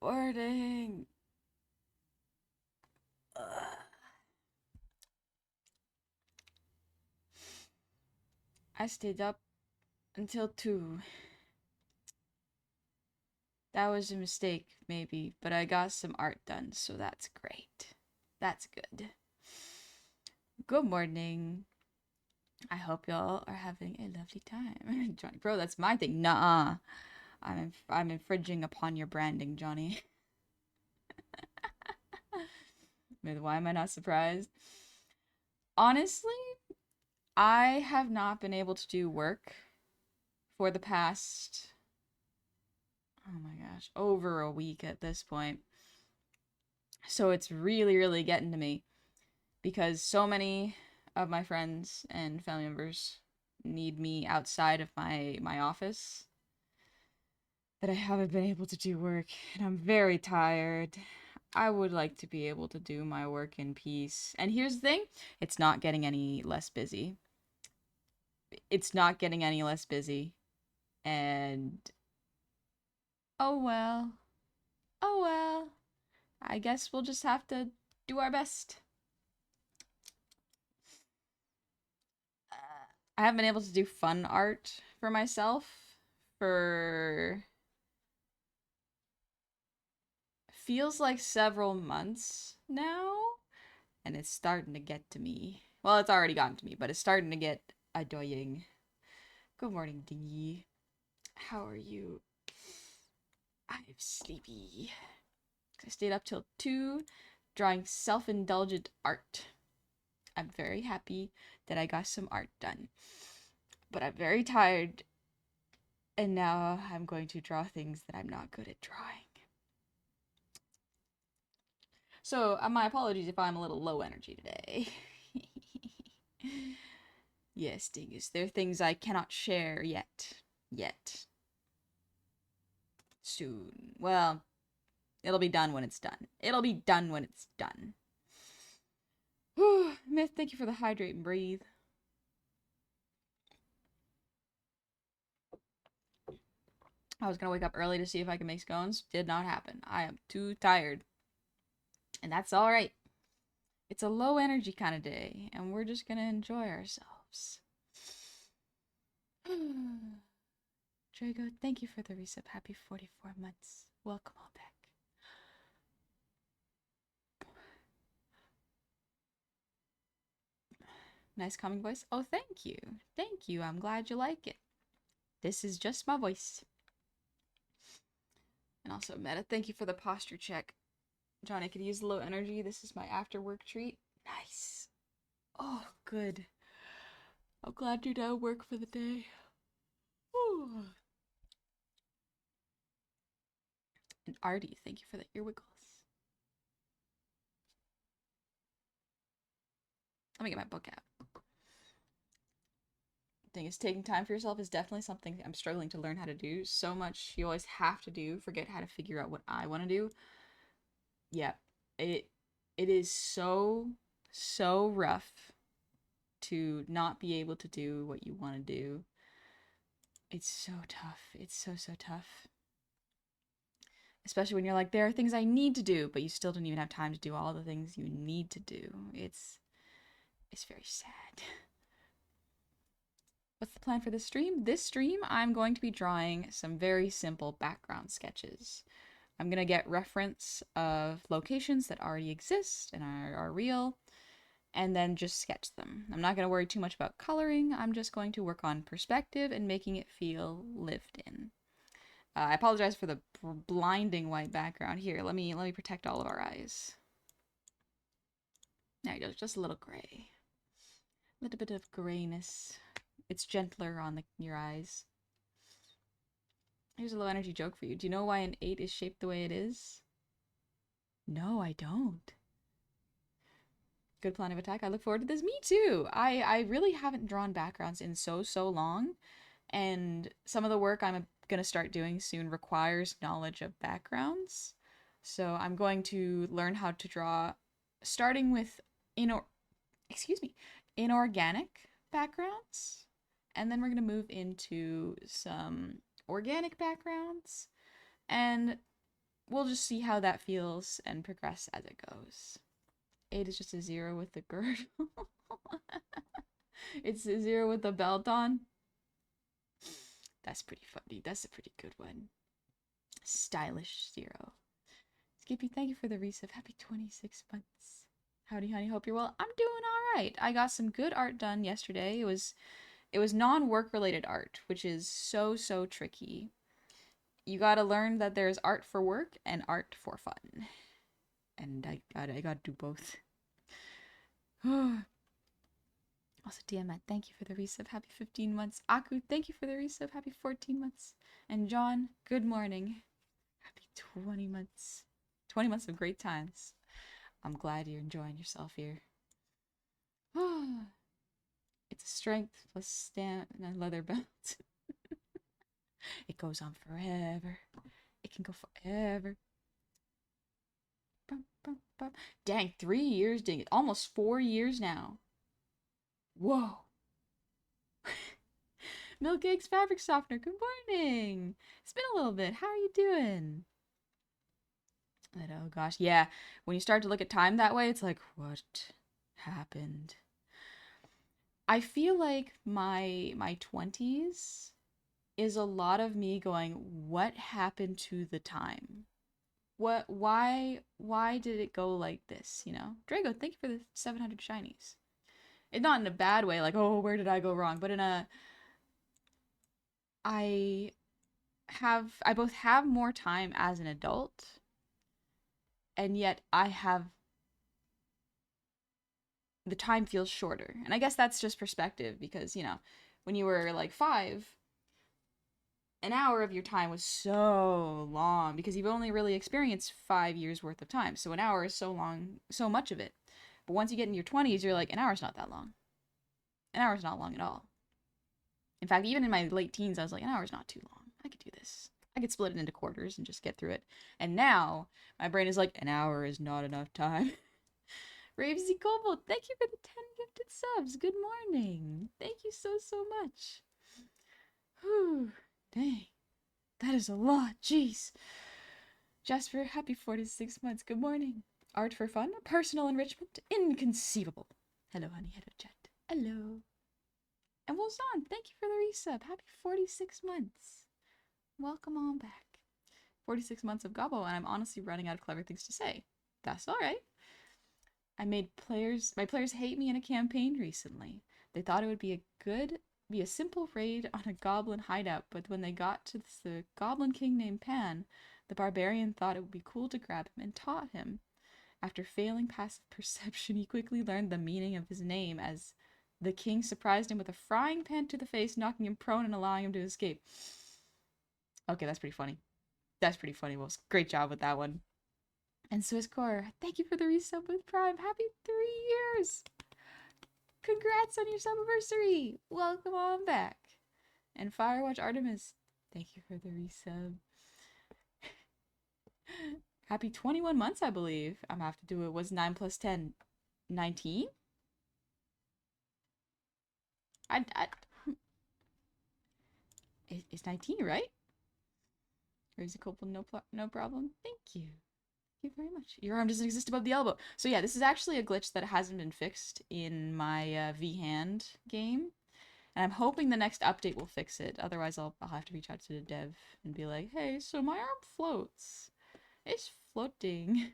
morning. Ugh. I stayed up until 2. That was a mistake, maybe, but I got some art done, so that's great. That's good. Good morning. I hope y'all are having a lovely time. Johnny, bro, that's my thing. Nuh-uh. I'm infringing upon your branding, Johnny. Why am I not surprised? Honestly, I have not been able to do work for the past, oh my gosh, over a week at this point. So it's really, really getting to me because so many of my friends and family members need me outside of my office that I haven't been able to do work, and I'm very tired. I would like to be able to do my work in peace. And here's the thing, it's not getting any less busy. It's not getting any less busy. And oh well. Oh well. I guess we'll just have to do our best. I haven't been able to do fun art for myself for feels like several months now, and it's starting to get to me. Well, it's already gotten to me, but it's starting to get annoying. Good morning, Dee. How are you? I'm sleepy. I stayed up till 2 drawing self-indulgent art. I'm very happy that I got some art done. But I'm very tired, and now I'm going to draw things that I'm not good at drawing. So, my apologies if I'm a little low energy today. Yes, Dingus, there are things I cannot share yet. Soon. Well, it'll be done when it's done. It'll be done when it's done. Myth, thank you for the hydrate and breathe. I was gonna wake up early to see if I could make scones. Did not happen. I am too tired. And that's alright. It's a low energy kind of day, and we're just gonna enjoy ourselves. Drago, thank you for the resub. Happy 44 months. Welcome all back. Nice calming voice. Oh, thank you. Thank you. I'm glad you like it. This is just my voice. And also, Meta, thank you for the posture check. Johnny, could use low energy. This is my after work treat. Nice. Oh, good. I'm glad you're done work for the day. Ooh. And Artie, thank you for the ear wiggles. Let me get my book out. Thing is, taking time for yourself is definitely something I'm struggling to learn how to do. So much you always have to do, forget how to figure out what I want to do. Yeah, it is so rough to not be able to do what you want to do. It's so tough. It's so tough. Especially when you're like, there are things I need to do, but you still don't even have time to do all the things you need to do. It's very sad. What's the plan for this stream? This stream, I'm going to be drawing some very simple background sketches. I'm going to get reference of locations that already exist and are real, and then just sketch them. I'm not going to worry too much about coloring. I'm just going to work on perspective and making it feel lived in. I apologize for the blinding white background. Here, let me protect all of our eyes. There you go, just a little gray. A little bit of grayness. It's gentler on your eyes. Here's a low energy joke for you. Do you know why an 8 is shaped the way it is? No, I don't. Good plan of attack. I look forward to this. Me too. I really haven't drawn backgrounds in so long. And some of the work I'm going to start doing soon requires knowledge of backgrounds. So I'm going to learn how to draw, starting with inorganic backgrounds. And then we're going to move into some organic backgrounds. And we'll just see how that feels and progress as it goes. 8 is just a 0 with the girdle. It's a 0 with the belt on. That's pretty funny. That's a pretty good one. Stylish 0. Skippy, thank you for the resub. Happy 26 months. Howdy, honey. Hope you're well. I'm doing all right. I got some good art done yesterday. It was non-work related art, which is so tricky. You gotta learn that there's art for work and art for fun, and I gotta do both. Also, Diamat, thank you for the resub. Happy 15 months. Aku, thank you for the resub. Happy 14 months. And John, good morning. Happy 20 months. 20 months of great times. I'm glad you're enjoying yourself here. It's a strength plus stamina and a leather belt. It goes on forever. It can go forever. Dang, 3 years, dang it. Almost 4 years now. Whoa. Milk Eggs Fabric Softener, good morning. It's been a little bit. How are you doing? But oh gosh, yeah. When you start to look at time that way, it's like, what happened? I feel like my 20s is a lot of me going, what happened to the time? Why did it go like this, you know? Drago, thank you for the 700 shinies. It's not in a bad way, like, oh, where did I go wrong? But in a, I both have more time as an adult, and yet the time feels shorter. And I guess that's just perspective because, you know, when you were like 5, an hour of your time was so long because you've only really experienced 5 years worth of time. So an hour is so long, so much of it. But once you get in your 20s, you're like, an hour's not that long. An hour's not long at all. In fact, even in my late teens, I was like, an hour's not too long. I could do this. I could split it into quarters and just get through it. And now, my brain is like, an hour is not enough time. Ravesy Cobalt, thank you for the 10 gifted subs. Good morning. Thank you so much. Whew. Dang. That is a lot. Jeez. Jasper, happy 46 months. Good morning. Art for fun, personal enrichment, inconceivable. Hello, honey. Hello, chat. Hello. And Wolzon, thank you for the resub. Happy 46 months. Welcome on back. 46 months of Gobbo, and I'm honestly running out of clever things to say. That's alright. My players hate me in a campaign recently. They thought it would be a simple raid on a goblin hideout, but when they got to the goblin king named Pan, the barbarian thought it would be cool to grab him and taunt him. After failing passive perception, he quickly learned the meaning of his name as the king surprised him with a frying pan to the face, knocking him prone and allowing him to escape. Okay, that's pretty funny. That's pretty funny, Wolves. Great job with that one. And Swisscore, thank you for the resub with Prime. Happy 3 years! Congrats on your subiversary! Welcome on back. And Firewatch Artemis, thank you for the resub. Happy 21 months, I believe. I'm gonna have to do it. Was 9 plus 10 19? It's 19, right? Raise a couple, no problem. Thank you. Thank you very much. Your arm doesn't exist above the elbow. So yeah, this is actually a glitch that hasn't been fixed in my V-Hand game. And I'm hoping the next update will fix it. Otherwise, I'll have to reach out to the dev and be like, hey, so my arm floats. It's floating.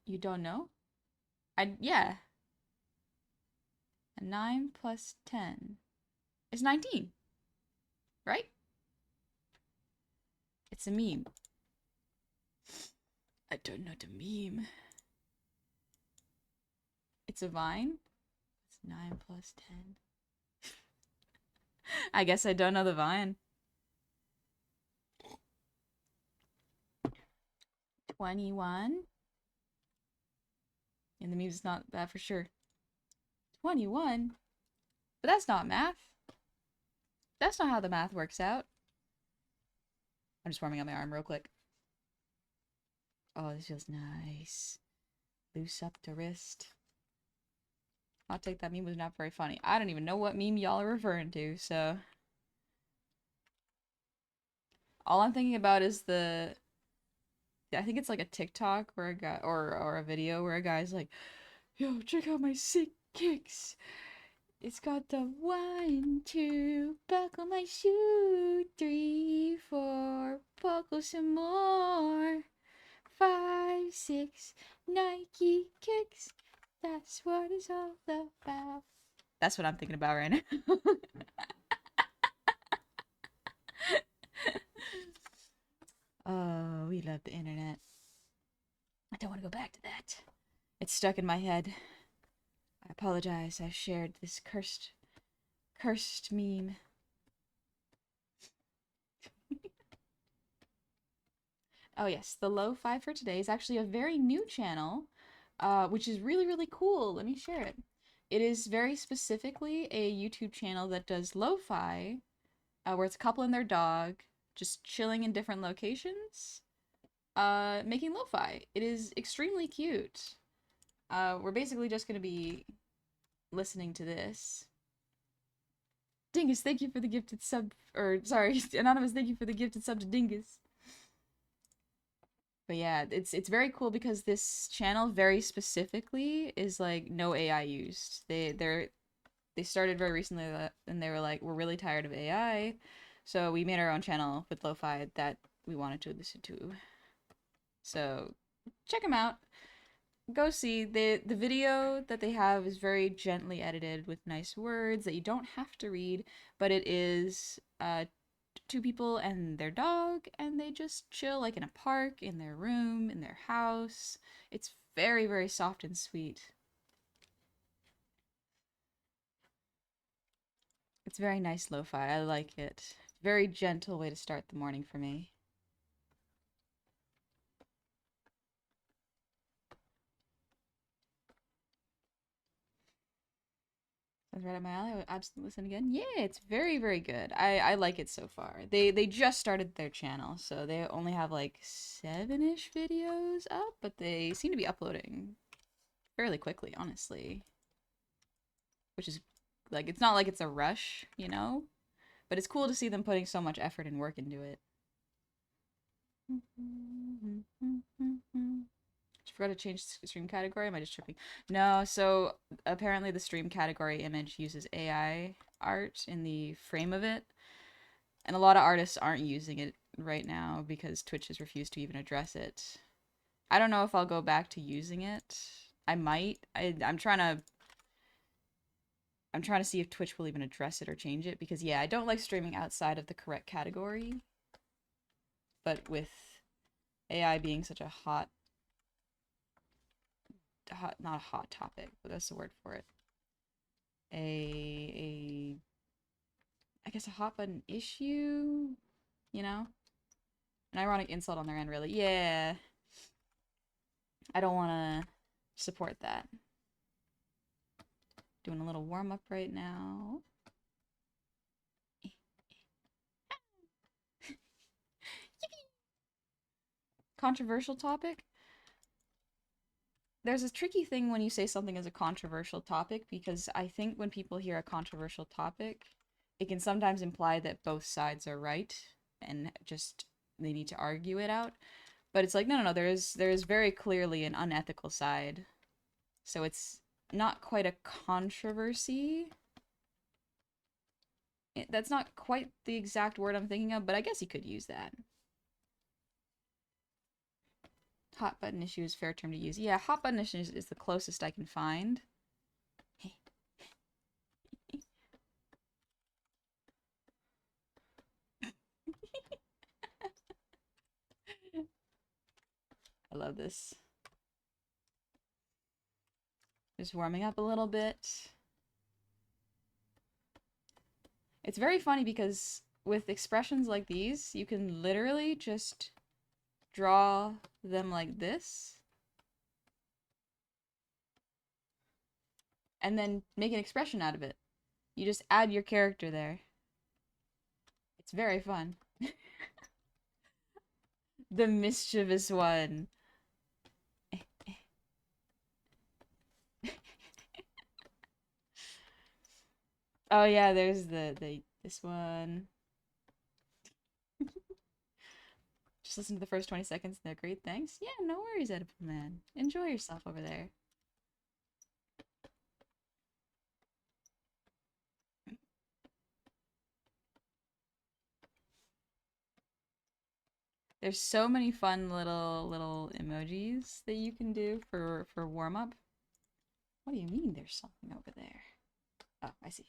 You don't know? Yeah. A 9 plus 10 is 19. Right? It's a meme. I don't know the meme. It's a vine. It's 9 plus 10. I guess I don't know the vine. 21. And the meme's not that for sure. 21? But that's not math. That's not how the math works out. I'm just warming up my arm real quick. Oh, this feels nice. Loose up the wrist. I'll take that meme was not very funny. I don't even know what meme y'all are referring to, so. All I'm thinking about is I think it's like a TikTok where a guy or a video where a guy's like, "Yo, check out my sick kicks. It's got the 1, 2, buckle my shoe, 3, 4, buckle some more, 5, 6, Nike kicks. That's what it's all about." That's what I'm thinking about right now. Oh, we love the internet. I don't want to go back to that. It's stuck in my head. I apologize. I shared this cursed meme. Oh yes, the lo-fi for today is actually a very new channel, which is really, really cool. Let me share it. It is very specifically a YouTube channel that does lo-fi, where it's a couple and their dog just chilling in different locations, making lo-fi. It is extremely cute. We're basically just gonna be listening to this. Dingus, thank you for the gifted sub, or sorry, Anonymous, thank you for the gifted sub to Dingus. But yeah, it's very cool because this channel very specifically is like no AI used. They started very recently and they were like, we're really tired of AI, so we made our own channel with lo-fi that we wanted to listen to. So check them out. Go see the video that they have is very gently edited with nice words that you don't have to read, but it is two people and their dog, and they just chill like in a park, in their room, in their house. It's very, very soft and sweet. It's very nice lo-fi. I like it. Very gentle way to start the morning for me. Sounds right up my alley. I would absolutely listen again. Yeah, it's very, very good. I like it so far. They just started their channel, so they only have like 7-ish videos up, but they seem to be uploading fairly quickly, honestly. Which is like, it's not like it's a rush, you know? But it's cool to see them putting so much effort and work into it. I forgot to change the stream category. Am I just tripping? No, so apparently the stream category image uses AI art in the frame of it. And a lot of artists aren't using it right now because Twitch has refused to even address it. I don't know if I'll go back to using it. I might. I'm trying to see if Twitch will even address it or change it because yeah, I don't like streaming outside of the correct category. But with AI being such a not a hot topic, but that's the word for it. A I guess a hot button issue, you know? An ironic insult on their end, really. Yeah. I don't want to support that. Doing a little warm up right now. Controversial topic? There's a tricky thing when you say something is a controversial topic because I think when people hear a controversial topic, it can sometimes imply that both sides are right and just they need to argue it out. But it's like, no, there is very clearly an unethical side. So it's not quite a controversy. That's not quite the exact word I'm thinking of, but I guess you could use that. Hot button issue is a fair term to use. Yeah, hot button issue is the closest I can find. I love this. Just warming up a little bit. It's very funny because with expressions like these, you can literally just draw them like this and then make an expression out of it. You just add your character there. It's very fun. The mischievous one. Oh yeah, there's the this one. Just listen to the first 20 seconds and they're great. Thanks. Yeah, no worries, Edible Man. Enjoy yourself over there. There's so many fun little emojis that you can do for warm up. What do you mean there's something over there? Oh, I see.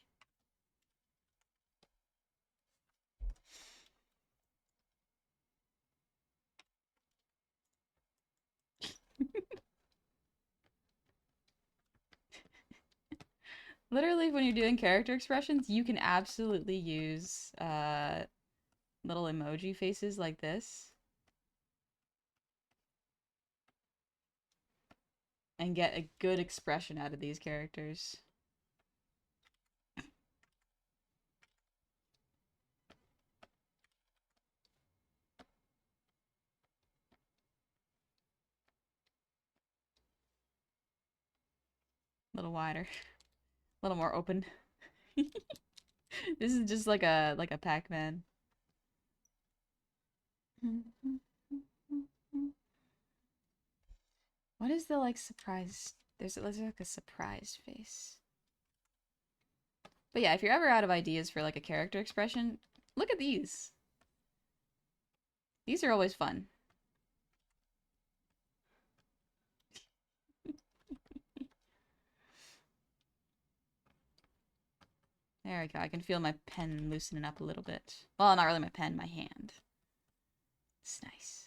Literally, when you're doing character expressions, you can absolutely use little emoji faces like this and get a good expression out of these characters. A little wider, a little more open. This is just like a Pac-Man. What is the like surprise? There's like a surprised face. But yeah, if you're ever out of ideas for like a character expression, look at these. These are always fun. There we go. I can feel my pen loosening up a little bit. Well, not really my pen, my hand. It's nice.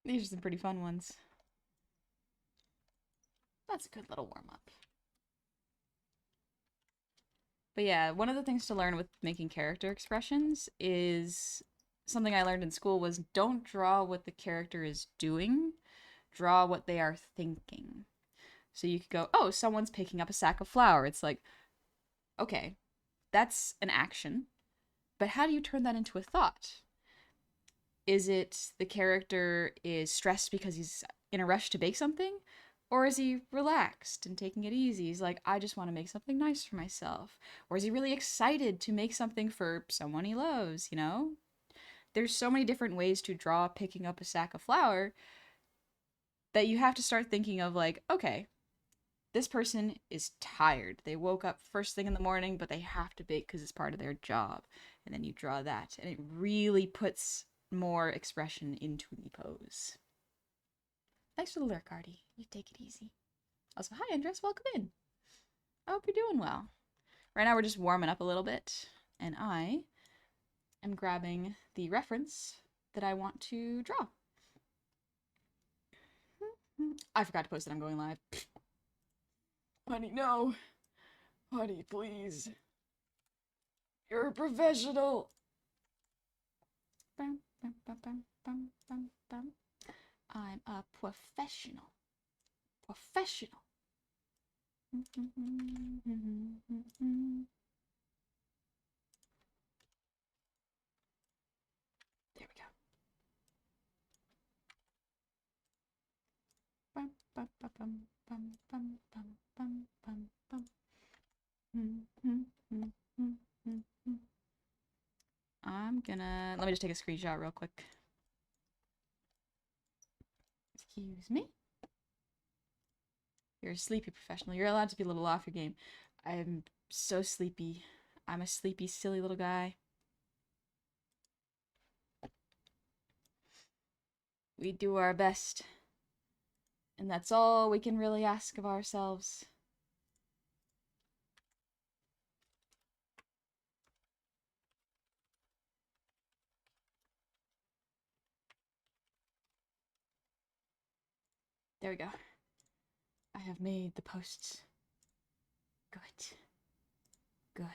These are some pretty fun ones. That's a good little warm-up. But yeah, one of the things to learn with making character expressions is something I learned in school was don't draw what the character is doing, draw what they are thinking. So you could go, oh, someone's picking up a sack of flour. It's like, okay, that's an action, but how do you turn that into a thought? Is it the character is stressed because he's in a rush to bake something? Or is he relaxed and taking it easy? He's like, I just want to make something nice for myself. Or is he really excited to make something for someone he loves, you know? There's so many different ways to draw picking up a sack of flour that you have to start thinking of like, okay, this person is tired. They woke up first thing in the morning, but they have to bake because it's part of their job. And then you draw that, and it really puts more expression into the pose. Thanks for the lurk, Artie. You take it easy. Also, hi, Andres. Welcome in. I hope you're doing well. Right now, we're just warming up a little bit, and I am grabbing the reference that I want to draw. I forgot to post that I'm going live. Honey, no. Honey, please. You're a professional. I'm a professional. Professional. There we go. I'm gonna let me just take a screenshot real quick. Excuse me. You're a sleepy professional. You're allowed to be a little off your game. I'm so sleepy. I'm a sleepy, silly little guy. We do our best. And that's all we can really ask of ourselves. There we go. I have made the posts. Good. Good.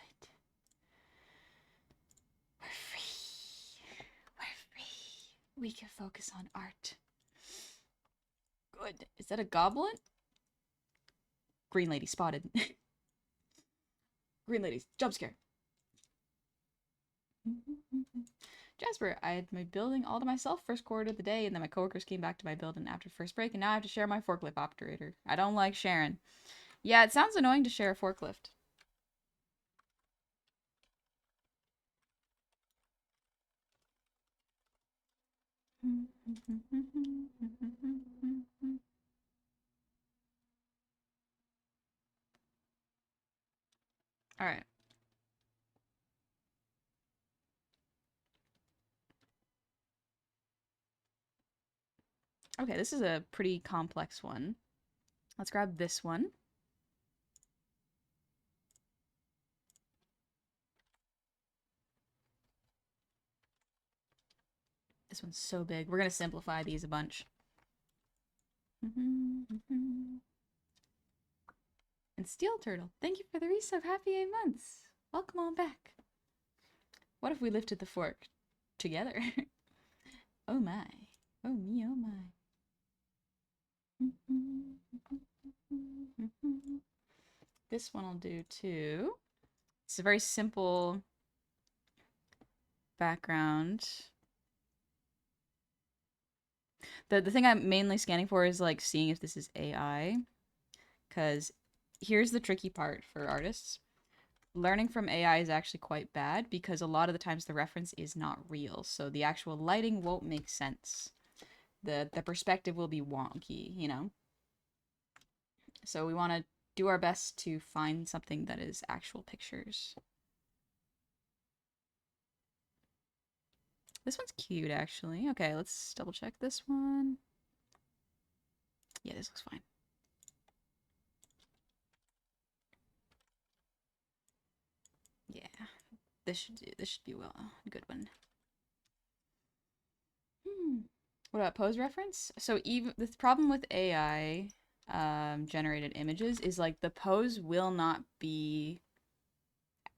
We can focus on art. Good. Is that a goblin? Green lady spotted. Green ladies, jump scare. Jasper, I had my building all to myself first quarter of the day, and then my coworkers came back to my building after first break, and now I have to share my forklift operator. I don't like sharing. Yeah, it sounds annoying to share a forklift. All right. Okay, this is a pretty complex one. Let's grab this one. This one's so big. We're going to simplify these a bunch. And Steel Turtle, thank you for the resub. Happy 8 months. Welcome on back. What if we lifted the fork together? Oh my. Oh me, oh my. This one I'll do too. It's a very simple background. The thing I'm mainly scanning for is like seeing if this is AI. Because here's the tricky part for artists. Learning from AI is actually quite bad because a lot of the times the reference is not real. So the actual lighting won't make sense. The perspective will be wonky, you know? So we want to do our best to find something that is actual pictures. This one's cute, actually. Okay, let's double check this one. Yeah, this looks fine. Yeah, this should be well a good one. What about pose reference? So even the problem with AI generated images is like the pose will not be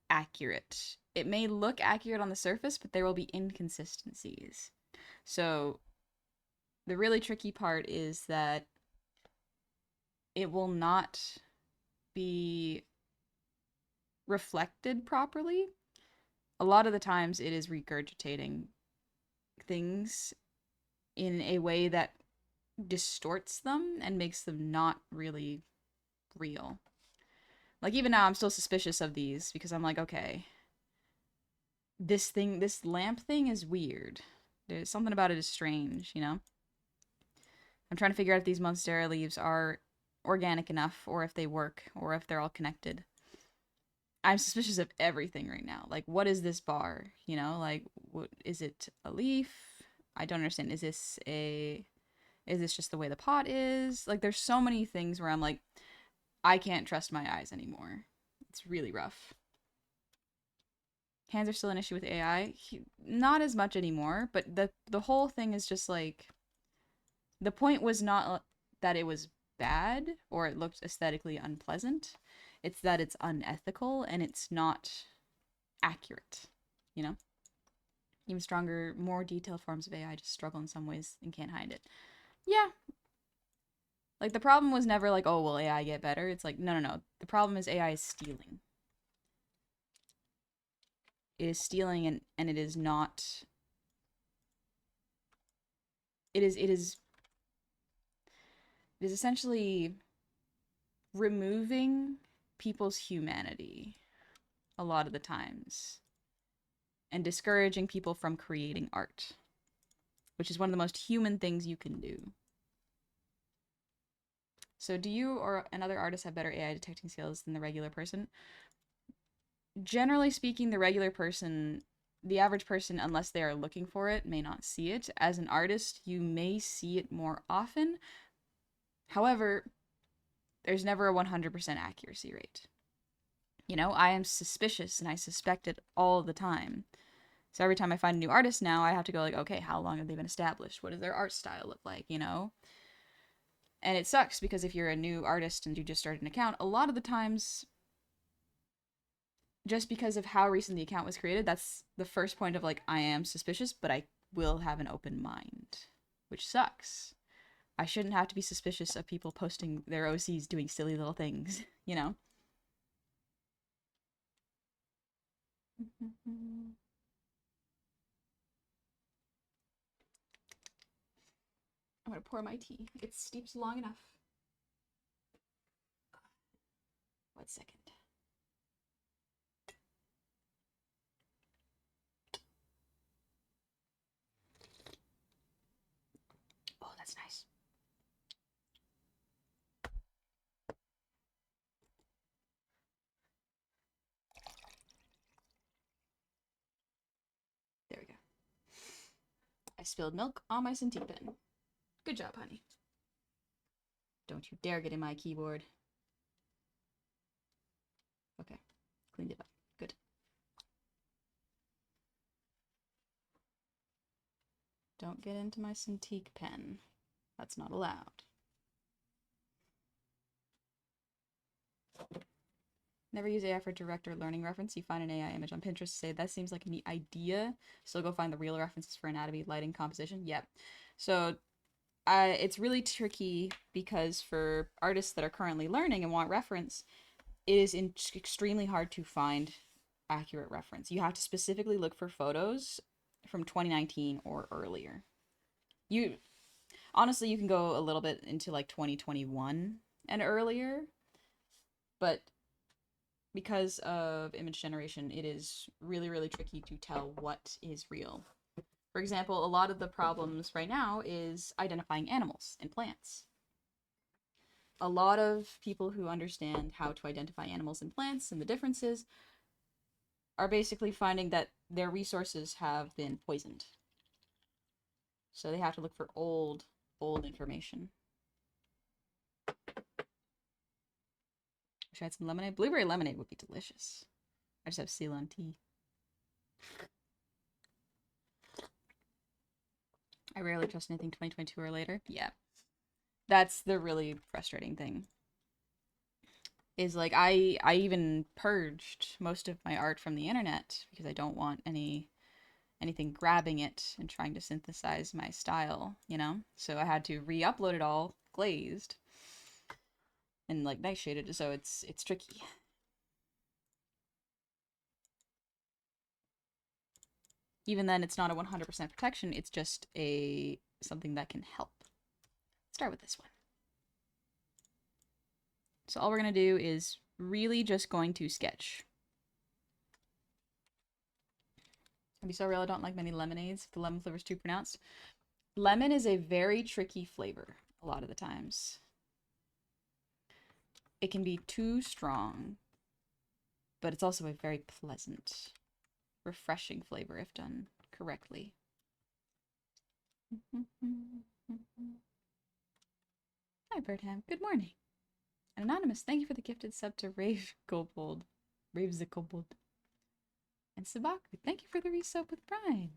accurate. It may look accurate on the surface, but there will be inconsistencies. So the really tricky part is that it will not be reflected properly. A lot of the times it is regurgitating things in a way that distorts them and makes them not really real. Like even now I'm still suspicious of these because I'm like, okay, this lamp thing is weird. There's something about it is strange, you know? I'm trying to figure out if these Monstera leaves are organic enough or if they work or if they're all connected. I'm suspicious of everything right now. Like, what is this bar? You know, like, what is it? A leaf? I don't understand. Is this just the way the pot is? Like, there's so many things where I'm like, I can't trust my eyes anymore. It's really rough. Hands are still an issue with AI. Not as much anymore, but the whole thing is just like, the point was not that it was bad or it looked aesthetically unpleasant. It's that it's unethical and it's not accurate, you know? Even stronger, more detailed forms of AI just struggle in some ways and can't hide it. Yeah. Like, the problem was never like, oh, will AI get better? It's like, no. The problem is AI is stealing. It is stealing and it is not... It is essentially removing people's humanity a lot of the times and discouraging people from creating art, which is one of the most human things you can do. So do you or another artist have better AI detecting skills than the regular person? Generally speaking, the regular person, the average person, unless they are looking for it, may not see it. As an artist, you may see it more often. However, there's never a 100% accuracy rate. You know, I am suspicious and I suspect it all the time. So every time I find a new artist now, I have to go like, okay, how long have they been established? What does their art style look like, you know? And it sucks because if you're a new artist and you just started an account, a lot of the times, just because of how recent the account was created, that's the first point of like, I am suspicious, but I will have an open mind, which sucks. I shouldn't have to be suspicious of people posting their OCs doing silly little things, you know? I'm gonna pour my tea. It steeps long enough. 1 second. Oh, that's nice. There we go. I spilled milk on my Cintiq pen. Good job, honey. Don't you dare get in my keyboard. Okay, cleaned it up. Good. Don't get into my Cintiq pen. That's not allowed. Never use AI for direct or learning reference. You find an AI image on Pinterest, say that seems like a neat idea. So go find the real references for anatomy, lighting, composition. Yep. So it's really tricky because for artists that are currently learning and want reference, it is extremely hard to find accurate reference. You have to specifically look for photos from 2019 or earlier. You honestly, you can go a little bit into like 2021 and earlier, but because of image generation, it is really, really tricky to tell what is real. For example, a lot of the problems right now is identifying animals and plants. A lot of people who understand how to identify animals and plants and the differences are basically finding that their resources have been poisoned. So they have to look for old information. Wish I had some lemonade. Blueberry lemonade would be delicious. I just have Ceylon tea. I rarely trust anything 2022 or later. Yeah. That's the really frustrating thing. Is like I even purged most of my art from the internet because I don't want anything grabbing it and trying to synthesize my style, you know? So I had to re-upload it all glazed and like nice shaded, so it's tricky. Even then, it's not a 100% protection, it's just something that can help. Start with this one. So all we're gonna do is really just going to sketch. I'll be so real, I don't like many lemonades if the lemon flavor is too pronounced. Lemon is a very tricky flavor a lot of the times. It can be too strong, but it's also a very pleasant, refreshing flavor if done correctly. Hi, Birdham. Good morning. Anonymous, thank you for the gifted sub to Rave Kobold. Rave the Kobold. And Sabaku, thank you for the resub with Brian.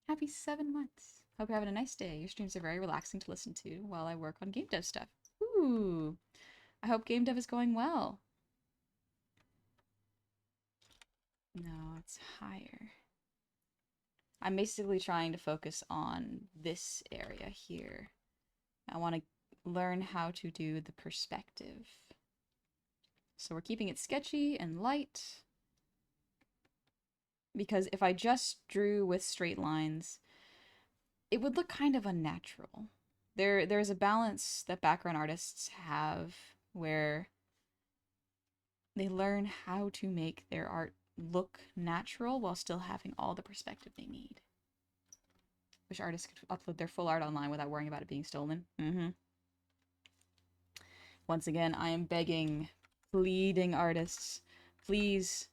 Happy 7 months. Hope you're having a nice day. Your streams are very relaxing to listen to while I work on game dev stuff. Ooh. I hope game dev is going well. No, it's higher. I'm basically trying to focus on this area here. I want to learn how to do the perspective. So we're keeping it sketchy and light. Because if I just drew with straight lines, it would look kind of unnatural. There's a balance that background artists have where they learn how to make their art look natural while still having all the perspective they need. Wish artists could upload their full art online without worrying about it being stolen. Once again, I am begging, pleading artists, please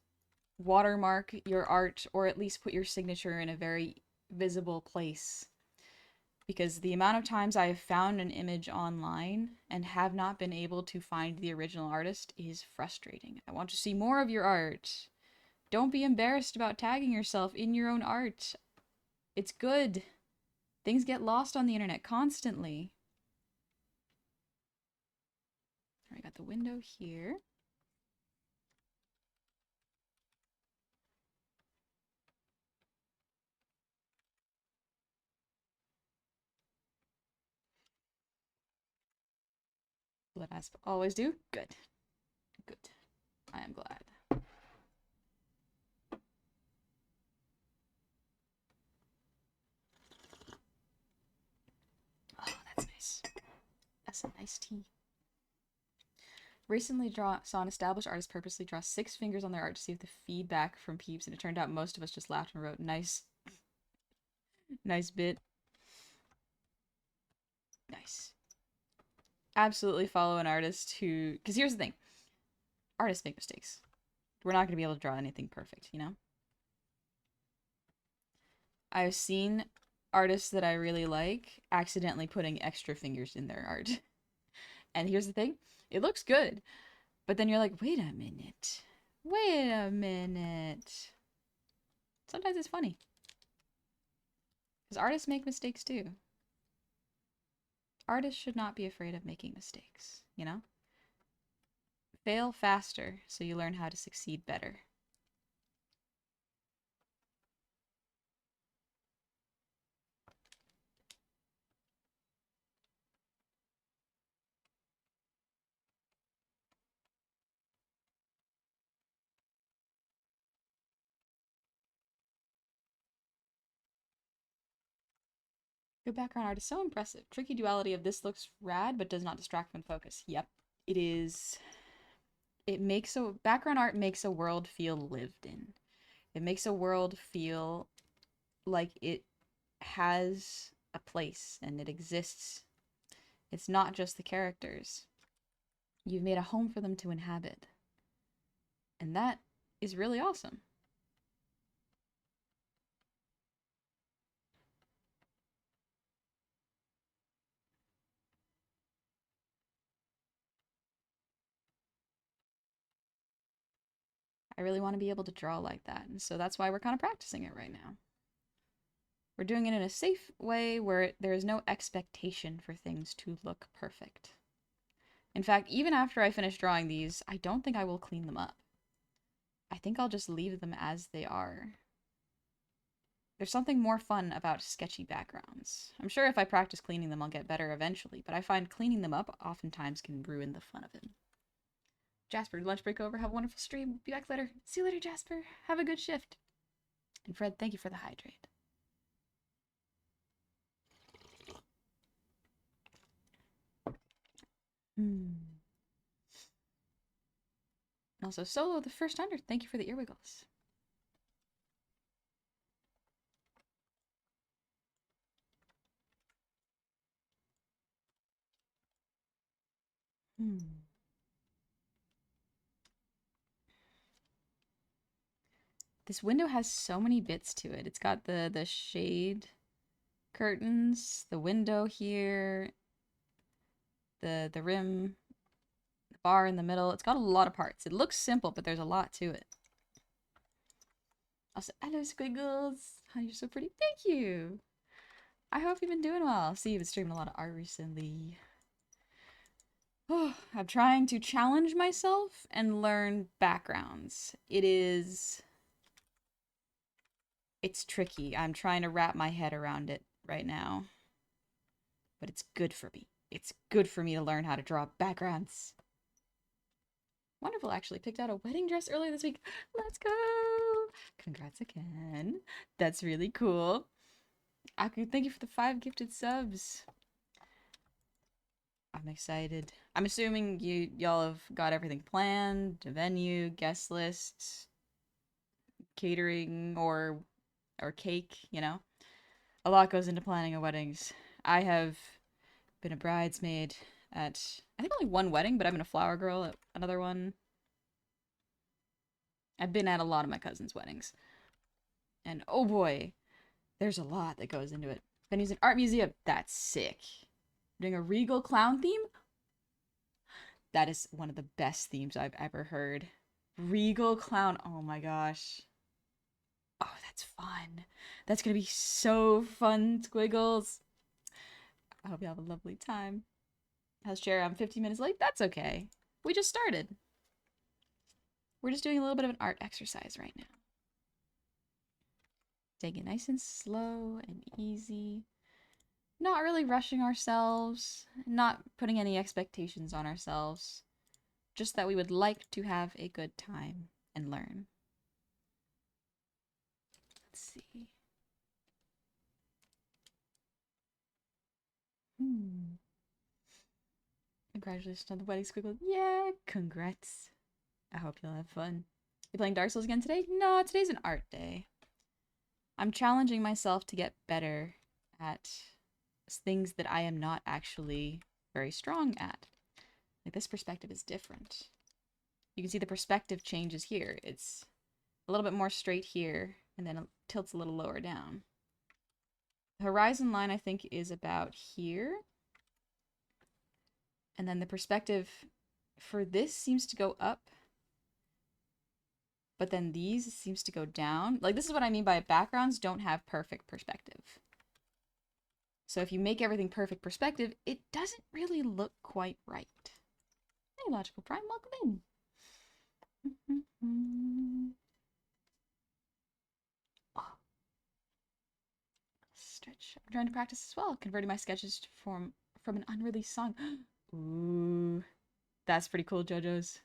watermark your art or at least put your signature in a very visible place. Because the amount of times I have found an image online and have not been able to find the original artist is frustrating. I want to see more of your art. Don't be embarrassed about tagging yourself in your own art. It's good. Things get lost on the internet constantly. I got the window here. Let us always do. Good. Good. I am glad. Oh, that's nice. That's a nice tea. Recently saw an established artist purposely draw 6 fingers on their art to see if the feedback from peeps, and it turned out most of us just laughed and wrote, nice. Nice bit. Nice. Absolutely follow an artist who... Because here's the thing. Artists make mistakes. We're not going to be able to draw anything perfect, you know? I've seen artists that I really like accidentally putting extra fingers in their art. And here's the thing. It looks good. But then you're like, wait a minute. Wait a minute. Sometimes it's funny. Because artists make mistakes too. Artists should not be afraid of making mistakes, you know? Fail faster so you learn how to succeed better. Good background art is so impressive. Tricky duality of this looks rad but does not distract from focus. Yep. It is. It makes a background art makes a world feel lived in. It makes a world feel like it has a place and it exists. It's not just the characters. You've made a home for them to inhabit. And that is really awesome. I really want to be able to draw like that. And so that's why we're kind of practicing it right now. We're doing it in a safe way where there is no expectation for things to look perfect. In fact, even after I finish drawing these, I don't think I will clean them up. I think I'll just leave them as they are. There's something more fun about sketchy backgrounds. I'm sure if I practice cleaning them, I'll get better eventually, but I find cleaning them up oftentimes can ruin the fun of it. Jasper, lunch break over. Have a wonderful stream. Be back later. See you later, Jasper. Have a good shift. And Fred, thank you for the hydrate. Also, Solo, the first 100. Thank you for the earwiggles. This window has so many bits to it. It's got the shade curtains, the window here, the rim, the bar in the middle. It's got a lot of parts. It looks simple, but there's a lot to it. Also, hello Squiggles. Oh, you're so pretty. Thank you. I hope you've been doing well. See, you've been streaming a lot of art recently. Oh, I'm trying to challenge myself and learn backgrounds. It's tricky. I'm trying to wrap my head around it right now. But it's good for me. It's good for me to learn how to draw backgrounds. Wonderful, actually. Picked out a wedding dress earlier this week. Let's go! Congrats again. That's really cool. Aku, thank you for the 5 gifted subs. I'm excited. I'm assuming y'all have got everything planned, the venue, guest list, catering, or cake, you know? A lot goes into planning a weddings. I have been a bridesmaid at, I think only one wedding, but I've been a flower girl at another one. I've been at a lot of my cousins' weddings. And oh boy, there's a lot that goes into it. Venue's an art museum. That's sick. Doing a regal clown theme? That is one of the best themes I've ever heard. Regal clown. Oh my gosh. Oh, that's fun. That's gonna be so fun, Squiggles. I hope you have a lovely time. How's Jerry? I'm 15 minutes late. That's okay. We just started. We're just doing a little bit of an art exercise right now. Take it nice and slow and easy. not really rushing ourselves, not putting any expectations on ourselves, just that we would like to have a good time and learn. Let's see. Congratulations on the wedding, Squiggle. Yeah, congrats. I hope you'll have fun. You playing Dark Souls again today? No, today's an art day. I'm challenging myself to get better at things that I am not actually very strong at. Like, this perspective is different. You can see the perspective changes here. It's a little bit more straight here, and then it tilts a little lower down. The horizon line, I think, is about here. And then the perspective for this seems to go up. But then these seems to go down. Like, this is what I mean by backgrounds don't have perfect perspective. So if you make everything perfect perspective, it doesn't really look quite right. Hey, Logical Prime, welcome in. Oh. Stretch. I'm trying to practice as well, converting my sketches from an unreleased song. Ooh, that's pretty cool, JoJo's.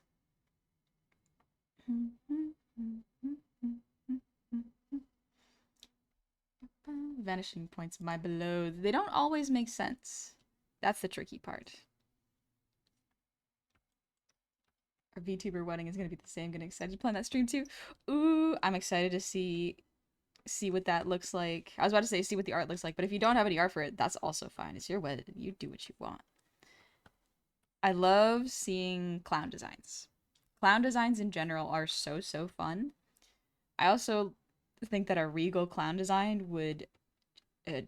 Vanishing points, my below. They don't always make sense. That's the tricky part. Our VTuber wedding is gonna be the same. Getting excited to plan that stream too. Ooh, I'm excited to see what that looks like. I was about to say see what the art looks like, but if you don't have any art for it, that's also fine. It's your wedding. You do what you want. I love seeing clown designs. Clown designs in general are so fun. I also think that a regal clown design would,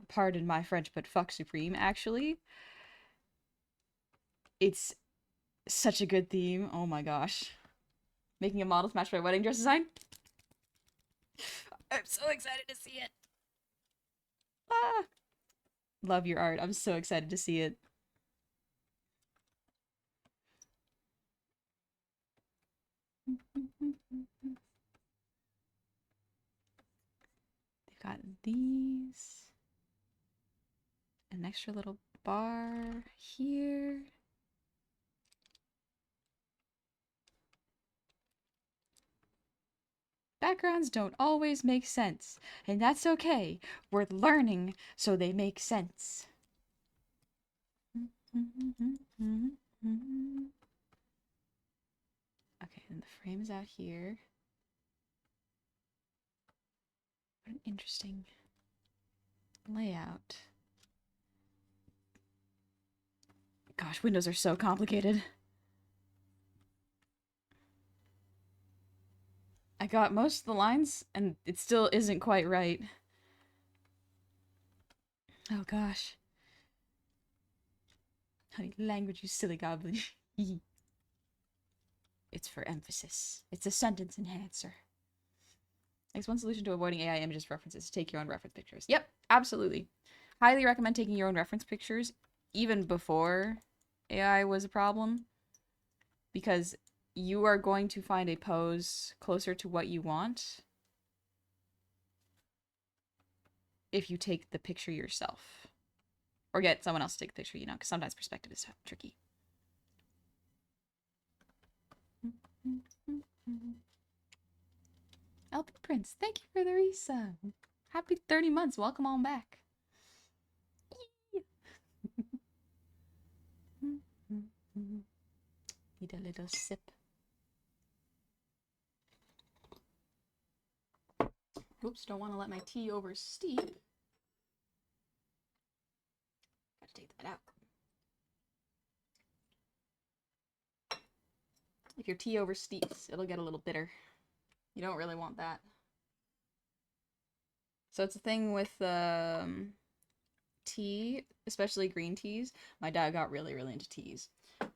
pardon my French, but fuck supreme, actually. It's such a good theme. Oh my gosh. Making a model to match my wedding dress design. I'm so excited to see it. Ah! Love your art. I'm so excited to see it. They've got these. An extra little bar here. Backgrounds don't always make sense, and that's okay. We're learning so they make sense. Okay, and the frame is out here. What an interesting layout. Gosh, windows are so complicated. I got most of the lines, and it still isn't quite right. Oh gosh. Honey, language, you silly goblin. It's for emphasis. It's a sentence enhancer. Next one solution to avoiding AI images references. Take your own reference pictures. Yep, absolutely. Highly recommend taking your own reference pictures, even before AI was a problem. Because you are going to find a pose closer to what you want if you take the picture yourself. Or get someone else to take the picture, because sometimes perspective is tricky. LP Prince, thank you for the resub. Happy 30 months. Welcome on back. Need a little sip. Oops, don't want to let my tea oversteep. Gotta take that out. If your tea oversteeps, it'll get a little bitter. You don't really want that. So it's a thing with tea, especially green teas. My dad got really into teas.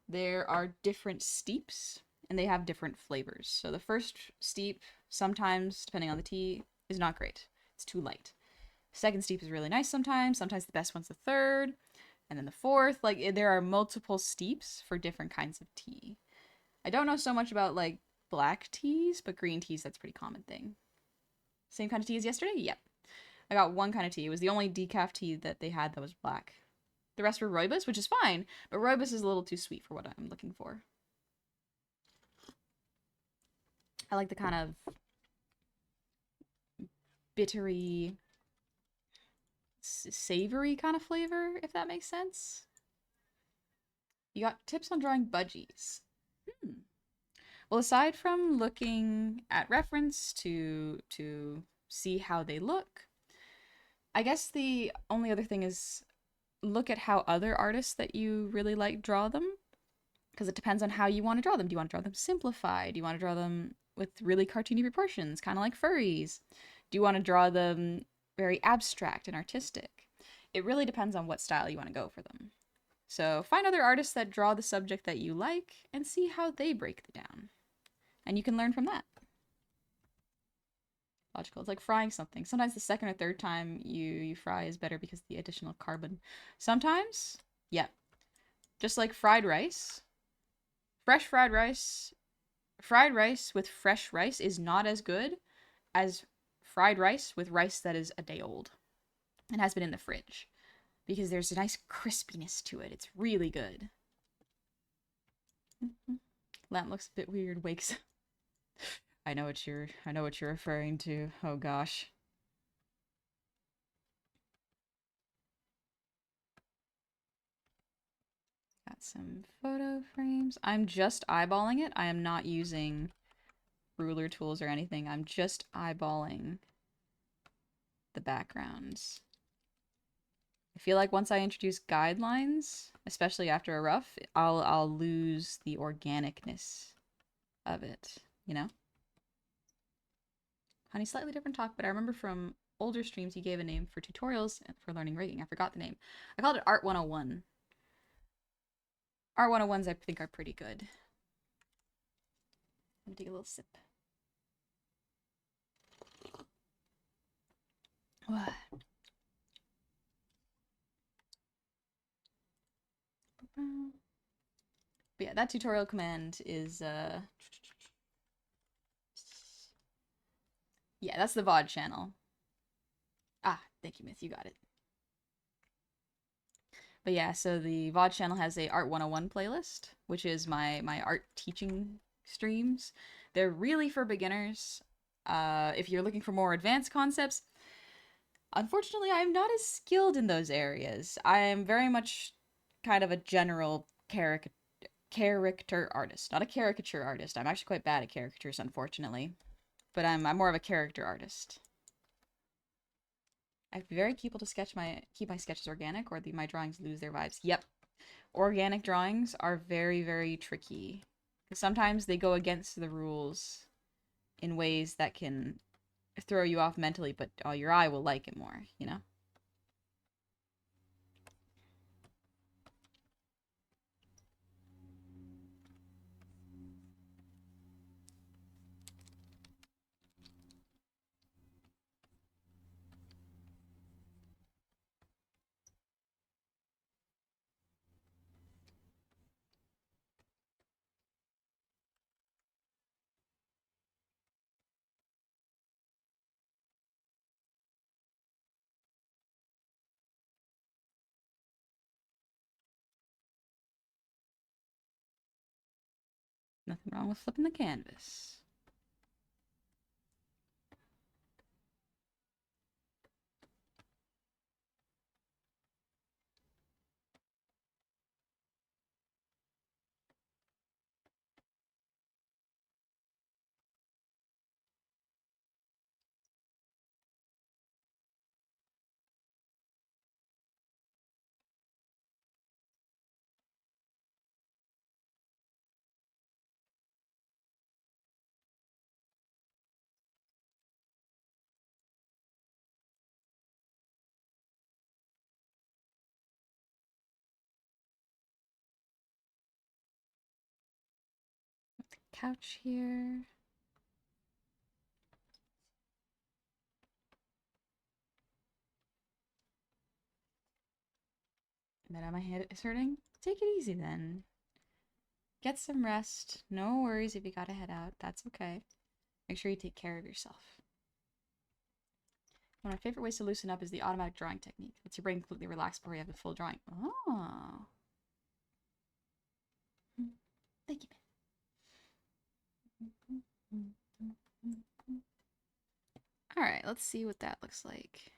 There are different steeps, and they have different flavors. So the first steep, sometimes, depending on the tea, is not great. It's too light. Second steep is really nice sometimes. Sometimes the best one's the third. And then the fourth. Like, there are multiple steeps for different kinds of tea. I don't know so much about, like, black teas, but green teas, that's a pretty common thing. Same kind of tea as yesterday? Yep. I got one kind of tea. It was the only decaf tea that they had that was black. The rest were rooibos, which is fine, but rooibos is a little too sweet for what I'm looking for. I like the kind of bittery, savory kind of flavor, if that makes sense. You got tips on drawing budgies. Well, aside from looking at reference to see how they look, I guess the only other thing is look at how other artists that you really like draw them, because it depends on how you want to draw them. Do you want to draw them simplified? Do you want to draw them with really cartoony proportions, kind of like furries? Do you want to draw them very abstract and artistic? It really depends on what style you want to go for them. So find other artists that draw the subject that you like and see how they break it down. And you can learn from that. Logical. It's like frying something. Sometimes the second or third time you fry is better because of the additional carbon. Sometimes, yeah. Just like fried rice. Fresh fried rice with fresh rice is not as good as fried rice with rice that is a day old and has been in the fridge, because there's a nice crispiness to it. It's really good. Lamp looks a bit weird. Wakes. I know what you're referring to. Oh gosh. Got some photo frames. I'm just eyeballing it. I am not using ruler tools or anything. I'm just eyeballing the backgrounds. I feel like once I introduce guidelines, especially after a rough, I'll lose the organicness of it, you know? Honey, slightly different talk, but I remember from older streams he gave a name for tutorials for learning rigging. I forgot the name. I called it Art 101. Art 101s I think are pretty good. Let me take a little sip. What? But yeah, that tutorial command is yeah, that's the VOD channel. Ah, thank you, Myth, you got it. But yeah, so the VOD channel has a Art 101 playlist, which is my art teaching streams. They're really for beginners. If you're looking for more advanced concepts, unfortunately, I'm not as skilled in those areas. I am very much kind of a general character artist, not a caricature artist. I'm actually quite bad at caricatures, unfortunately. But I'm more of a character artist. I have to be very careful to keep my sketches organic, or my drawings lose their vibes. Yep, organic drawings are very, very tricky, because sometimes they go against the rules in ways that can throw you off mentally, but your eye will like it more, you know? Nothing wrong with flipping the canvas. Couch here. But my head is hurting. Take it easy then. Get some rest. No worries if you gotta head out. That's okay. Make sure you take care of yourself. One of my favorite ways to loosen up is the automatic drawing technique. It's your brain completely relaxed before you have the full drawing. Oh. Thank you, man. All right, let's see what that looks like.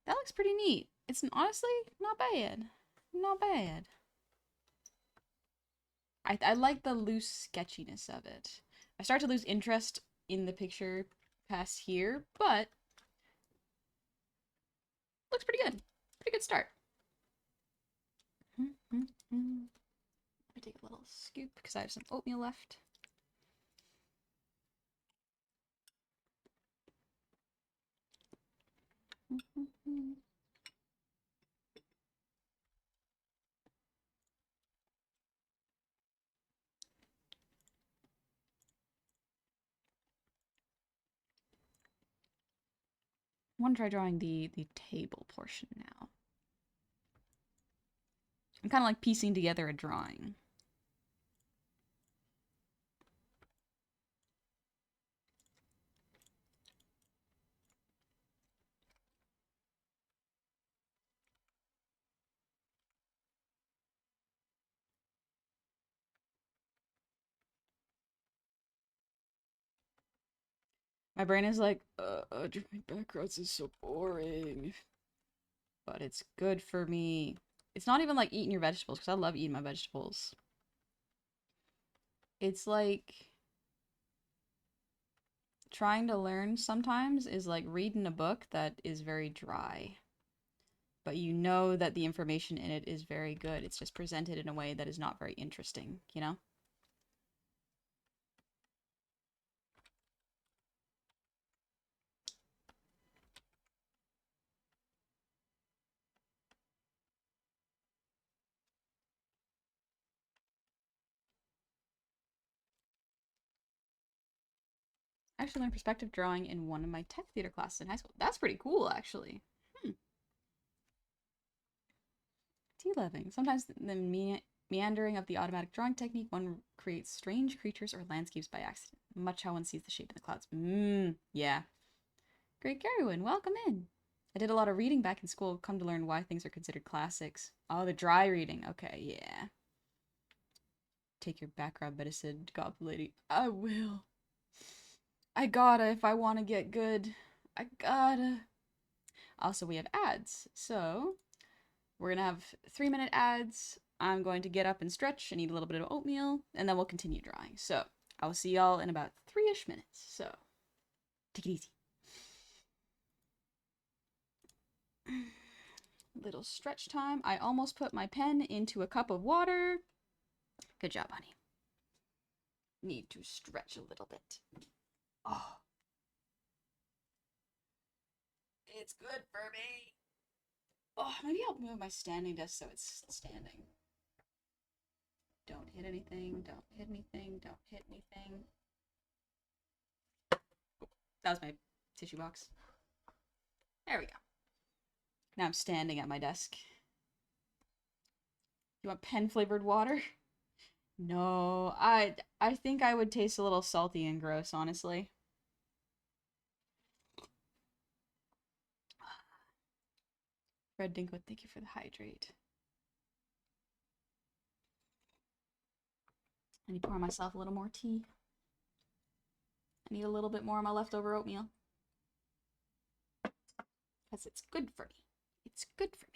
That looks pretty neat. It's honestly not bad. Not bad. I like the loose sketchiness of it. I start to lose interest in the picture past here, but looks pretty good. Pretty good start. Let me take a little scoop because I have some oatmeal left. I want to try drawing the table portion now. I'm kind of like piecing together a drawing. My brain is like, drawing backgrounds is so boring. But it's good for me. It's not even like eating your vegetables, because I love eating my vegetables. It's like trying to learn sometimes is like reading a book that is very dry. But you know that the information in it is very good. It's just presented in a way that is not very interesting, you know? I actually learned perspective drawing in one of my tech theater classes in high school. That's pretty cool, actually. Tea loving. Sometimes the meandering of the automatic drawing technique, one creates strange creatures or landscapes by accident, much how one sees the shape in the clouds. Yeah. Great Garywin, welcome in. I did a lot of reading back in school, come to learn why things are considered classics. Oh, the dry reading. Okay, yeah. Take your background medicine, Goblin Lady. I will. I gotta if I want to get good. I gotta. Also, we have ads. So, we're gonna have 3-minute ads. I'm going to get up and stretch and eat a little bit of oatmeal, and then we'll continue drawing. So, I'll see y'all in about 3-ish minutes. So, take it easy. Little stretch time. I almost put my pen into a cup of water. Good job, honey. Need to stretch a little bit. Oh. It's good for me. Oh, maybe I'll move my standing desk so it's standing. Don't hit anything, don't hit anything, don't hit anything. That was my tissue box. There we go. Now I'm standing at my desk. You want pen flavored water? No, I think I would taste a little salty and gross, honestly. Red Dinkwood, thank you for the hydrate. I need to pour myself a little more tea. I need a little bit more of my leftover oatmeal. Because it's good for me. It's good for me.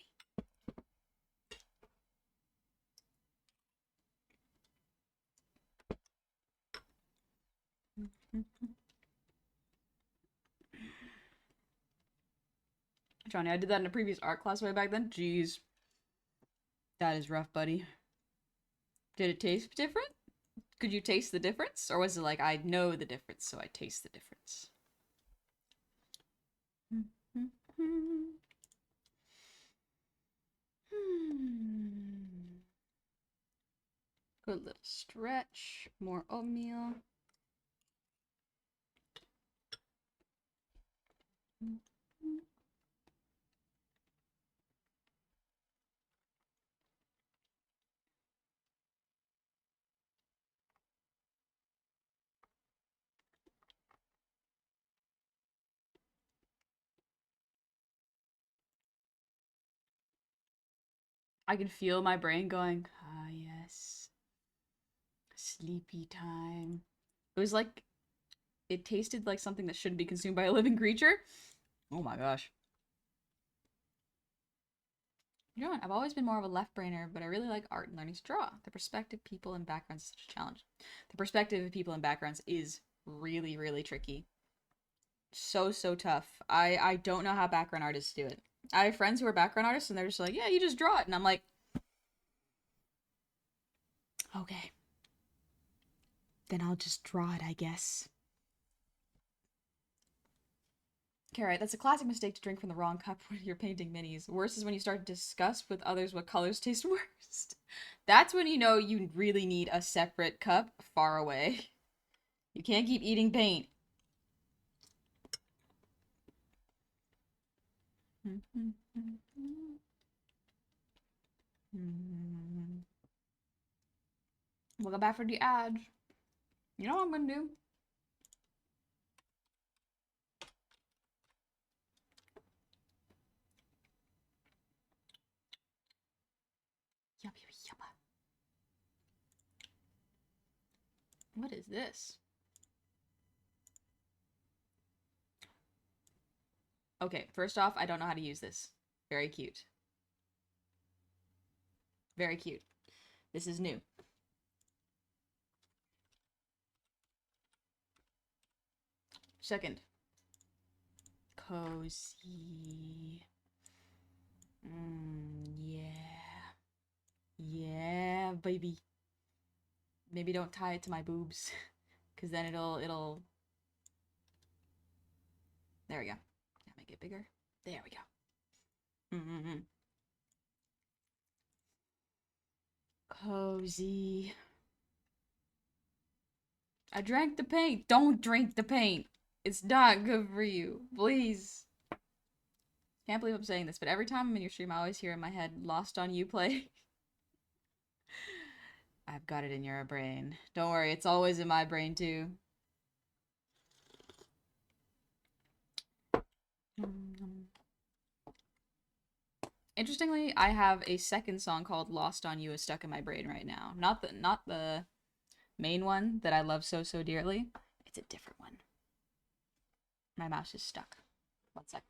Johnny, I did that in a previous art class way back then. Jeez. That is rough, buddy. Did it taste different? Could you taste the difference? Or was it like, I know the difference, so I taste the difference? Good little stretch. More oatmeal. I can feel my brain going, ah, yes, sleepy time. It was like, it tasted like something that shouldn't be consumed by a living creature. Oh my gosh. You know what? I've always been more of a left brainer, but I really like art and learning to draw. The perspective, people, and backgrounds is such a challenge. The perspective of people and backgrounds is really, really tricky. So tough. I don't know how background artists do it. I have friends who are background artists and they're just like, yeah, you just draw it. And I'm like, okay, then I'll just draw it, I guess. Okay, right, that's a classic mistake to drink from the wrong cup when you're painting minis. Worse is when you start to discuss with others what colors taste worst. That's when you know you really need a separate cup far away. You can't keep eating paint. Welcome back for the ad. You know what I'm gonna do? Yup, yup, yup. What is this? Okay, first off, I don't know how to use this. Very cute. Very cute. This is new. Second, cozy. Yeah. Yeah, baby. Maybe don't tie it to my boobs, because then it'll. There we go. Make it bigger. There we go. Cozy. I drank the paint. Don't drink the paint. It's not good for you. Please. Can't believe I'm saying this, but every time I'm in your stream, I always hear in my head, Lost on You play. I've got it in your brain. Don't worry, it's always in my brain too. Interestingly, I have a second song called Lost on You is stuck in my brain right now. Not the main one that I love so dearly. It's a different one. My mouse is stuck. 1 sec.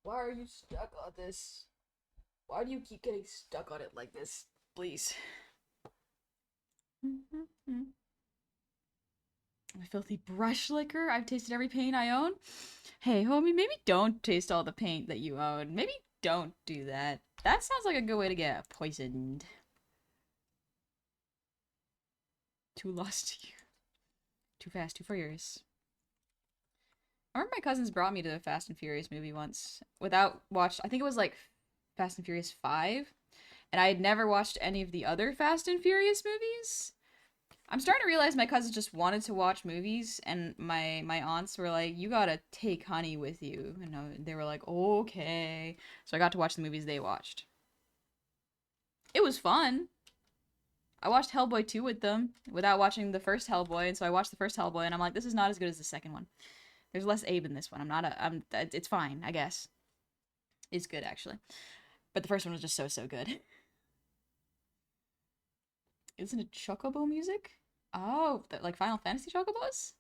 Why are you stuck on this? Why do you keep getting stuck on it like this? Please. A filthy brush liquor. I've tasted every paint I own. Hey, homie, maybe don't taste all the paint that you own. Maybe don't do that. That sounds like a good way to get poisoned. Too lost to you. Too fast, too furious. I remember my cousins brought me to the Fast and Furious movie once without I think it was like Fast and Furious 5. And I had never watched any of the other Fast and Furious movies. I'm starting to realize my cousins just wanted to watch movies, and my aunts were like, "You gotta take Honey with you," and they were like, "Okay." So I got to watch the movies they watched. It was fun. I watched Hellboy 2 with them without watching the first Hellboy, and so I watched the first Hellboy, and I'm like, "This is not as good as the second one." There's less Abe in this one. It's fine, I guess. It's good actually, but the first one was just so good. Isn't it Chocobo music? Oh, like Final Fantasy Chocobos?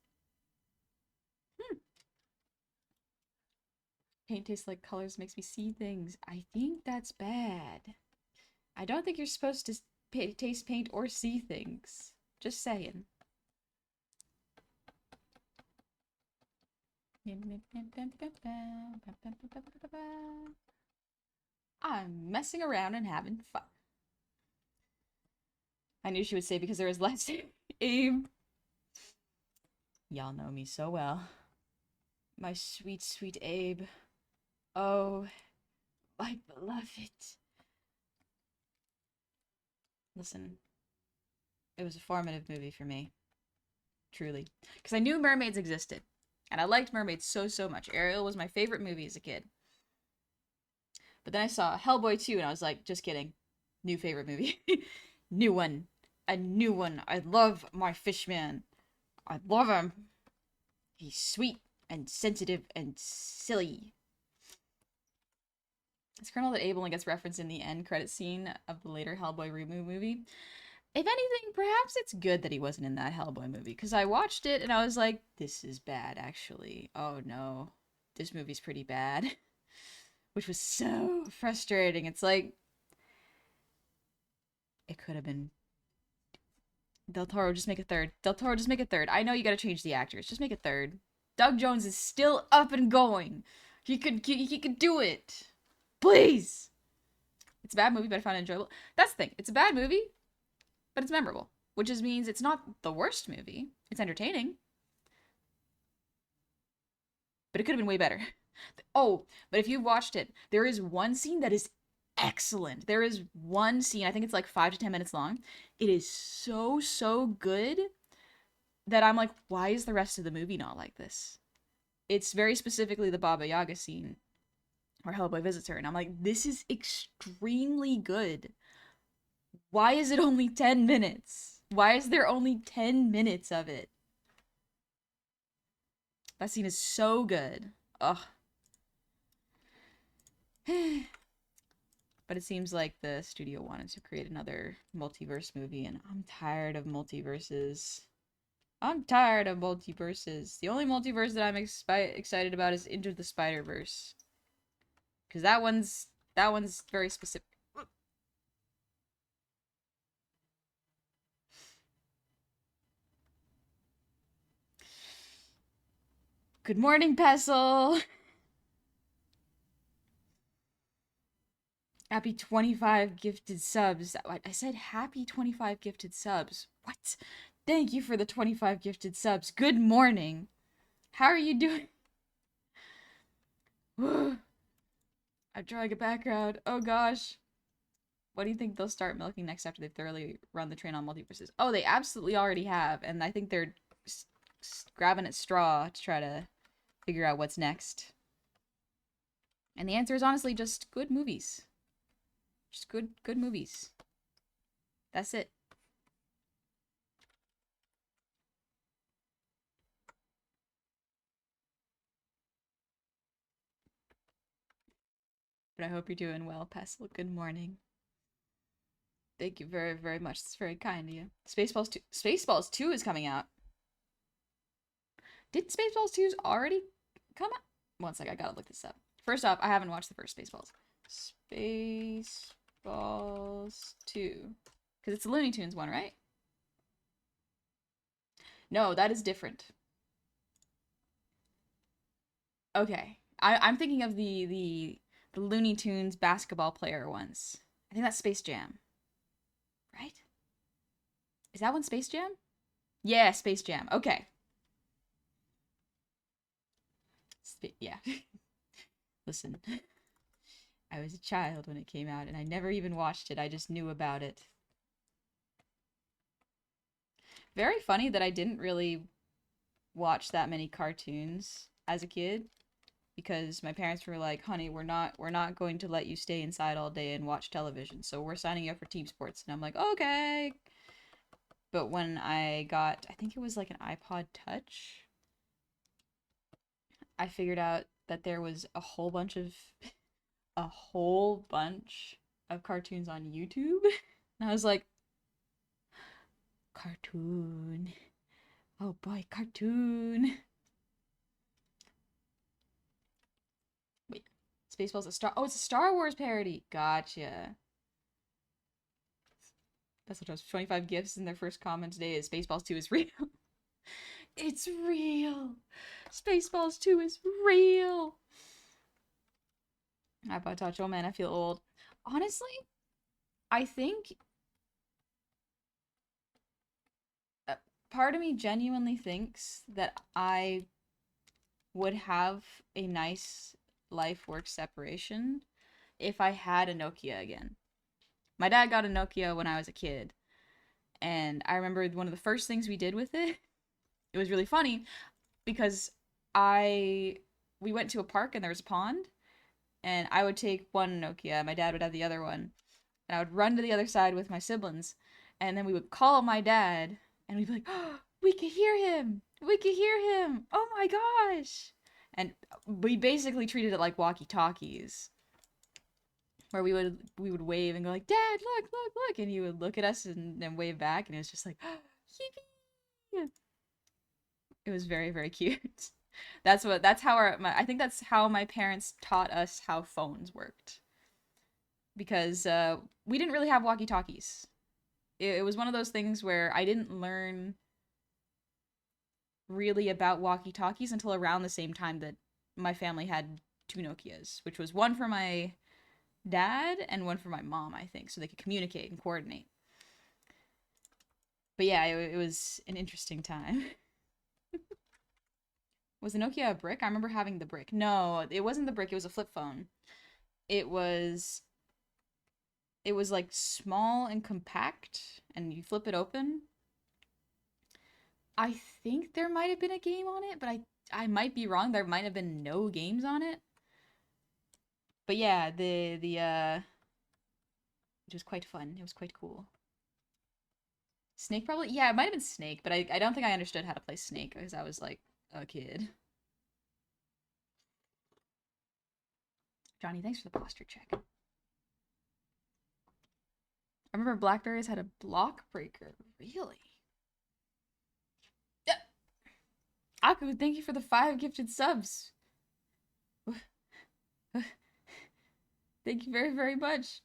Paint tastes like colors, makes me see things. I think that's bad. I don't think you're supposed to taste paint or see things. Just saying. I'm messing around and having fun. I knew she would say because there was less aim. Y'all know me so well. My sweet Abe. Oh, my beloved. Listen, it was a formative movie for me. Truly. Because I knew mermaids existed. And I liked mermaids so much. Ariel was my favorite movie as a kid. But then I saw Hellboy 2 and I was like, just kidding. New favorite movie. New one. A new one. I love my fishman. I love him. He's sweet and sensitive and silly. It's Colonel that Abe only gets referenced in the end credit scene of the later Hellboy reboot movie. If anything, perhaps it's good that he wasn't in that Hellboy movie, because I watched it and I was like, this is bad, actually. Oh no, this movie's pretty bad. Which was so frustrating. It's like, it could have been Del Toro, just make a third. Del Toro, just make a third. I know you gotta change the actors. Just make a third. Doug Jones is still up and going. He could do it. Please. It's a bad movie, but I found it enjoyable. That's the thing. It's a bad movie, but it's memorable. Which just means it's not the worst movie. It's entertaining. But it could have been way better. Oh, but if you've watched it, there is one scene that is excellent. There is one scene, I think it's like 5 to 10 minutes long. It is so, so good that I'm like, why is the rest of the movie not like this? It's very specifically the Baba Yaga scene where Hellboy visits her, and I'm like, this is extremely good. Why is it only 10 minutes? Why is there only 10 minutes of it? That scene is so good. Ugh. But it seems like the studio wanted to create another multiverse movie, and I'm tired of multiverses. I'm tired of multiverses. The only multiverse that I'm excited about is Into the Spider-Verse. Because that one's very specific. Good morning, Pestle! Happy 25 gifted subs. I said happy 25 gifted subs. What? Thank you for the 25 gifted subs. Good morning. How are you doing? I'm drawing a background. Oh gosh. What do you think they'll start milking next after they've thoroughly run the train on multiverses? Oh, they absolutely already have, and I think they're grabbing at straw to try to figure out what's next. And the answer is honestly just good movies. Just good movies. That's it. But I hope you're doing well, Pestle. Good morning. Thank you very, very much. That's very kind of you. Spaceballs 2 is coming out. Did Spaceballs 2 already come out? One sec, I gotta look this up. First off, I haven't watched the first Spaceballs. Spaceballs 2. Because it's the Looney Tunes one, right? No, that is different. Okay. I'm thinking of the Looney Tunes basketball player ones. I think that's Space Jam. Right? Is that one Space Jam? Yeah, Space Jam. Okay. Yeah. Listen. I was a child when it came out, and I never even watched it. I just knew about it. Very funny that I didn't really watch that many cartoons as a kid, because my parents were like, "Honey, we're not going to let you stay inside all day and watch television. So we're signing you up for team sports." And I'm like, "Okay." But when I got, I think it was like an iPod Touch, I figured out that there was a whole bunch of cartoons on YouTube. And I was like, cartoon. Oh boy, cartoon. Wait, Spaceballs a Star. Oh, it's a Star Wars parody. Gotcha. That's what I was. 25 gifts in their first comment today is Spaceballs 2 is real. It's real. Spaceballs 2 is real. iPod Touch. Oh man, I feel old. Honestly, I think part of me genuinely thinks that I would have a nice life work separation if I had a Nokia again. My dad got a Nokia when I was a kid, and I remember one of the first things we did with it. It was really funny because we went to a park and there was a pond, and I would take one Nokia, my dad would have the other one, and I would run to the other side with my siblings, and then we would call my dad, and we'd be like, oh, we could hear him! We could hear him! Oh my gosh! And we basically treated it like walkie-talkies. where we would wave and go like, "Dad, look, look, look," and he would look at us and wave back, and it was just like, yippee! It was very, very cute. That's how I think that's how my parents taught us how phones worked, because we didn't really have walkie-talkies. It was one of those things where I didn't learn really about walkie-talkies until around the same time that my family had two Nokias, which was one for my dad and one for my mom, I think, so they could communicate and coordinate. But yeah, it was an interesting time. Was the Nokia a brick? I remember having the brick. No, it wasn't the brick, it was a flip phone. It was like small and compact, and you flip it open. I think there might have been a game on it, but I might be wrong. There might have been no games on it. But yeah, the it was quite fun. It was quite cool. Snake probably? Yeah, it might have been Snake, but I don't think I understood how to play Snake because I was like a kid. Johnny, thanks for the posture check. I remember Blackberries had a block breaker. Really? Yeah. Aku, thank you for the 5 gifted subs. Thank you very, very much.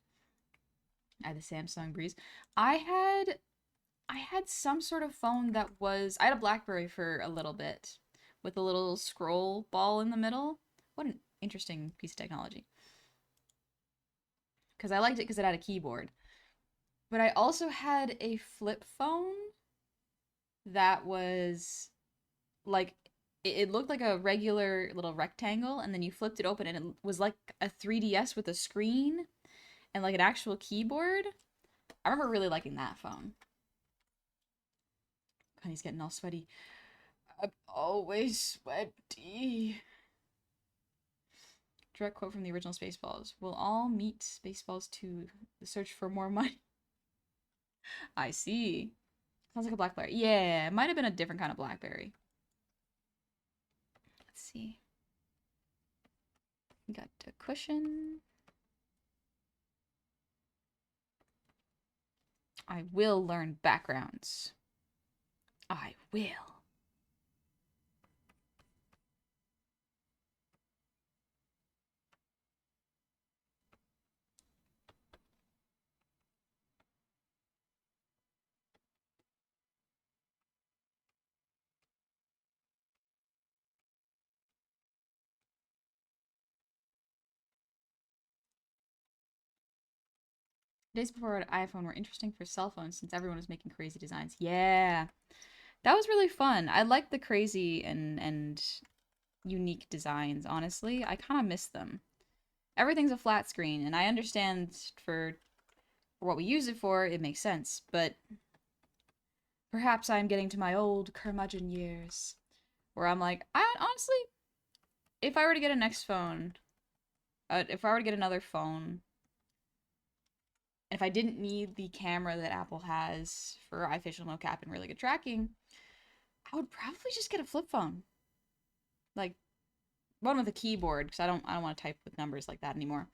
I had the Samsung Breeze. I had some sort of phone that was I had a BlackBerry for a little bit with a little scroll ball in the middle. What an interesting piece of technology. Because I liked it because it had a keyboard. But I also had a flip phone that was like it looked like a regular little rectangle, and then you flipped it open and it was like a 3DS with a screen and like an actual keyboard. I remember really liking that phone. Honey's getting all sweaty. I'm always sweaty. Direct quote from the original Spaceballs. We'll all meet Spaceballs to the search for more money. I see. Sounds like a Blackberry. Yeah, it might have been a different kind of Blackberry. Let's see. We got a cushion. I will learn backgrounds. I will. Days before iPhone were interesting for cell phones since everyone was making crazy designs. Yeah. That was really fun. I like the crazy and unique designs, honestly. I kind of miss them. Everything's a flat screen, and I understand for what we use it for, it makes sense, but perhaps I'm getting to my old curmudgeon years where I'm like, I honestly, if I were to get a next phone, if I were to get another phone, and if I didn't need the camera that Apple has for eye facial mocap and really good tracking, I would probably just get a flip phone. Like one with a keyboard, because I don't want to type with numbers like that anymore.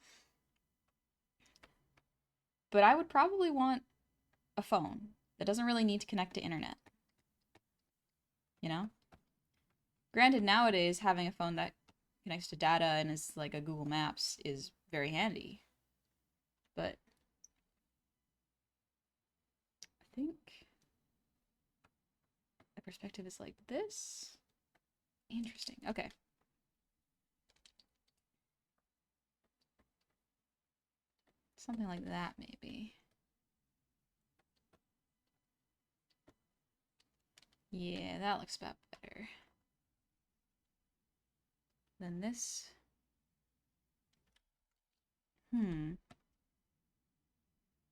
But I would probably want a phone that doesn't really need to connect to internet. You know? Granted, nowadays having a phone that connects to data and is like a Google Maps is very handy. But I think the perspective is like this. Interesting. Okay. Something like that, maybe. Yeah, that looks about better. Then this.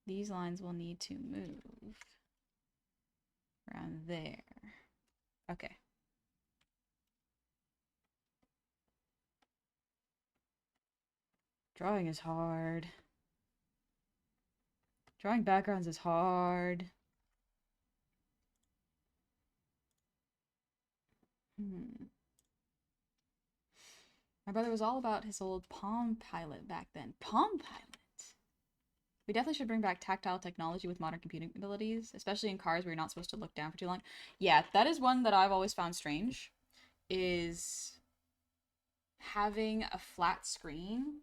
These lines will need to move around there. Okay. Drawing is hard. Drawing backgrounds is hard. My brother was all about his old Palm Pilot back then. Palm Pilot? We definitely should bring back tactile technology with modern computing abilities, especially in cars where you're not supposed to look down for too long. Yeah, that is one that I've always found strange, is having a flat screen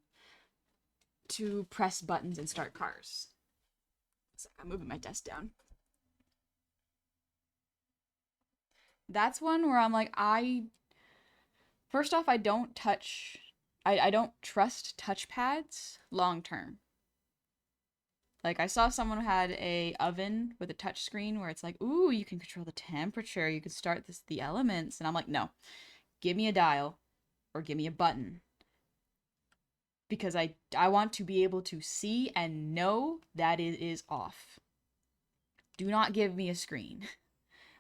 to press buttons and start cars. It's like I'm moving my desk down. That's one where I'm like, first off, I don't trust touchpads long term. Like I saw someone who had a oven with a touch screen where it's like, ooh, you can control the temperature, you can start the elements, and I'm like, no, give me a dial or give me a button because I want to be able to see and know that it is off. Do not give me a screen.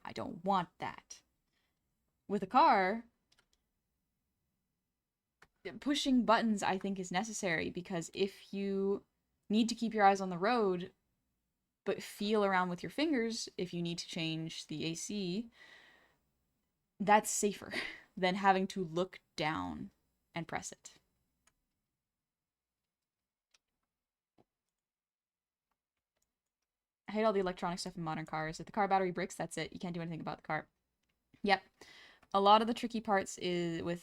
I don't want that. With a car, pushing buttons I think is necessary because if you need to keep your eyes on the road but feel around with your fingers if you need to change the AC, that's safer than having to look down and press it. I hate all the electronic stuff in modern cars. If the car battery breaks, that's it. You can't do anything about the car. Yep. A lot of the tricky parts is with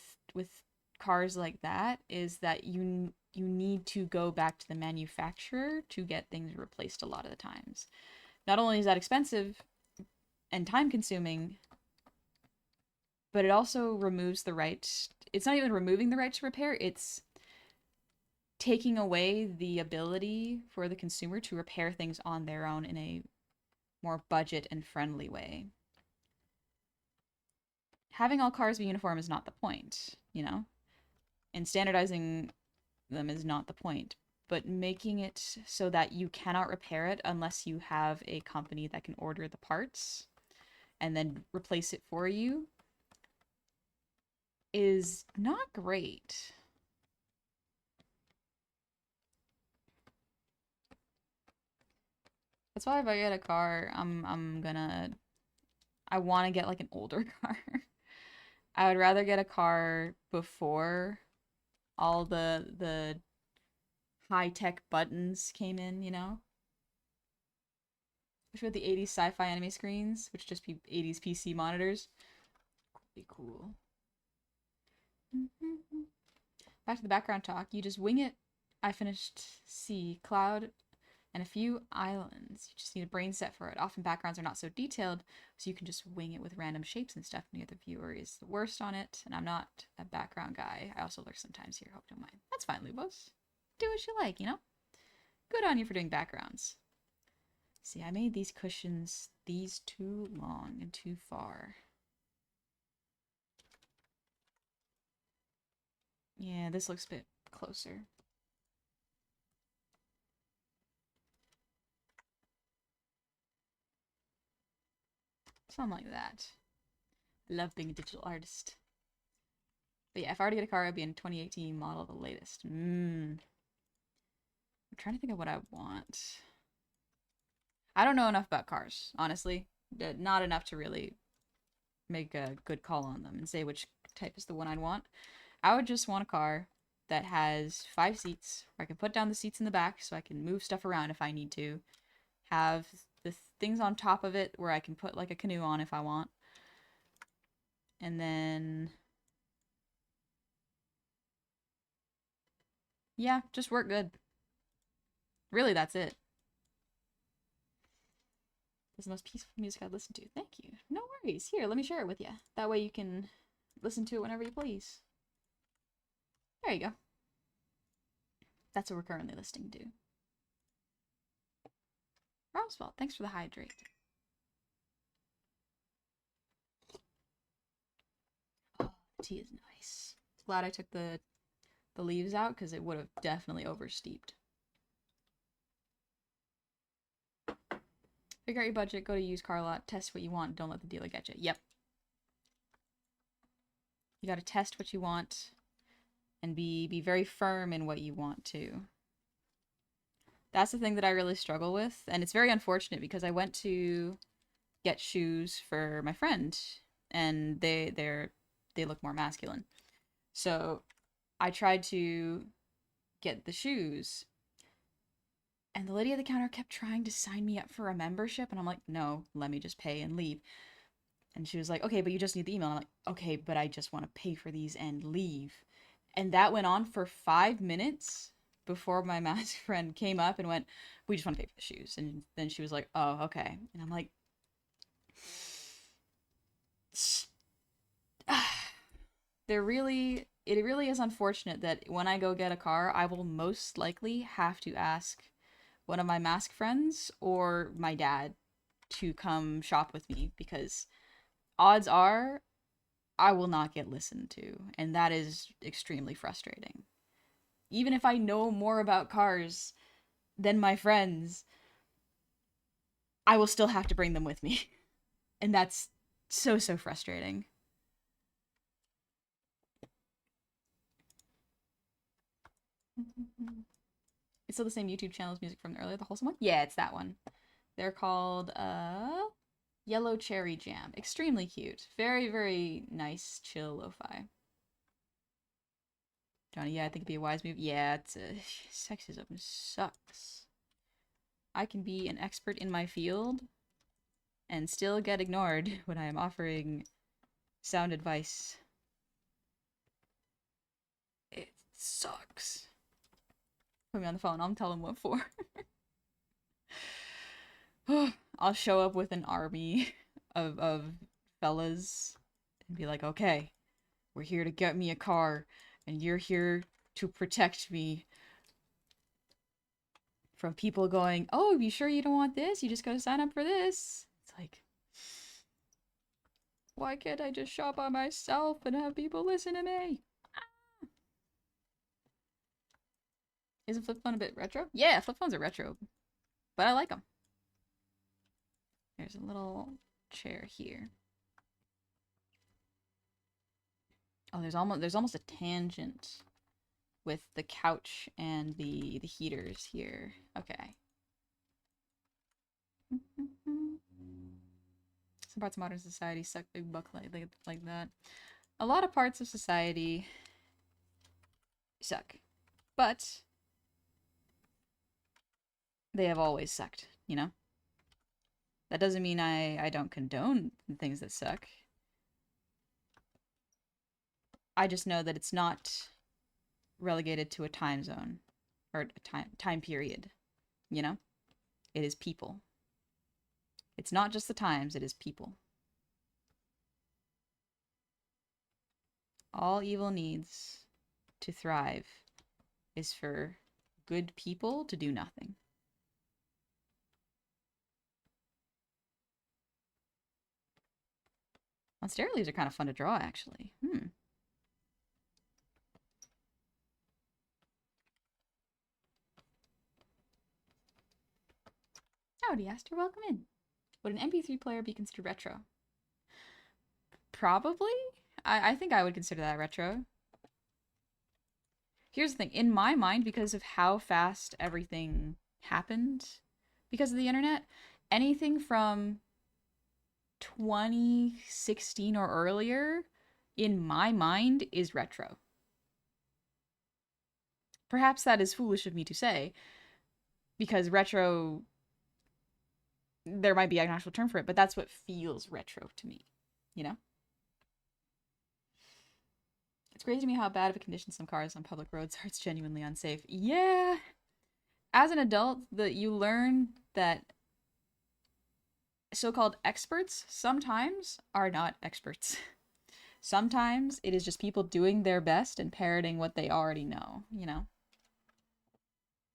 cars like that is that you need to go back to the manufacturer to get things replaced a lot of the times. Not only is that expensive and time consuming, but it also removes the right. It's not even removing the right to repair, it's taking away the ability for the consumer to repair things on their own in a more budget and friendly way. Having all cars be uniform is not the point, you know? And standardizing them is not the point. But making it so that you cannot repair it unless you have a company that can order the parts and then replace it for you is not great. That's why if I get a car, I want to get like an older car. I would rather get a car before all the high-tech buttons came in, you know? Which with the 80s sci-fi anime screens, which just be 80s PC monitors. Be cool. Back to the background talk. You just wing it. I finished C, Cloud, and a few islands. You just need a brain set for it. Often backgrounds are not so detailed, so you can just wing it with random shapes and stuff. Neither viewer is the worst on it, and I'm not a background guy. I also lurk sometimes here. Hope you don't mind. That's fine, Lubos. Do what you like, you know? Good on you for doing backgrounds. See, I made these cushions these too long and too far. Yeah, this looks a bit closer. Something like that. I love being a digital artist. But yeah, if I were to get a car, it'd be in 2018 model, the latest. I'm trying to think of what I want. I don't know enough about cars, honestly. Not enough to really make a good call on them and say which type is the one I'd want. I would just want a car that has 5 seats, where I can put down the seats in the back so I can move stuff around if I need to. Have the things on top of it where I can put like a canoe on if I want. And then yeah, just work good. Really, that's it. It's the most peaceful music I've listened to. Thank you. No worries. Here, let me share it with you. That way you can listen to it whenever you please. There you go. That's what we're currently listening to. Roswell, thanks for the hydrate. Oh, the tea is nice. Glad I took the leaves out because it would have definitely oversteeped. Figure out your budget, go to used car lot, test what you want, don't let the dealer get you. Yep. You gotta test what you want and be very firm in what you want to. That's the thing that I really struggle with, and it's very unfortunate because I went to get shoes for my friend and they look more masculine. So I tried to get the shoes And the lady at the counter kept trying to sign me up for a membership. And I'm like, no, let me just pay and leave. And she was like, okay, but you just need the email. And I'm like, okay, but I just want to pay for these and leave. And that went on for 5 minutes before my mask friend came up and went, we just want to pay for the shoes. And then she was like, oh, okay. And I'm like, it really is unfortunate that when I go get a car, I will most likely have to ask one of my mask friends or my dad to come shop with me because odds are I will not get listened to, and that is extremely frustrating. Even if I know more about cars than my friends, I will still have to bring them with me. And that's so frustrating. It's still the same YouTube channel as music from earlier, the wholesome one? Yeah, it's that one. They're called Yellow Cherry Jam. Extremely cute. Very nice, chill lo-fi. Johnny, yeah, I think it'd be a wise move. Yeah, it's sexism sucks. I can be an expert in my field and still get ignored when I am offering sound advice. It sucks. Put me on the phone, I'll tell him what for. I'll show up with an army of fellas and be like, okay, we're here to get me a car, and you're here to protect me from people going, oh, you sure you don't want this? You just gotta sign up for this. It's like, why can't I just shop by myself and have people listen to me? Isn't flip phone a bit retro? Yeah, flip phones are retro, but I like them. There's a little chair here. Oh, there's almost a tangent with the couch and the heaters here. Okay. Some parts of modern society suck big buck like that. A lot of parts of society suck, but they have always sucked, you know? That doesn't mean I don't condone things that suck. I just know that it's not relegated to a time zone or a time period, you know? It is people. It's not just the times, it is people. All evil needs to thrive is for good people to do nothing. Monstera leaves are kind of fun to draw, actually. Howdy, Aster. Welcome in. Would an MP3 player be considered retro? Probably. I think I would consider that retro. Here's the thing. In my mind, because of how fast everything happened because of the internet, anything from 2016 or earlier, in my mind, is retro. Perhaps that is foolish of me to say, because retro, there might be an actual term for it, but that's what feels retro to me, you know? It's crazy to me how bad of a condition some cars on public roads are. It's genuinely unsafe. Yeah. As an adult, you learn that so-called experts sometimes are not experts. Sometimes it is just people doing their best and parroting what they already know, you know?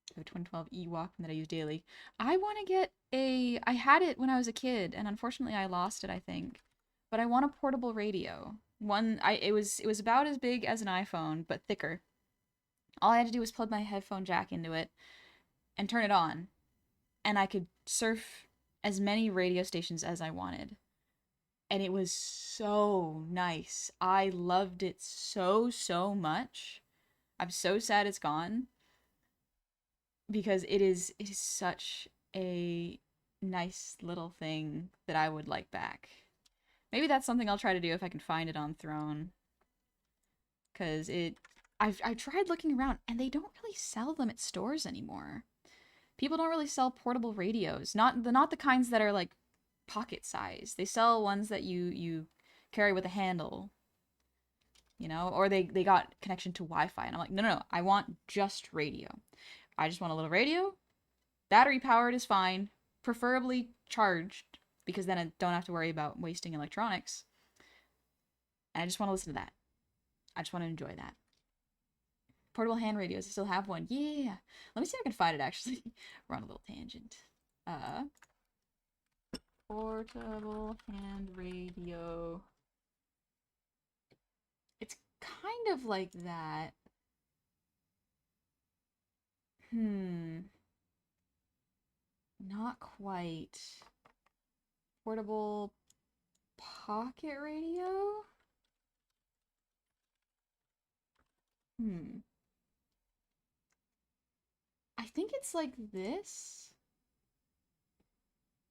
I have a 2012 Ewok that I use daily. I want to get I had it when I was a kid, and unfortunately I lost it, I think. But I want a portable radio. It was about as big as an iPhone, but thicker. All I had to do was plug my headphone jack into it and turn it on, and I could surf as many radio stations as I wanted. And it was so nice. I loved it so much. I'm so sad it's gone because it is such a nice little thing that I would like back. Maybe that's something I'll try to do if I can find it on Throne. Cause I've tried looking around and they don't really sell them at stores anymore. people don't really sell portable radios. Not the kinds that are like pocket size. They sell ones that you carry with a handle, you know, or they got connection to Wi-Fi. And I'm like, no, I want just radio. I just want a little radio. Battery powered is fine, preferably charged, because then I don't have to worry about wasting electronics. And I just want to listen to that. I just want to enjoy that. Portable hand radios. I still have one. Yeah. Let me see if I can find it, actually. We're on a little tangent. Portable hand radio. It's kind of like that. Not quite. Portable pocket radio? I think it's like this.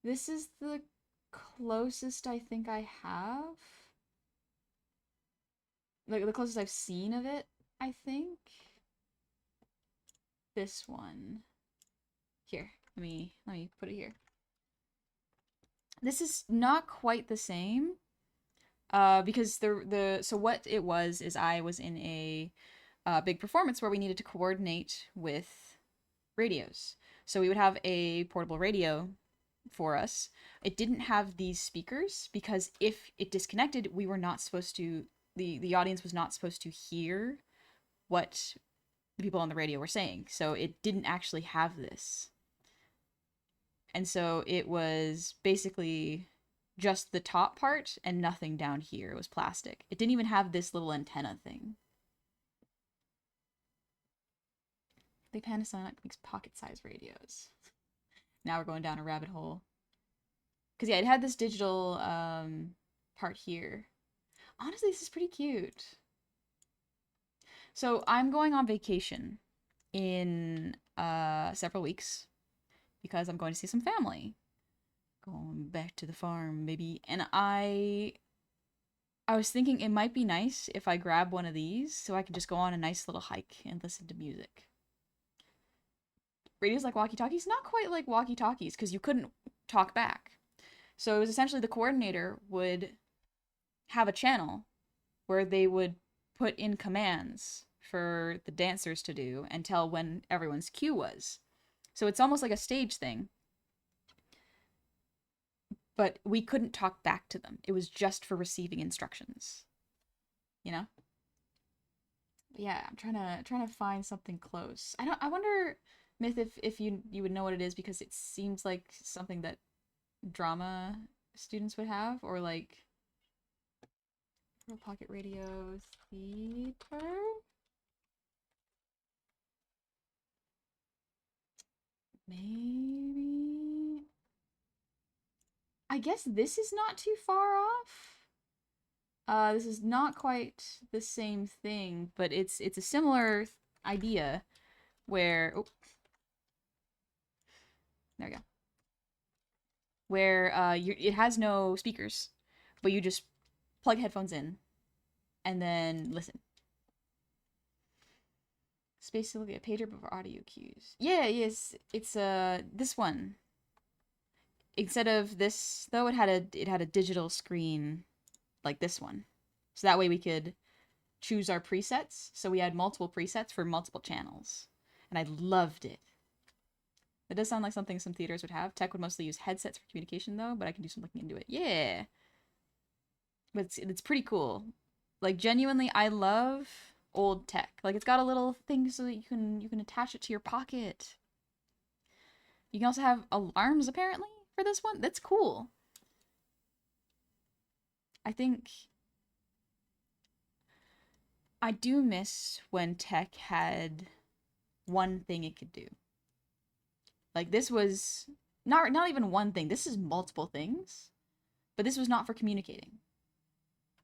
This is the closest I think I have. Like the closest I've seen of it, I think. This one. Here, let me put it here. This is not quite the same. Because so what it was is I was in a big performance where we needed to coordinate with radios. So we would have a portable radio for us. It didn't have these speakers because if it disconnected, we were not supposed to, the audience was not supposed to hear what the people on the radio were saying. So it didn't actually have this. And so it was basically just the top part and nothing down here. It was plastic. It didn't even have this little antenna thing. The Panasonic makes pocket-sized radios. Now we're going down a rabbit hole. Because, yeah, it had this digital part here. Honestly, this is pretty cute. So I'm going on vacation in several weeks because I'm going to see some family. Going back to the farm, baby. And I was thinking it might be nice if I grab one of these so I can just go on a nice little hike and listen to music. Radios like walkie-talkies? Not quite like walkie-talkies, because you couldn't talk back. So it was essentially the coordinator would have a channel where they would put in commands for the dancers to do and tell when everyone's cue was. So it's almost like a stage thing. But we couldn't talk back to them. It was just for receiving instructions. You know? But yeah, I'm trying to find something close. I wonder, Myth, if you would know what it is, because it seems like something that drama students would have, or like pocket radio theater. Maybe. I guess this is not too far off. This is not quite the same thing, but it's a similar idea where, oh, there we go. Where it has no speakers, but you just plug headphones in and then listen. It's basically a pager but for audio cues. Yeah, yes, it's this one. Instead of this though, it had a digital screen like this one. So that way we could choose our presets. So we had multiple presets for multiple channels. And I loved it. That does sound like something some theaters would have. Tech would mostly use headsets for communication though, but I can do some looking into it. Yeah. But it's pretty cool. Like genuinely, I love old tech. Like it's got a little thing so that you can attach it to your pocket. You can also have alarms apparently for this one. That's cool. I think I do miss when tech had one thing it could do. Like this was not even one thing. This is multiple things. But this was not for communicating.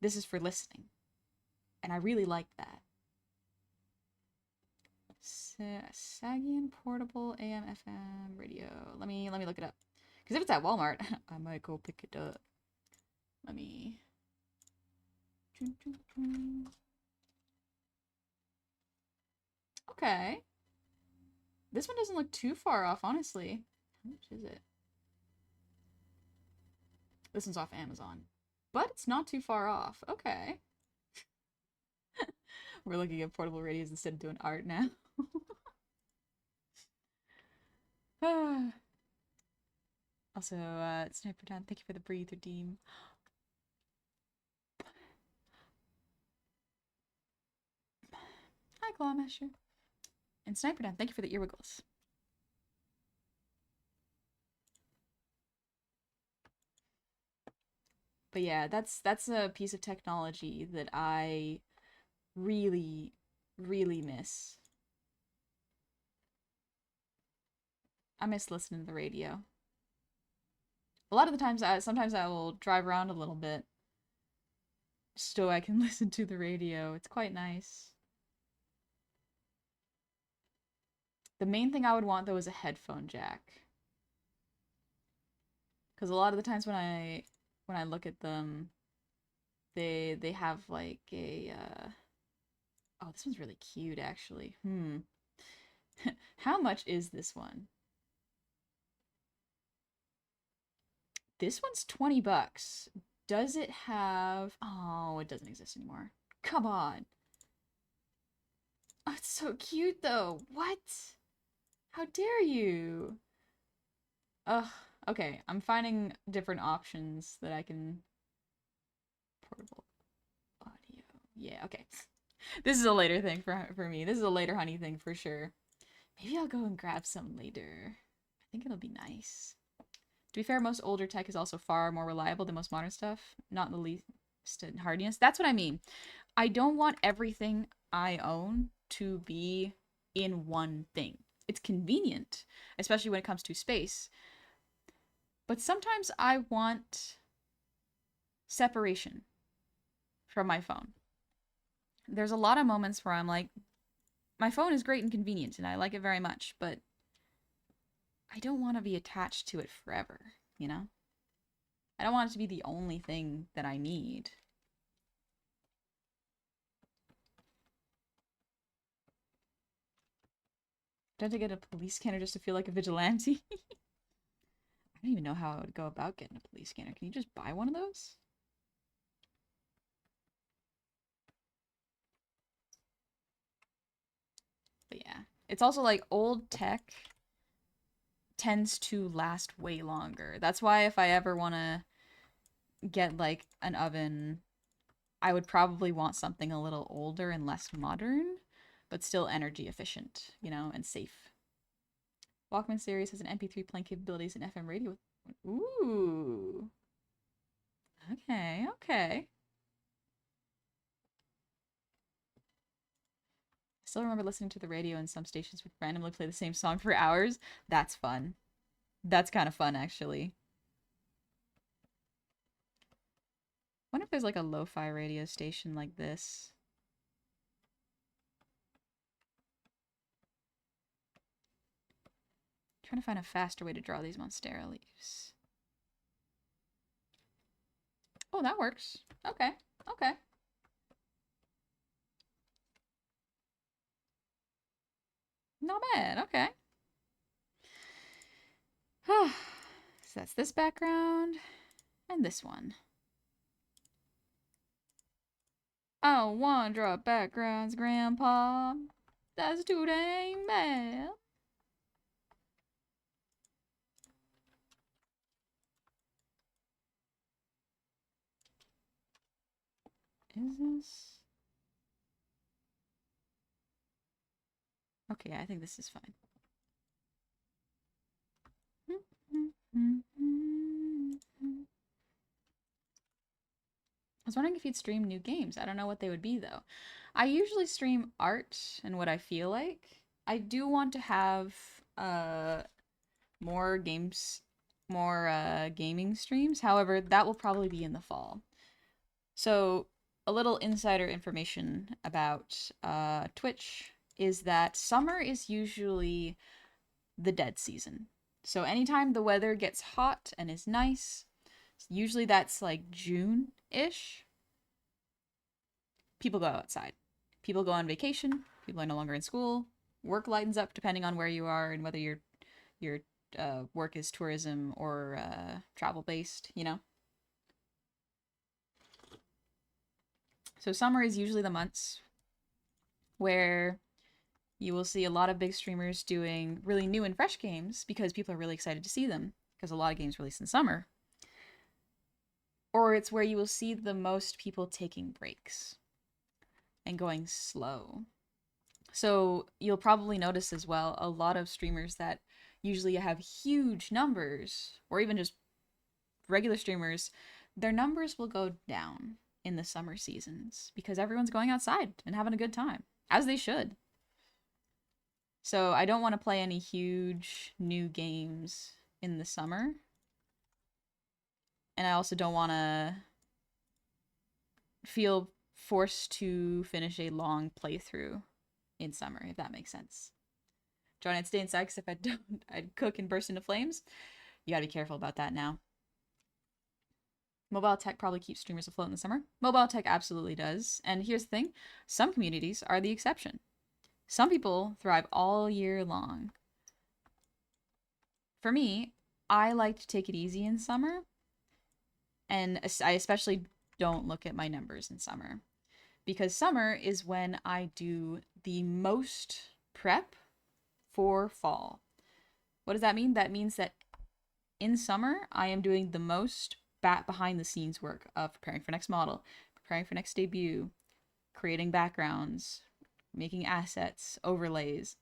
This is for listening. And I really liked that. Sagian portable AM FM radio. Let me look it up. Because if it's at Walmart, I might go pick it up. Let me. Okay. This one doesn't look too far off, honestly. How much is it? This one's off Amazon. But it's not too far off. Okay. We're looking at portable radios instead of doing art now. Also, Sniper Dan, thank you for the breathe redeem. Hi, Clawmasher. And Sniper Dan, thank you for the earwiggles. But yeah, that's a piece of technology that I really, really miss. I miss listening to the radio. A lot of the times, sometimes I will drive around a little bit so I can listen to the radio. It's quite nice. The main thing I would want though is a headphone jack. Because a lot of the times when I look at them, they have like a oh, this one's really cute actually. How much is this one? This one's 20 bucks. Does it have... Oh, it doesn't exist anymore. Come on. Oh, it's so cute though. What? How dare you? Ugh. Okay, I'm finding different options that I can... Portable audio. Yeah, okay. This is a later thing for me. This is a later honey thing for sure. Maybe I'll go and grab some later. I think it'll be nice. To be fair, most older tech is also far more reliable than most modern stuff. Not in the least in hardiness. That's what I mean. I don't want everything I own to be in one thing. It's convenient, especially when it comes to space. But sometimes I want separation from my phone. There's a lot of moments where I'm like, my phone is great and convenient, and I like it very much, but I don't want to be attached to it forever, you know? I don't want it to be the only thing that I need. Do I have to get a police scanner just to feel like a vigilante? I don't even know how I would go about getting a police scanner. Can you just buy one of those? But yeah, it's also like old tech tends to last way longer. That's why if I ever want to get like an oven, I would probably want something a little older and less modern, but still energy efficient, you know, and safe. Walkman series has an MP3 playing capabilities and FM radio. Ooh. Okay, okay. I still remember listening to the radio and some stations would randomly play the same song for hours. That's fun. That's kind of fun, actually. Wonder if there's like a lo-fi radio station like this. Trying to find a faster way to draw these Monstera leaves. Oh, that works. Okay, okay. Not bad, okay. So that's this background and this one. I don't want to draw backgrounds, Grandpa. That's too dang bad. Is this? Okay, I think this is fine. I was wondering if you'd stream new games. I don't know what they would be, though. I usually stream art and what I feel like. I do want to have more games, more gaming streams. However, that will probably be in the fall. So, a little insider information about Twitch is that summer is usually the dead season. So anytime the weather gets hot and is nice, usually that's like June-ish, people go outside. People go on vacation. People are no longer in school. work lightens up depending on where you are and whether your work is tourism or travel based, you know? So summer is usually the months where you will see a lot of big streamers doing really new and fresh games because people are really excited to see them because a lot of games release in summer. Or it's where you will see the most people taking breaks and going slow. So you'll probably notice as well a lot of streamers that usually have huge numbers, or even just regular streamers, their numbers will go down in the summer seasons because everyone's going outside and having a good time, as they should. So I don't want to play any huge new games in the summer. And I also don't want to feel forced to finish a long playthrough in summer, if that makes sense. John, I'd stay inside because if I don't, I'd cook and burst into flames. You gotta be careful about that now. Mobile tech probably keeps streamers afloat in the summer. Mobile tech absolutely does. And here's the thing, some communities are the exception. Some people thrive all year long. For me, I like to take it easy in summer. And I especially don't look at my numbers in summer. Because summer is when I do the most prep for fall. What does that mean? That means that in summer, I am doing the most behind the scenes work of preparing for next model, preparing for next debut, creating backgrounds, making assets, overlays,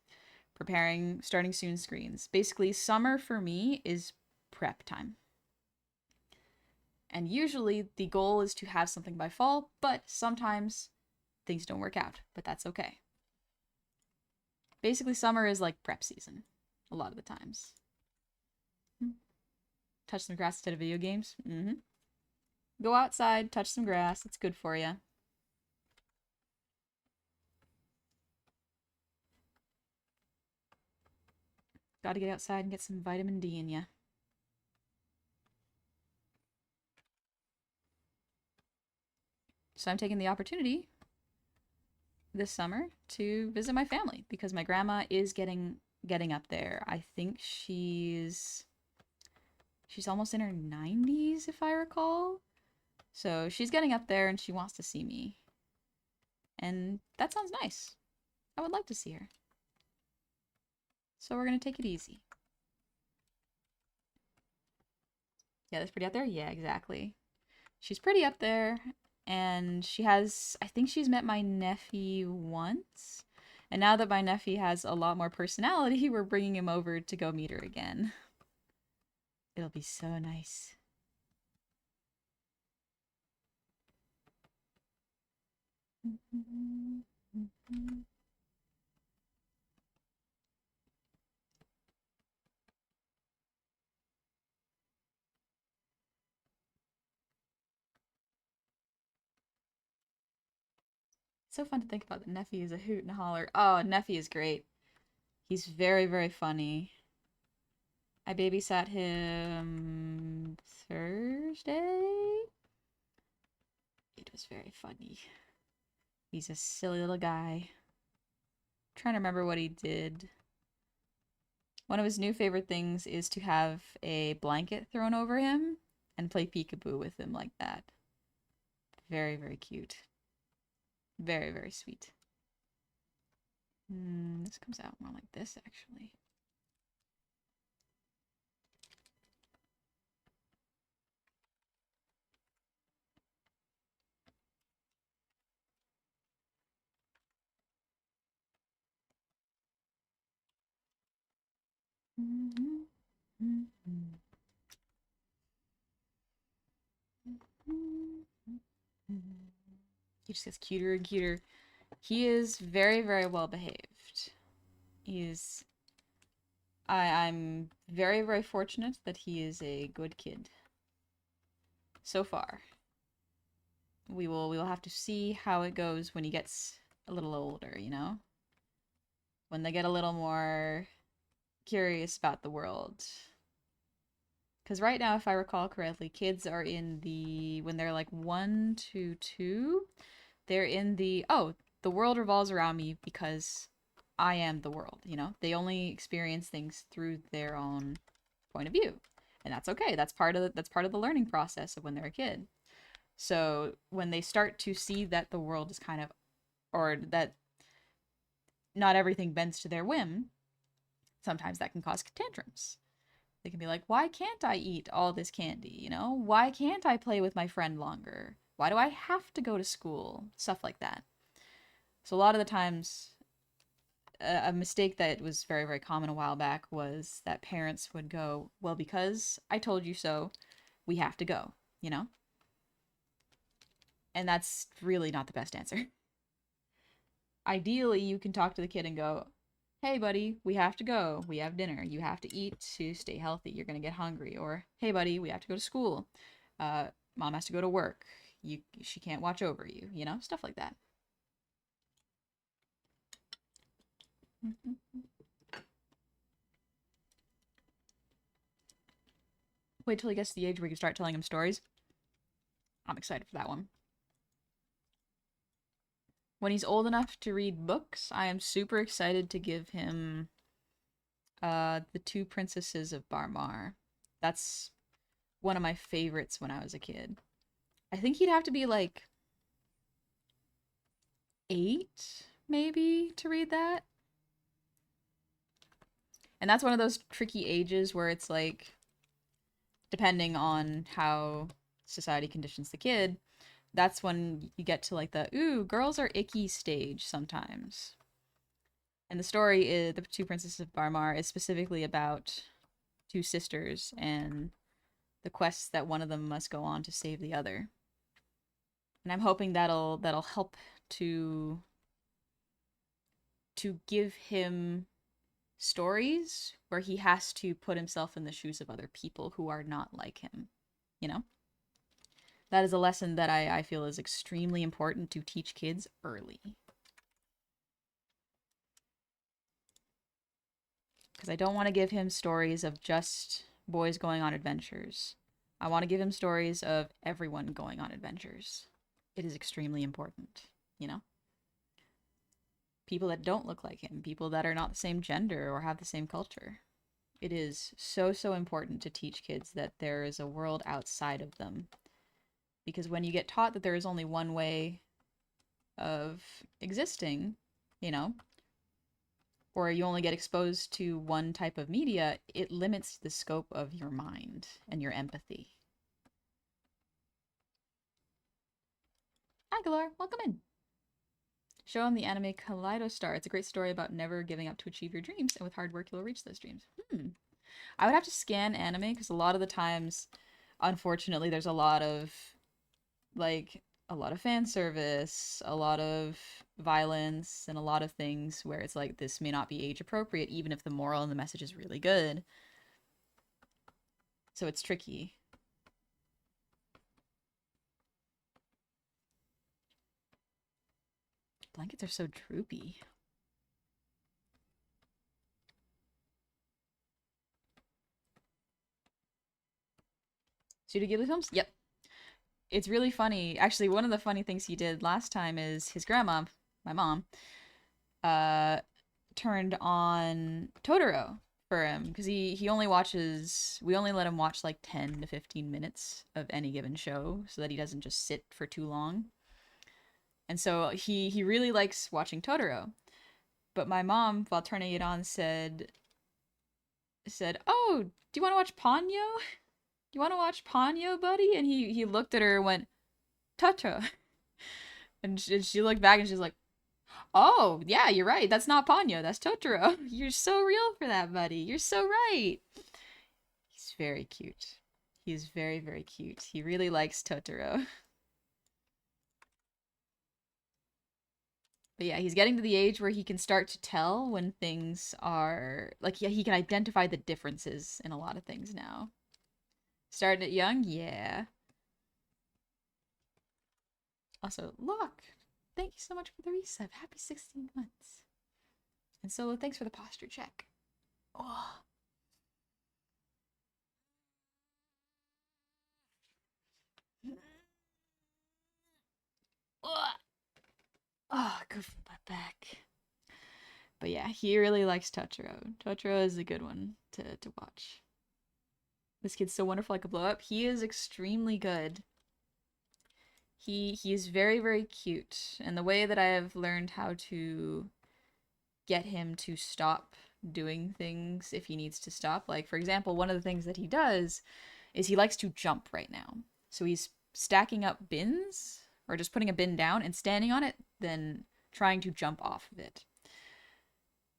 preparing starting soon screens. Basically, summer for me is prep time. And usually the goal is to have something by fall, but sometimes things don't work out, but that's okay. Basically, summer is like prep season a lot of the times. Touch some grass instead of video games. Go outside, touch some grass. It's good for you. Gotta get outside and get some vitamin D in you. So I'm taking the opportunity this summer to visit my family because my grandma is getting up there. I think she's almost in her 90s if I recall. So she's getting up there and she wants to see me. And that sounds nice. I would like to see her. So we're going to take it easy. Yeah, that's pretty up there? Yeah, exactly. She's pretty up there. And she has, I think she's met my nephew once. And now that my nephew has a lot more personality, we're bringing him over to go meet her again. It'll be so nice. It's so fun to think about that Neffy is a hoot and holler. Oh, Neffy is great. He's very, very funny. I babysat him Thursday. It was very funny. He's a silly little guy. I'm trying to remember what he did. One of his new favorite things is to have a blanket thrown over him and play peekaboo with him like that. Very, very cute. Very, very sweet. This comes out more like this, actually. He just gets cuter and cuter. He is very, very well behaved. He's I'm very, very fortunate that he is a good kid. So far. We will have to see how it goes when he gets a little older, you know? When they get a little more curious about the world. Because right now, if I recall correctly, kids are in the, when they're like 1 to 2, they're in the, oh, the world revolves around me because I am the world, you know? They only experience things through their own point of view. And that's okay. That's part of the learning process of when they're a kid. So when they start to see that the world is kind of, or that not everything bends to their whim, sometimes that can cause tantrums. They can be like, why can't I eat all this candy? You know, why can't I play with my friend longer? Why do I have to go to school? Stuff like that. So a lot of the times, a mistake that was very, very common a while back was that parents would go, well, because I told you so, we have to go, you know? And that's really not the best answer. Ideally, you can talk to the kid and go, hey, buddy, we have to go. We have dinner. You have to eat to stay healthy. You're going to get hungry. Or, hey, buddy, we have to go to school. Mom has to go to work. She can't watch over you, you know? Stuff like that. Wait till he gets to the age where you can start telling him stories. I'm excited for that one. When he's old enough to read books, I am super excited to give him The Two Princesses of Barmar. That's one of my favorites when I was a kid. I think he'd have to be like 8, maybe, to read that. And that's one of those tricky ages where it's like, depending on how society conditions the kid, that's when you get to like the, ooh, girls are icky stage sometimes. And the story is The Two Princesses of Barmar is specifically about two sisters and the quests that one of them must go on to save the other. And I'm hoping that'll help to give him stories where he has to put himself in the shoes of other people who are not like him, you know? That is a lesson that I feel is extremely important to teach kids early. Because I don't want to give him stories of just boys going on adventures. I want to give him stories of everyone going on adventures. It is extremely important, you know? People that don't look like him, people that are not the same gender or have the same culture. It is so, so important to teach kids that there is a world outside of them. Because when you get taught that there is only one way of existing, you know, or you only get exposed to one type of media, it limits the scope of your mind and your empathy. Hi, Galar. Welcome in. Show him the anime Kaleido Star. It's a great story about never giving up to achieve your dreams, and with hard work, you'll reach those dreams. I would have to scan anime because a lot of the times, unfortunately, there's a lot of like a lot of fan service, a lot of violence, and a lot of things where it's like this may not be age appropriate, even if the moral and the message is really good. So it's tricky. Blankets are so droopy. Studio Ghibli films? Yep. It's really funny. Actually, one of the funny things he did last time is his grandma, my mom, uh, turned on Totoro for him because he only watches. We only let him watch like 10 to 15 minutes of any given show so that he doesn't just sit for too long. And so he really likes watching Totoro. But my mom, while turning it on, said, "Oh, do you want to watch Ponyo? You want to watch Ponyo, buddy?" And he looked at her and went, "Totoro." And she looked back and she's like, "Oh, yeah, you're right. That's not Ponyo. That's Totoro. You're so real for that, buddy. You're so right." He's very cute. He's very, very cute. He really likes Totoro. But yeah, he's getting to the age where he can start to tell when things are like, yeah, he can identify the differences in a lot of things now. Starting it young, yeah. Also, Locke, thank you so much for the resub. Happy 16 months. And Solo, thanks for the posture check. Oh. Oh, good for my back. But But yeah, he really likes Totoro. Totoro is a good one to watch. This kid's so wonderful I could blow up. He is extremely good. He is very, very cute. And the way that I have learned how to get him to stop doing things if he needs to stop. Like, for example, one of the things that he does is he likes to jump right now. So he's stacking up bins or just putting a bin down and standing on it, then trying to jump off of it.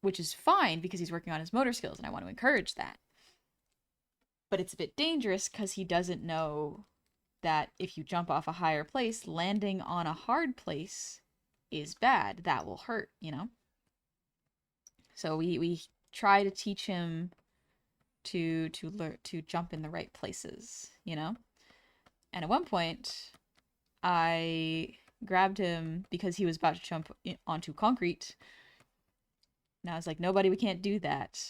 Which is fine because he's working on his motor skills and I want to encourage that. But it's a bit dangerous because he doesn't know that if you jump off a higher place, landing on a hard place is bad. That will hurt, you know? So we try to teach him to learn to jump in the right places, you know? And at one point, I grabbed him because he was about to jump onto concrete. And I was like, nobody, we can't do that.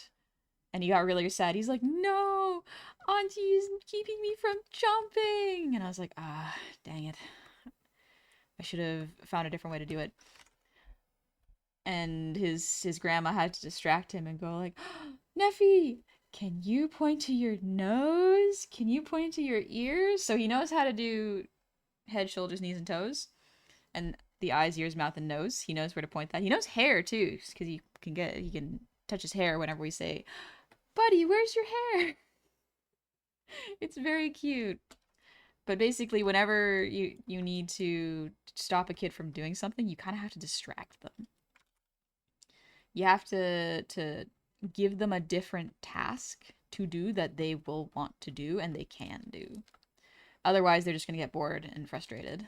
And he got really sad. He's like, no, Auntie is keeping me from jumping. And I was like, ah, dang it. I should have found a different way to do it. And his grandma had to distract him and go like, Neffy, can you point to your nose? Can you point to your ears? So he knows how to do head, shoulders, knees, and toes. And the eyes, ears, mouth, and nose. He knows where to point that. He knows hair too, because he can touch his hair whenever we say, buddy, where's your hair? It's very cute. But basically, whenever you need to stop a kid from doing something, you kind of have to distract them. You have to give them a different task to do that they will want to do and they can do. Otherwise, they're just going to get bored and frustrated.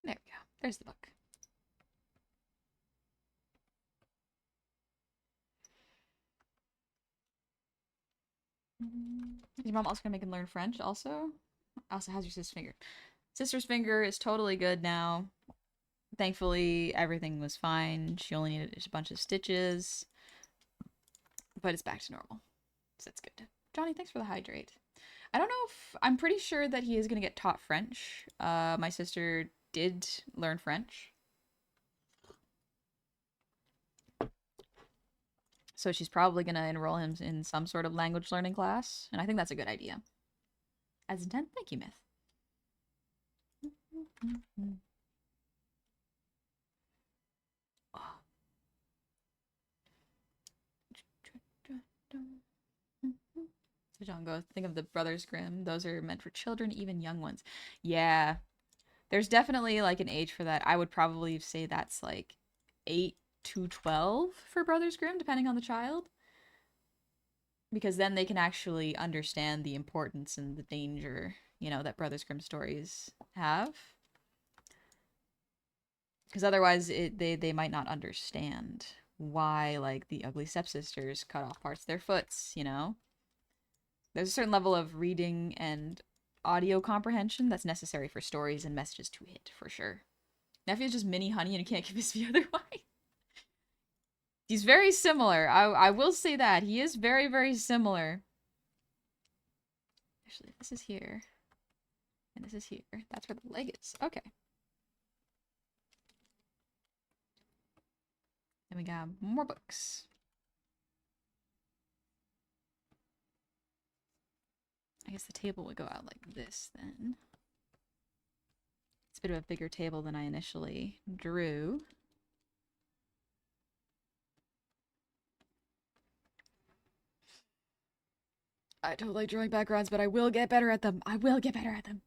There we go. There's the book. Is your mom also gonna make him learn French also? Also, how's your sister's finger? Sister's finger is totally good now. Thankfully, everything was fine. She only needed a bunch of stitches. But it's back to normal. So that's good. Johnny, thanks for the hydrate. I don't know if... I'm pretty sure that he is going to get taught French. My sister did learn French. So she's probably going to enroll him in some sort of language learning class. And I think that's a good idea. As intent, thank you, Myth. So John goes, think of the Brothers Grimm. Those are meant for children, even young ones. Yeah. There's definitely like an age for that. I would probably say that's like 8 to 12 for Brothers Grimm, depending on the child. Because then they can actually understand the importance and the danger, you know, that Brothers Grimm stories have. Because otherwise they might not understand why, like, the ugly stepsisters cut off parts of their foots, you know? There's a certain level of reading and audio comprehension that's necessary for stories and messages to hit, for sure. Nephew is just mini honey and you can't convince me otherwise. He's very similar. I will say that. He is very, very similar. Actually, this is here. And this is here. That's where the leg is. Okay. Then we got more books. I guess the table would go out like this then. It's a bit of a bigger table than I initially drew. I don't like drawing backgrounds, but I will get better at them. I will get better at them.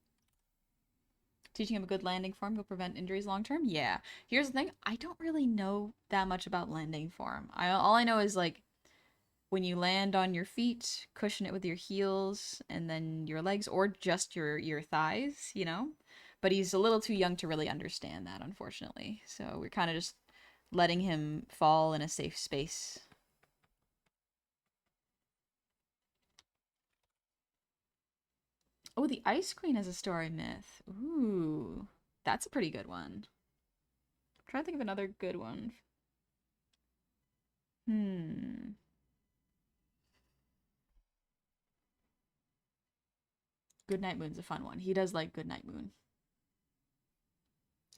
Teaching him a good landing form will prevent injuries long term? Yeah. Here's the thing. I don't really know that much about landing form. All I know is, like, when you land on your feet, cushion it with your heels and then your legs, or just your thighs, you know? But he's a little too young to really understand that, unfortunately. So we're kind of just letting him fall in a safe space. Oh, the Ice Queen is a story myth. Ooh, that's a pretty good one. trying to think of another good one. Goodnight Moon's a fun one. He does like Goodnight Moon.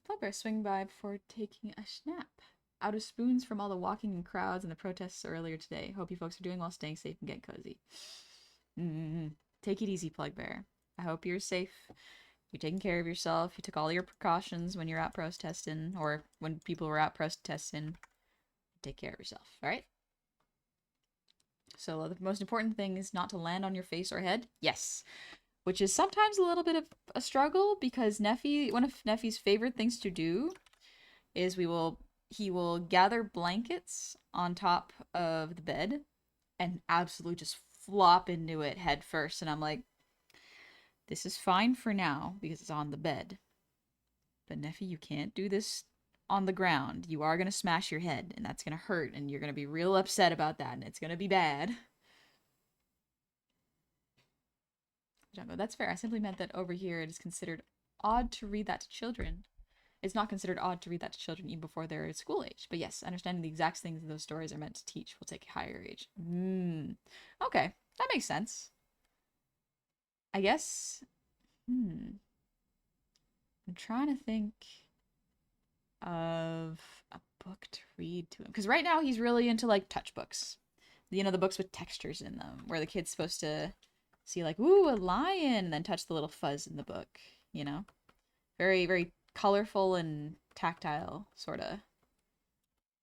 Flubber, swing by before taking a nap. Out of spoons from all the walking and crowds and the protests earlier today. Hope you folks are doing well, staying safe, and getting cozy. Take it easy, Plugbear. I hope you're safe. You're taking care of yourself. You took all your precautions when you're out protesting, or when people were out protesting. Take care of yourself, alright? So the most important thing is not to land on your face or head. Yes. Which is sometimes a little bit of a struggle, because Neffy, one of Neffy's favorite things to do is he will gather blankets on top of the bed and absolutely just flop into it head first. And I'm like, this is fine for now because it's on the bed. But Neffy, you can't do this on the ground. You are going to smash your head, and that's going to hurt, and you're going to be real upset about that, and it's going to be bad. Django, that's fair. I simply meant that over here it is considered odd to read that to children. It's not considered odd to read that to children even before they're at school age. But yes, understanding the exact things those stories are meant to teach will take a higher age. Okay, that makes sense. I guess, I'm trying to think of a book to read to him. Because right now he's really into, like, touch books. You know, the books with textures in them, where the kid's supposed to see, like, ooh, a lion, and then touch the little fuzz in the book, you know? Very, very colorful and tactile sort of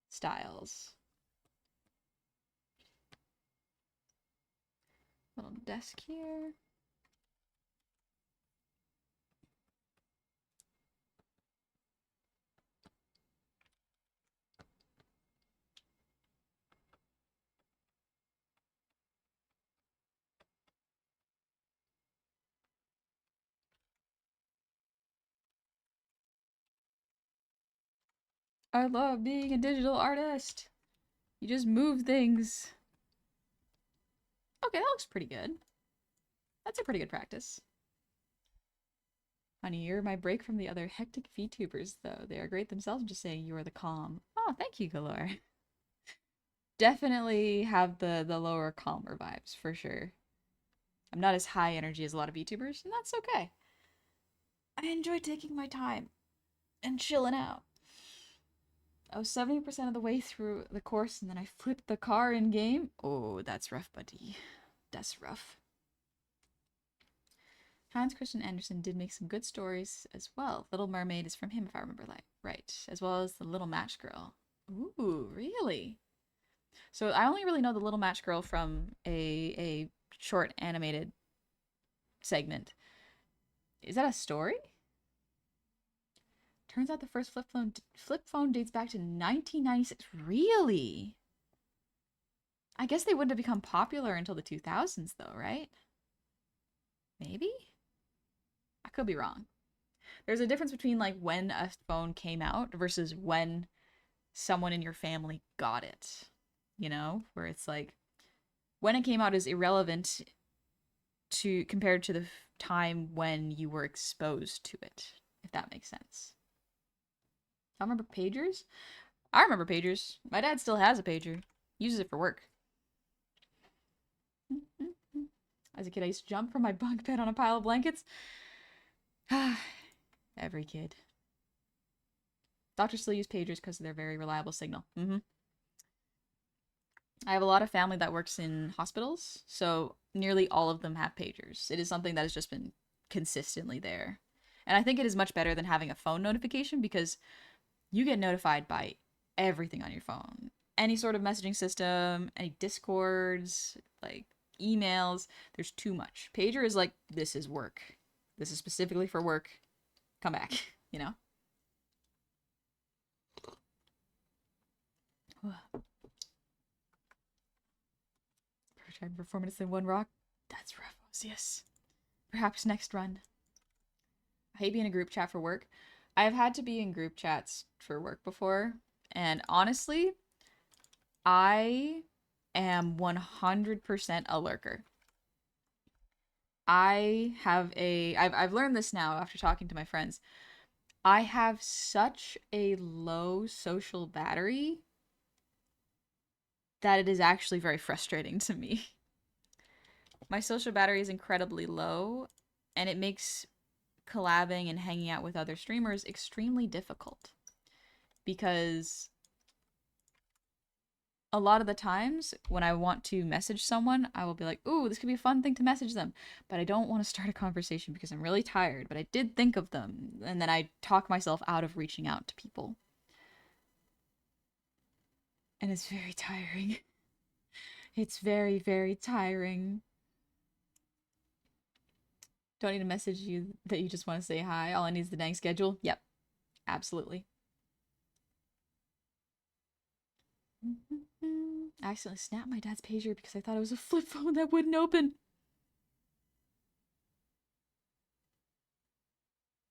styles. Little desk here. I love being a digital artist. You just move things. Okay, that looks pretty good. That's a pretty good practice. Honey, you're my break from the other hectic VTubers, though. They are great themselves. I'm just saying you are the calm. Oh, thank you, Galore. Definitely have the lower, calmer vibes, for sure. I'm not as high energy as a lot of VTubers, and that's okay. I enjoy taking my time and chilling out. I was 70% of the way through the course, and then I flipped the car in-game. Oh, that's rough, buddy. That's rough. Hans Christian Andersen did make some good stories as well. Little Mermaid is from him, if I remember right. As well as The Little Match Girl. Ooh, really? So I only really know The Little Match Girl from a short animated segment. Is that a story? Turns out the first flip phone dates back to 1996. Really? I guess they wouldn't have become popular until the 2000s, though, right? Maybe? I could be wrong. There's a difference between, like, when a phone came out versus when someone in your family got it. You know? Where it's like, when it came out is irrelevant compared to the time when you were exposed to it, if that makes sense. I remember pagers? I remember pagers. My dad still has a pager. Uses it for work. As a kid, I used to jump from my bunk bed on a pile of blankets. Every kid. Doctors still use pagers because of their very reliable signal. I have a lot of family that works in hospitals, so nearly all of them have pagers. It is something that has just been consistently there. And I think it is much better than having a phone notification, because you get notified by everything on your phone. Any sort of messaging system, any discords, like emails. There's too much. Pager is like, this is work. This is specifically for work. Come back, you know? Prototype performance in one rock. That's rough, yes. Perhaps next run. I hate being in a group chat for work. I have had to be in group chats for work before, and honestly, I am 100% a lurker. I've learned this now after talking to my friends. I have such a low social battery that it is actually very frustrating to me. My social battery is incredibly low, and it makes collabing and hanging out with other streamers extremely difficult because a lot of the times when I want to message someone, I will be like, ooh, this could be a fun thing to message them. But I don't want to start a conversation because I'm really tired. But I did think of them. And then I talk myself out of reaching out to people. And it's very tiring. It's very, very tiring. Do I need to message you that you just want to say hi? All I need is the dang schedule? Yep, absolutely. I accidentally snapped my dad's pager because I thought it was a flip phone that wouldn't open.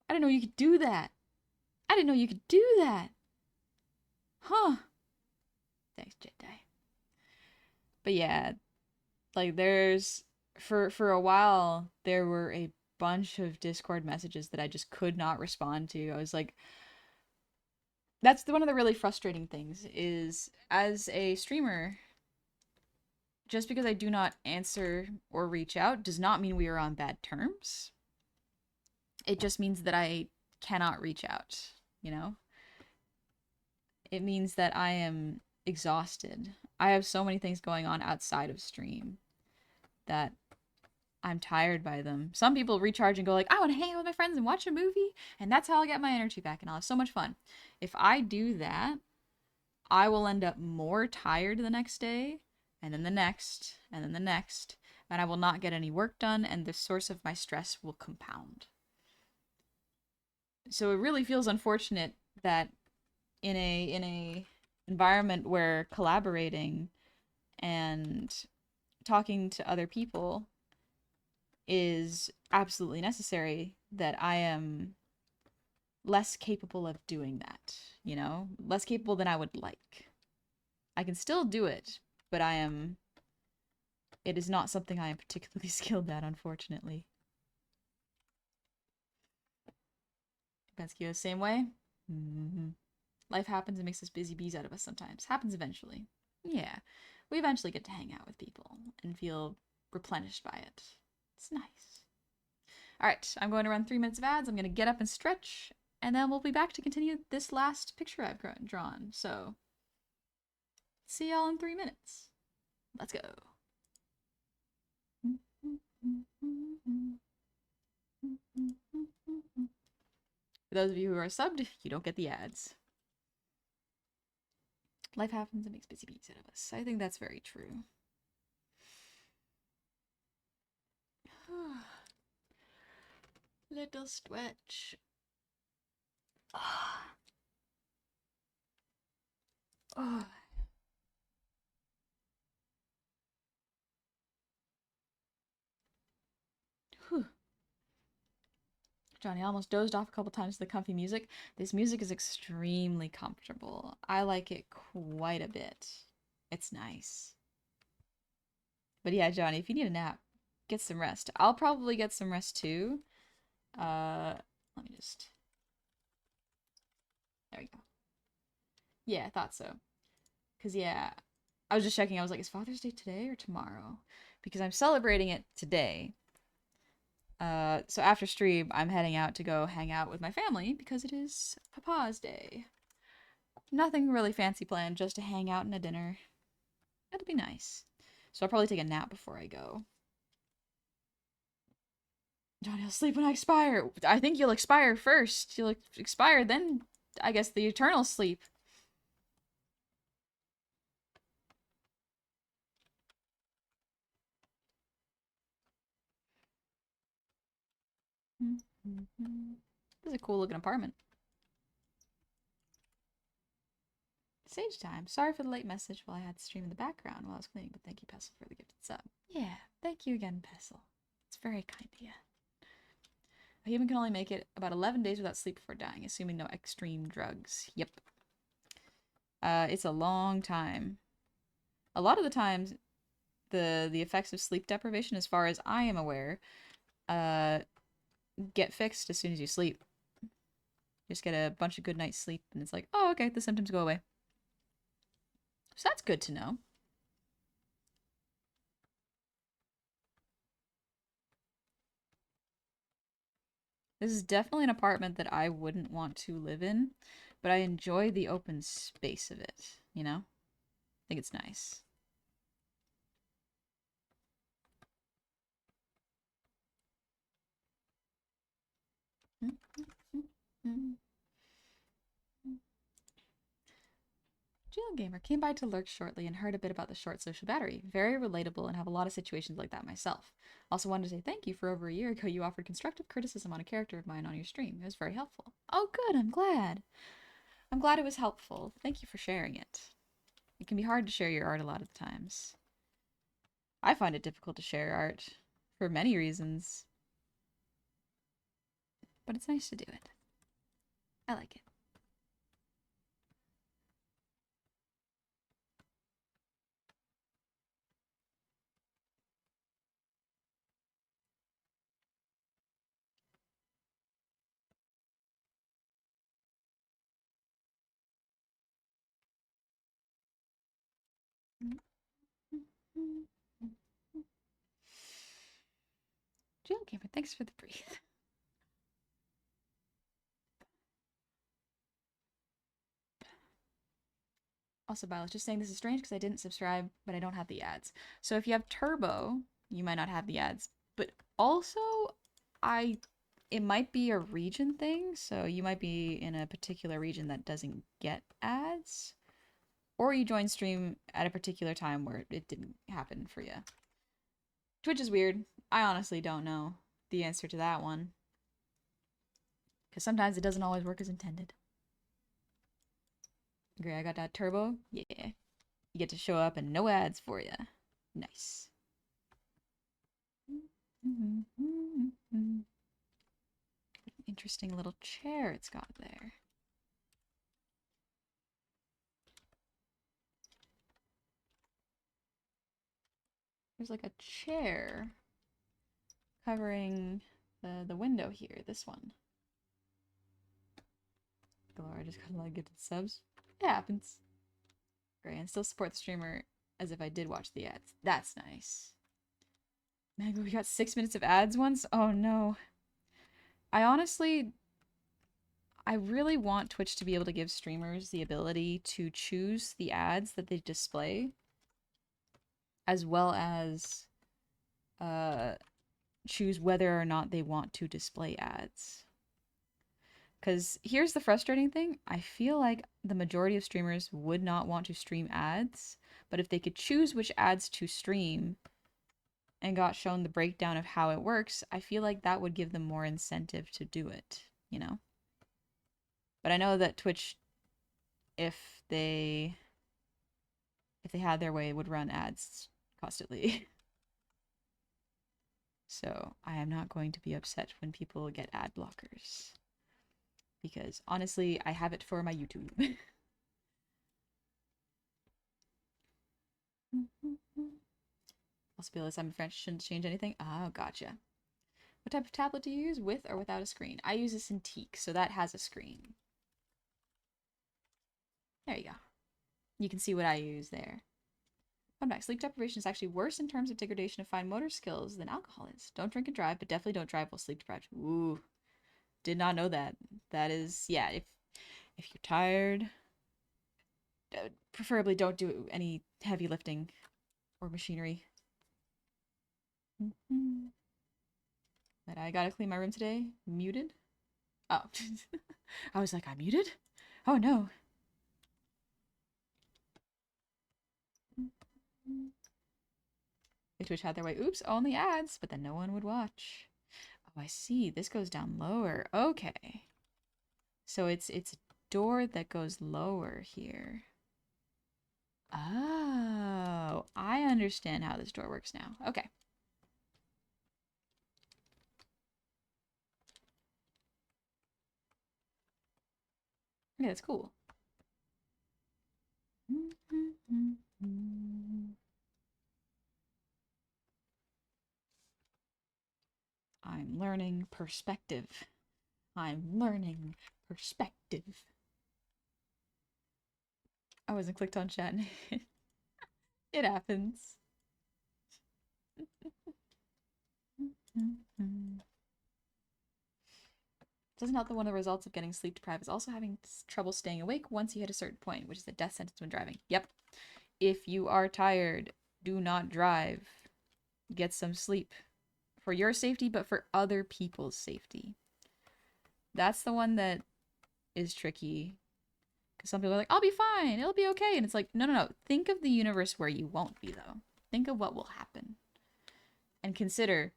I didn't know you could do that. I didn't know you could do that. Huh. Thanks, Jedi. But yeah, like there's for a while there were a bunch of Discord messages that I just could not respond to. I was like, that's one of the really frustrating things is as a streamer, just because I do not answer or reach out does not mean we are on bad terms. It just means that I cannot reach out, you know? It means that I am exhausted. I have so many things going on outside of stream that I'm tired by them. Some people recharge and go like, I want to hang out with my friends and watch a movie, and that's how I'll get my energy back and I'll have so much fun. If I do that, I will end up more tired the next day, and then the next, and then the next, and I will not get any work done, and the source of my stress will compound. So it really feels unfortunate that in a environment where collaborating and talking to other people is absolutely necessary, that I am less capable of doing that, you know? Less capable than I would like. I can still do it, but it is not something I am particularly skilled at, unfortunately. Bensky, same way? Mm-hmm. Life happens and makes us busy bees out of us sometimes. Happens eventually. Yeah. We eventually get to hang out with people and feel replenished by it. It's nice. All right, I'm going to run 3 minutes of ads. I'm going to get up and stretch, and then we'll be back to continue this last picture I've drawn. So, see y'all in 3 minutes. Let's go. For those of you who are subbed, you don't get the ads. Life happens and makes busy bees out of us. I think that's very true. Little stretch. Oh. Whew. Johnny almost dozed off a couple times to the comfy music. This music is extremely comfortable. I like it quite a bit. It's nice. But yeah, Johnny, if you need a nap, get some rest. I'll probably get some rest too. Let me just... There we go. Yeah, I thought so. Because, yeah, I was just checking. I was like, is Father's Day today or tomorrow? Because I'm celebrating it today. So after stream, I'm heading out to go hang out with my family because it is Papa's Day. Nothing really fancy planned, just to hang out and a dinner. It'll be nice. So I'll probably take a nap before I go. Johnny, I'll sleep when I expire. I think you'll expire first. You'll expire, then I guess the eternal sleep. This is a cool looking apartment. Sage time. Sorry for the late message while I had to stream in the background while I was cleaning, but thank you, Pestle, for the gifted sub. Yeah, thank you again, Pestle. It's very kind of you. A human can only make it about 11 days without sleep before dying, assuming no extreme drugs. Yep. It's a long time. A lot of the times, the effects of sleep deprivation, as far as I am aware, get fixed as soon as you sleep. Just get a bunch of good night's sleep, and it's like, oh, okay, the symptoms go away. So that's good to know. This is definitely an apartment that I wouldn't want to live in, but I enjoy the open space of it, you know? I think it's nice. Jill Gamer came by to lurk shortly and heard a bit about the short social battery. Very relatable and have a lot of situations like that myself. Also wanted to say thank you for over a year ago you offered constructive criticism on a character of mine on your stream. It was very helpful. Oh good, I'm glad. I'm glad it was helpful. Thank you for sharing it. It can be hard to share your art a lot of the times. I find it difficult to share art for many reasons. But it's nice to do it. I like it. Jill Gamer, thanks for the breathe. Also, Violet, just saying this is strange because I didn't subscribe, but I don't have the ads. So if you have Turbo, you might not have the ads. But also, I it might be a region thing, so you might be in a particular region that doesn't get ads. Or you join stream at a particular time where it didn't happen for you. Twitch is weird. I honestly don't know the answer to that one. Because sometimes it doesn't always work as intended. Great, I got that Turbo. Yeah. You get to show up and no ads for you. Nice. Interesting little chair it's got there. There's like a chair covering the window here, this one. Galora just got a lot of gifted subs. It happens. Great, and still support the streamer as if I did watch the ads. That's nice. Man, we got 6 minutes of ads once? Oh no. I really want Twitch to be able to give streamers the ability to choose the ads that they display, as well as choose whether or not they want to display ads. Because here's the frustrating thing. I feel like the majority of streamers would not want to stream ads, but if they could choose which ads to stream and got shown the breakdown of how it works, I feel like that would give them more incentive to do it, you know? But I know that Twitch, if they had their way, would run ads constantly. So I am not going to be upset when people get ad blockers. Because honestly, I have it for my YouTube. Also, be honest, I'm French, shouldn't change anything. Oh, gotcha. What type of tablet do you use, with or without a screen? I use a Cintiq, so that has a screen. There you go. You can see what I use there. Fun fact, sleep deprivation is actually worse in terms of degradation of fine motor skills than alcohol is. Don't drink and drive, but definitely don't drive while sleep deprived. Ooh, did not know that. That is, yeah, if you're tired, preferably don't do any heavy lifting or machinery. But I gotta clean my room today. Muted? Oh. I was like, I muted? Oh no. If Twitch had their way, oops, only ads, but then no one would watch. Oh, I see. This goes down lower. Okay. So it's a door that goes lower here. Oh, I understand how this door works now. Okay. Yeah, that's cool. I'm learning perspective. I'm learning Perspective. I wasn't clicked on chat. It happens. Doesn't help that one of the results of getting sleep deprived is also having trouble staying awake once you hit a certain point, which is the death sentence when driving. Yep. If you are tired, do not drive. Get some sleep. For your safety, but for other people's safety. That's the one that is tricky. Because some people are like, I'll be fine. It'll be okay. And it's like, no, no, no. Think of the universe where you won't be, though. Think of what will happen. And consider,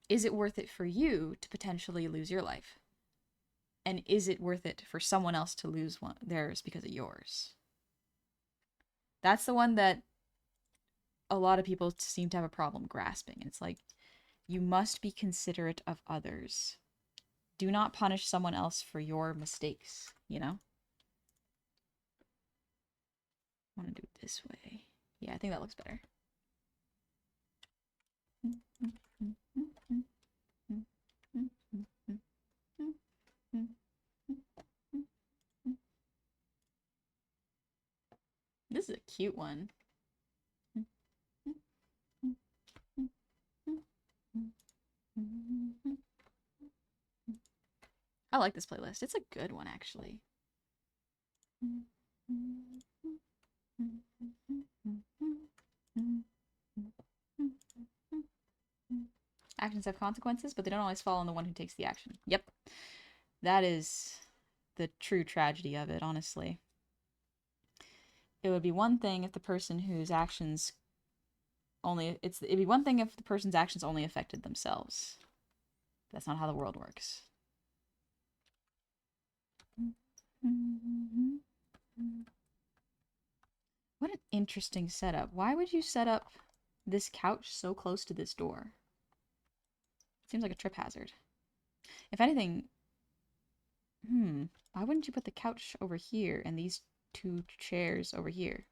is it worth it for you to potentially lose your life? And is it worth it for someone else to lose theirs because of yours? That's the one that a lot of people seem to have a problem grasping. It's like, you must be considerate of others. Do not punish someone else for your mistakes, you know? I want to do it this way. Yeah, I think that looks better. This is a cute one. I like this playlist. It's a good one, actually. Actions have consequences, but they don't always fall on the one who takes the action. Yep. That is the true tragedy of it, honestly. It would be one thing if the person whose actions it'd be one thing if the person's actions only affected themselves. That's not how the world works. What an interesting setup. Why would you set up this couch so close to this door? Seems like a trip hazard. If anything, why wouldn't you put the couch over here and these two chairs over here?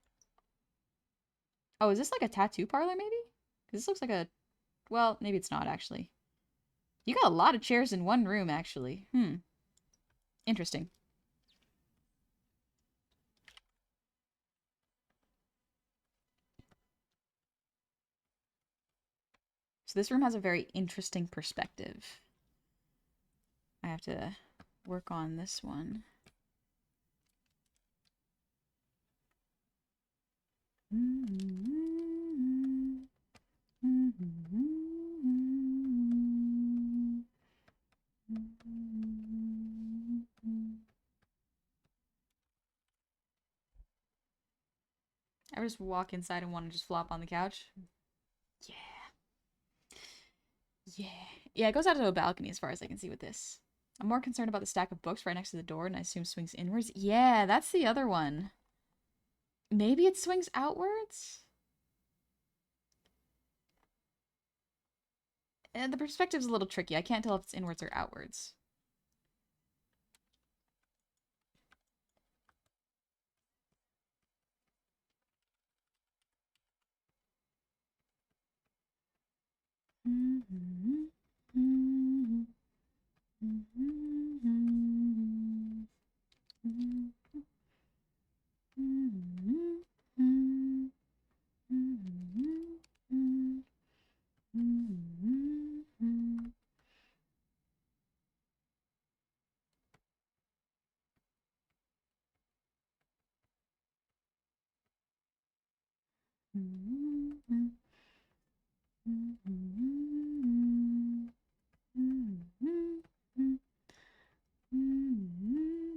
Oh, is this like a tattoo parlor maybe? Because this looks like a... Well, maybe it's not actually. You got a lot of chairs in one room actually. Interesting. So this room has a very interesting perspective. I have to work on this one. I just walk inside and want to just flop on the couch. Yeah. Yeah. Yeah, it goes out to a balcony as far as I can see with this. I'm more concerned about the stack of books right next to the door, and I assume swings inwards. Yeah, that's the other one. Maybe it swings outwards? The perspective's a little tricky. I can't tell if it's inwards or outwards.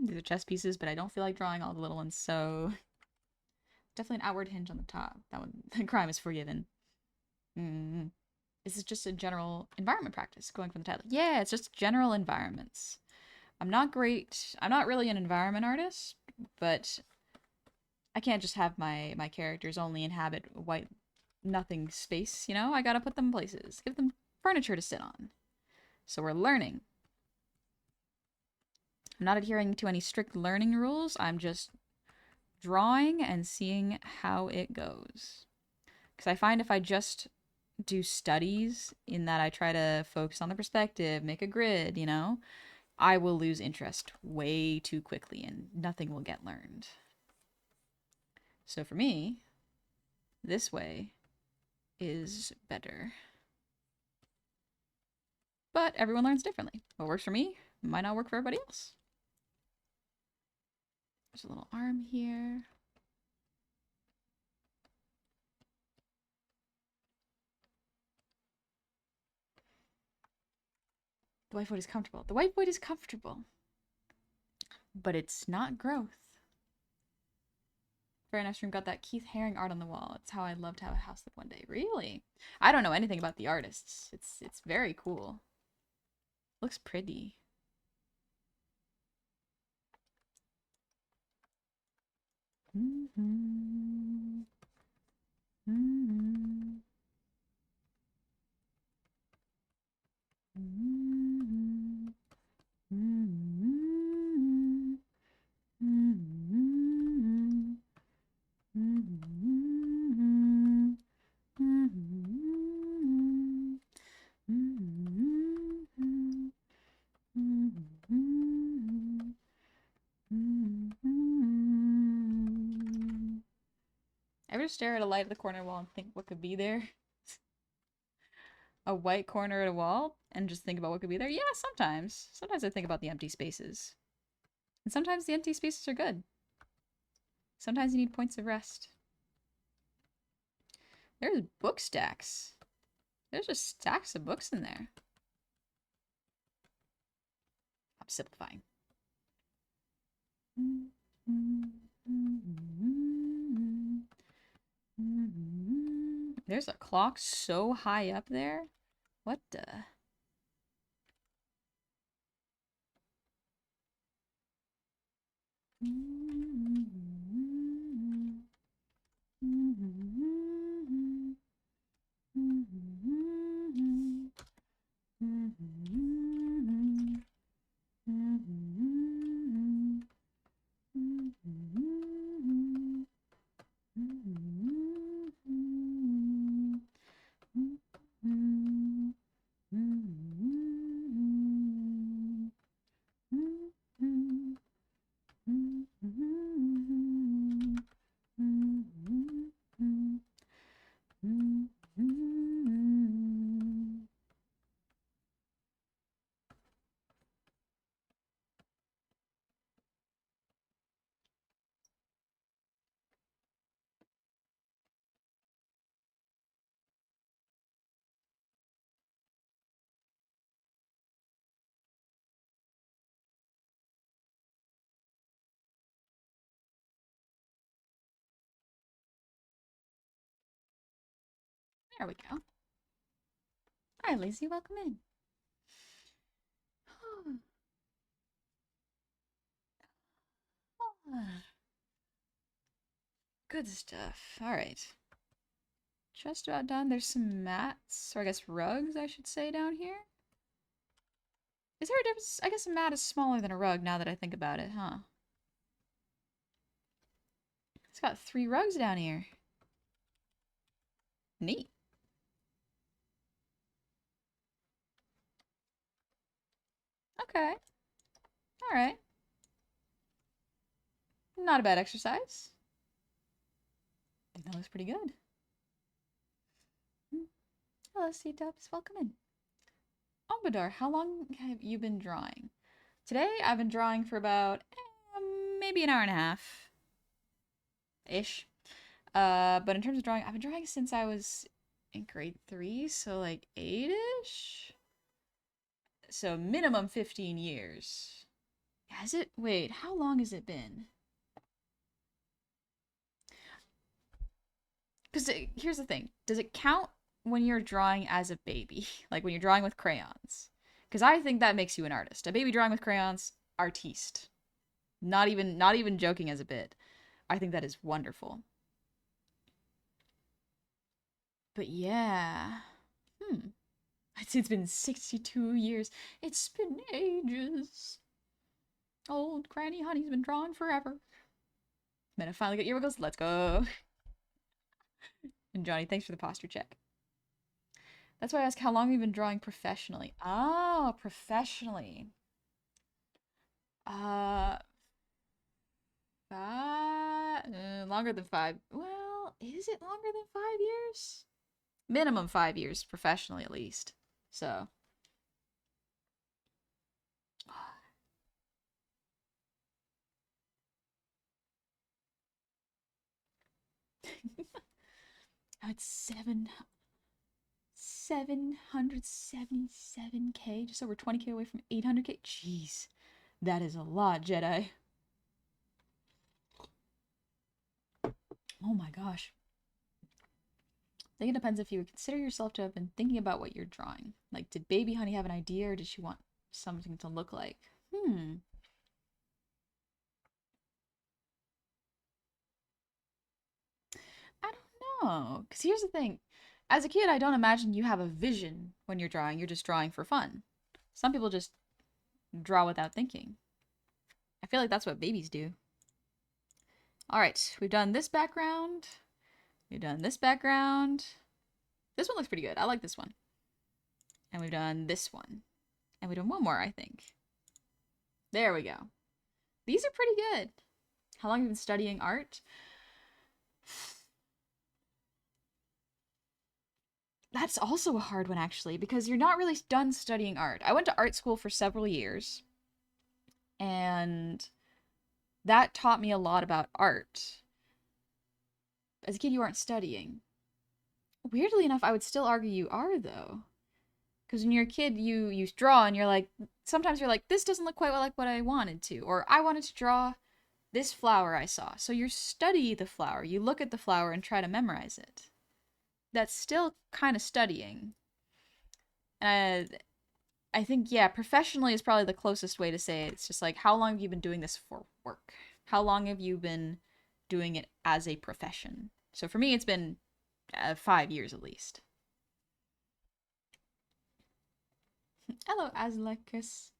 These are chess pieces, but I don't feel like drawing all the little ones, so definitely an outward hinge on the top. That one, the crime is forgiven. This is just a general environment practice, going from the title. Yeah, it's just general environments. I'm not great. I'm not really an environment artist, but I can't just have my characters only inhabit white nothing space, you know? I gotta put them places, give them furniture to sit on. So we're learning. I'm not adhering to any strict learning rules. I'm just drawing and seeing how it goes. Because I find if I just do studies in that I try to focus on the perspective, make a grid, you know, I will lose interest way too quickly and nothing will get learned. So for me, this way is better. But everyone learns differently. What works for me might not work for everybody else. There's a little arm here. The white void is comfortable. The white void is comfortable. But it's not growth. Very nice room. Got that Keith Haring art on the wall. It's how I'd love to have a house like one day. Really? I don't know anything about the artists. It's very cool. Looks pretty. Mm-hmm. Mm-hmm. Mm-hmm. Mm-hmm. Mm-hmm. Mm-hmm. Mm-hmm. Mm-hmm. Mm-hmm. Mm-hmm. Ever stare at a light at the corner wall and think what could be there? A white corner at a wall and just think about what could be there? Yeah, sometimes. Sometimes I think about the empty spaces. And sometimes the empty spaces are good. Sometimes you need points of rest. There's book stacks. There's just stacks of books in there. I'm simplifying. There's a clock so high up there. What the? There we go. Hi, Lacey. Welcome in. Good stuff. All right. Just about done. There's some mats, or I guess rugs, I should say, down here. Is there a difference? I guess a mat is smaller than a rug now that I think about it, huh? It's got 3 rugs down here. Neat. Okay. All right. Not a bad exercise. I think that looks pretty good. Hello, C-Dubs. Welcome in. Ombadar, how long have you been drawing? Today, I've been drawing for about maybe an hour and a half. Ish. But in terms of drawing, I've been drawing since I was in grade 3, so like 8-ish? So minimum 15 years. Has it? Wait, how long has it been? Because here's the thing. Does it count when you're drawing as a baby? Like when you're drawing with crayons? Because I think that makes you an artist. A baby drawing with crayons, artiste. Not even joking as a bit. I think that is wonderful. But yeah. It's been 62 years. It's been ages. Old Granny Honey's been drawing forever. Then I finally got Earwiggles. Let's go. And Johnny, thanks for the posture check. That's why I ask how long you've been drawing professionally. Oh, professionally. Uh, longer than 5. Well, is it longer than 5 years? Minimum 5 years, professionally at least. So, it's 777K, just over 20K away from 800K. Jeez, that is a lot, Jedi. Oh my gosh. I think it depends if you would consider yourself to have been thinking about what you're drawing. Like, did Baby Honey have an idea, or did she want something to look like? I don't know. Because here's the thing. As a kid, I don't imagine you have a vision when you're drawing. You're just drawing for fun. Some people just draw without thinking. I feel like that's what babies do. All right, we've done this background. We've done this background. This one looks pretty good. I like this one. And we've done this one. And we've done one more, I think. There we go. These are pretty good. How long have you been studying art? That's also a hard one, actually, because you're not really done studying art. I went to art school for several years, and that taught me a lot about art. As a kid, you aren't studying. Weirdly enough, I would still argue you are, though. Because when you're a kid, you draw, and you're like, sometimes you're like, this doesn't look quite like what I wanted to, or I wanted to draw this flower I saw. So you study the flower, you look at the flower and try to memorize it. That's still kind of studying. I think, yeah, professionally is probably the closest way to say it. It's just like, how long have you been doing this for work? How long have you been doing it as a profession? So for me, it's been 5 years at least. Hello, Aslan Chris.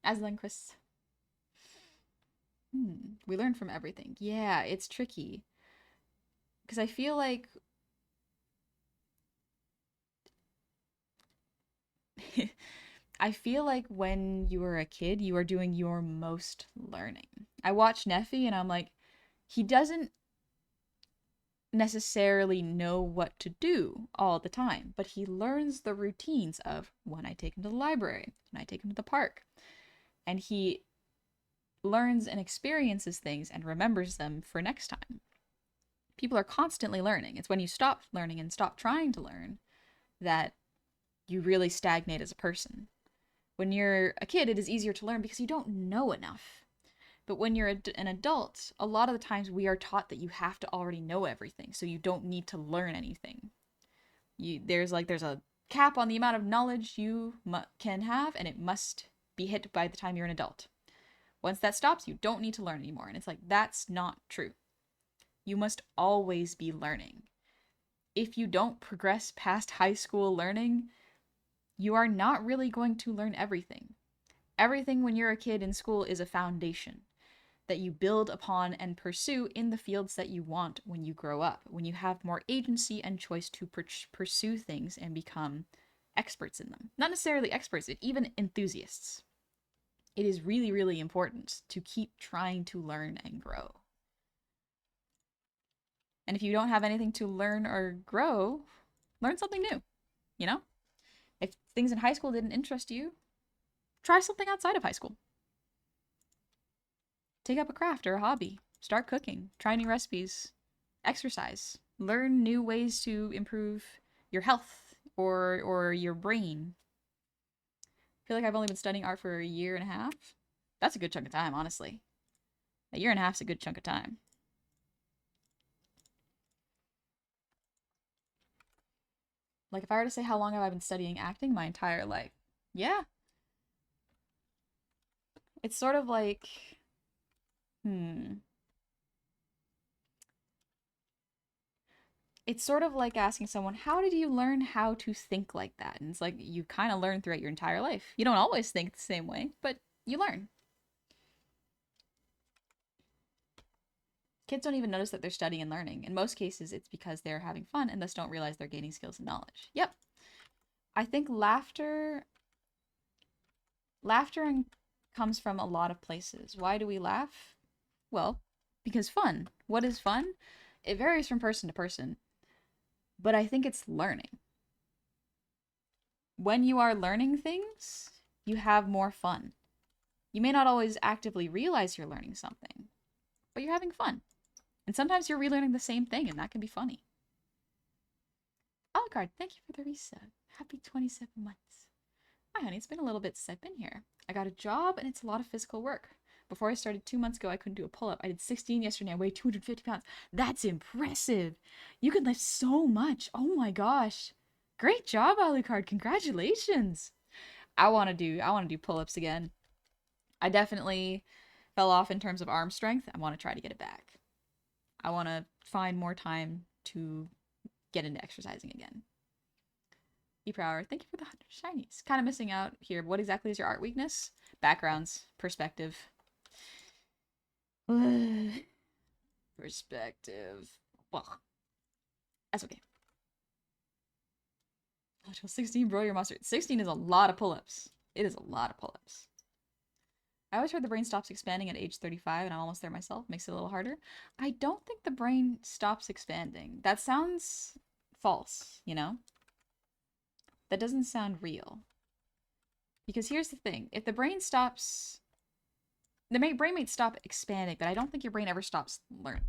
We learn from everything. Yeah, it's tricky. Because I feel like I feel like when you are a kid, you are doing your most learning. I watch Neffy and I'm like, he doesn't necessarily know what to do all the time, but he learns the routines of when I take him to the library, when I take him to the park. And he learns and experiences things and remembers them for next time. People are constantly learning. It's when you stop learning and stop trying to learn that you really stagnate as a person. When you're a kid, it is easier to learn because you don't know enough. But when you're an adult, a lot of the times we are taught that you have to already know everything, so you don't need to learn anything. There's a cap on the amount of knowledge you can have, and it must be hit by the time you're an adult. Once that stops, you don't need to learn anymore. And it's like, that's not true. You must always be learning. If you don't progress past high school learning, you are not really going to learn everything. Everything when you're a kid in school is a foundation that you build upon and pursue in the fields that you want when you grow up, when you have more agency and choice to pursue things and become experts in them. Not necessarily experts, even enthusiasts. It is really, really important to keep trying to learn and grow. And if you don't have anything to learn or grow, learn something new, you know? If things in high school didn't interest you, try something outside of high school. Take up a craft or a hobby. Start cooking. Try new recipes. Exercise. Learn new ways to improve your health or your brain. I feel like I've only been studying art for a year and a half. That's a good chunk of time, honestly. A year and a half is a good chunk of time. Like, if I were to say how long have I been studying acting, my entire life. Yeah. It's sort of like, hmm. It's sort of like asking someone, how did you learn how to think like that? And it's like, you kind of learn throughout your entire life. You don't always think the same way, but you learn. Kids don't even notice that they're studying and learning. In most cases, it's because they're having fun and thus don't realize they're gaining skills and knowledge. Yep. I think laughter and comes from a lot of places. Why do we laugh? Well, because fun. What is fun? It varies from person to person, but I think it's learning. When you are learning things, you have more fun. You may not always actively realize you're learning something, but you're having fun. And sometimes you're relearning the same thing, and that can be funny. Alucard, thank you for the resub. Happy 27 months. Hi, honey. It's been a little bit since I've been here. I got a job, and it's a lot of physical work. Before I started 2 months ago, I couldn't do a pull-up. I did 16 yesterday. I weighed 250 pounds. That's impressive. You can lift so much. Oh my gosh. Great job, Alucard. Congratulations. I want to do pull-ups again. I definitely fell off in terms of arm strength. I want to try to get it back. I want to find more time to get into exercising again. E-Prower, thank you for the 100 shinies. Kind of missing out here. What exactly is your art weakness? Backgrounds. Perspective. Perspective. Well, that's okay. 16, bro, your monster. 16 is a lot of pull-ups. It is a lot of pull-ups. I always heard the brain stops expanding at age 35, and I'm almost there myself. Makes it a little harder. I don't think the brain stops expanding. That sounds false, you know? That doesn't sound real. Because here's the thing. If the brain stops... The brain may stop expanding, but I don't think your brain ever stops learning.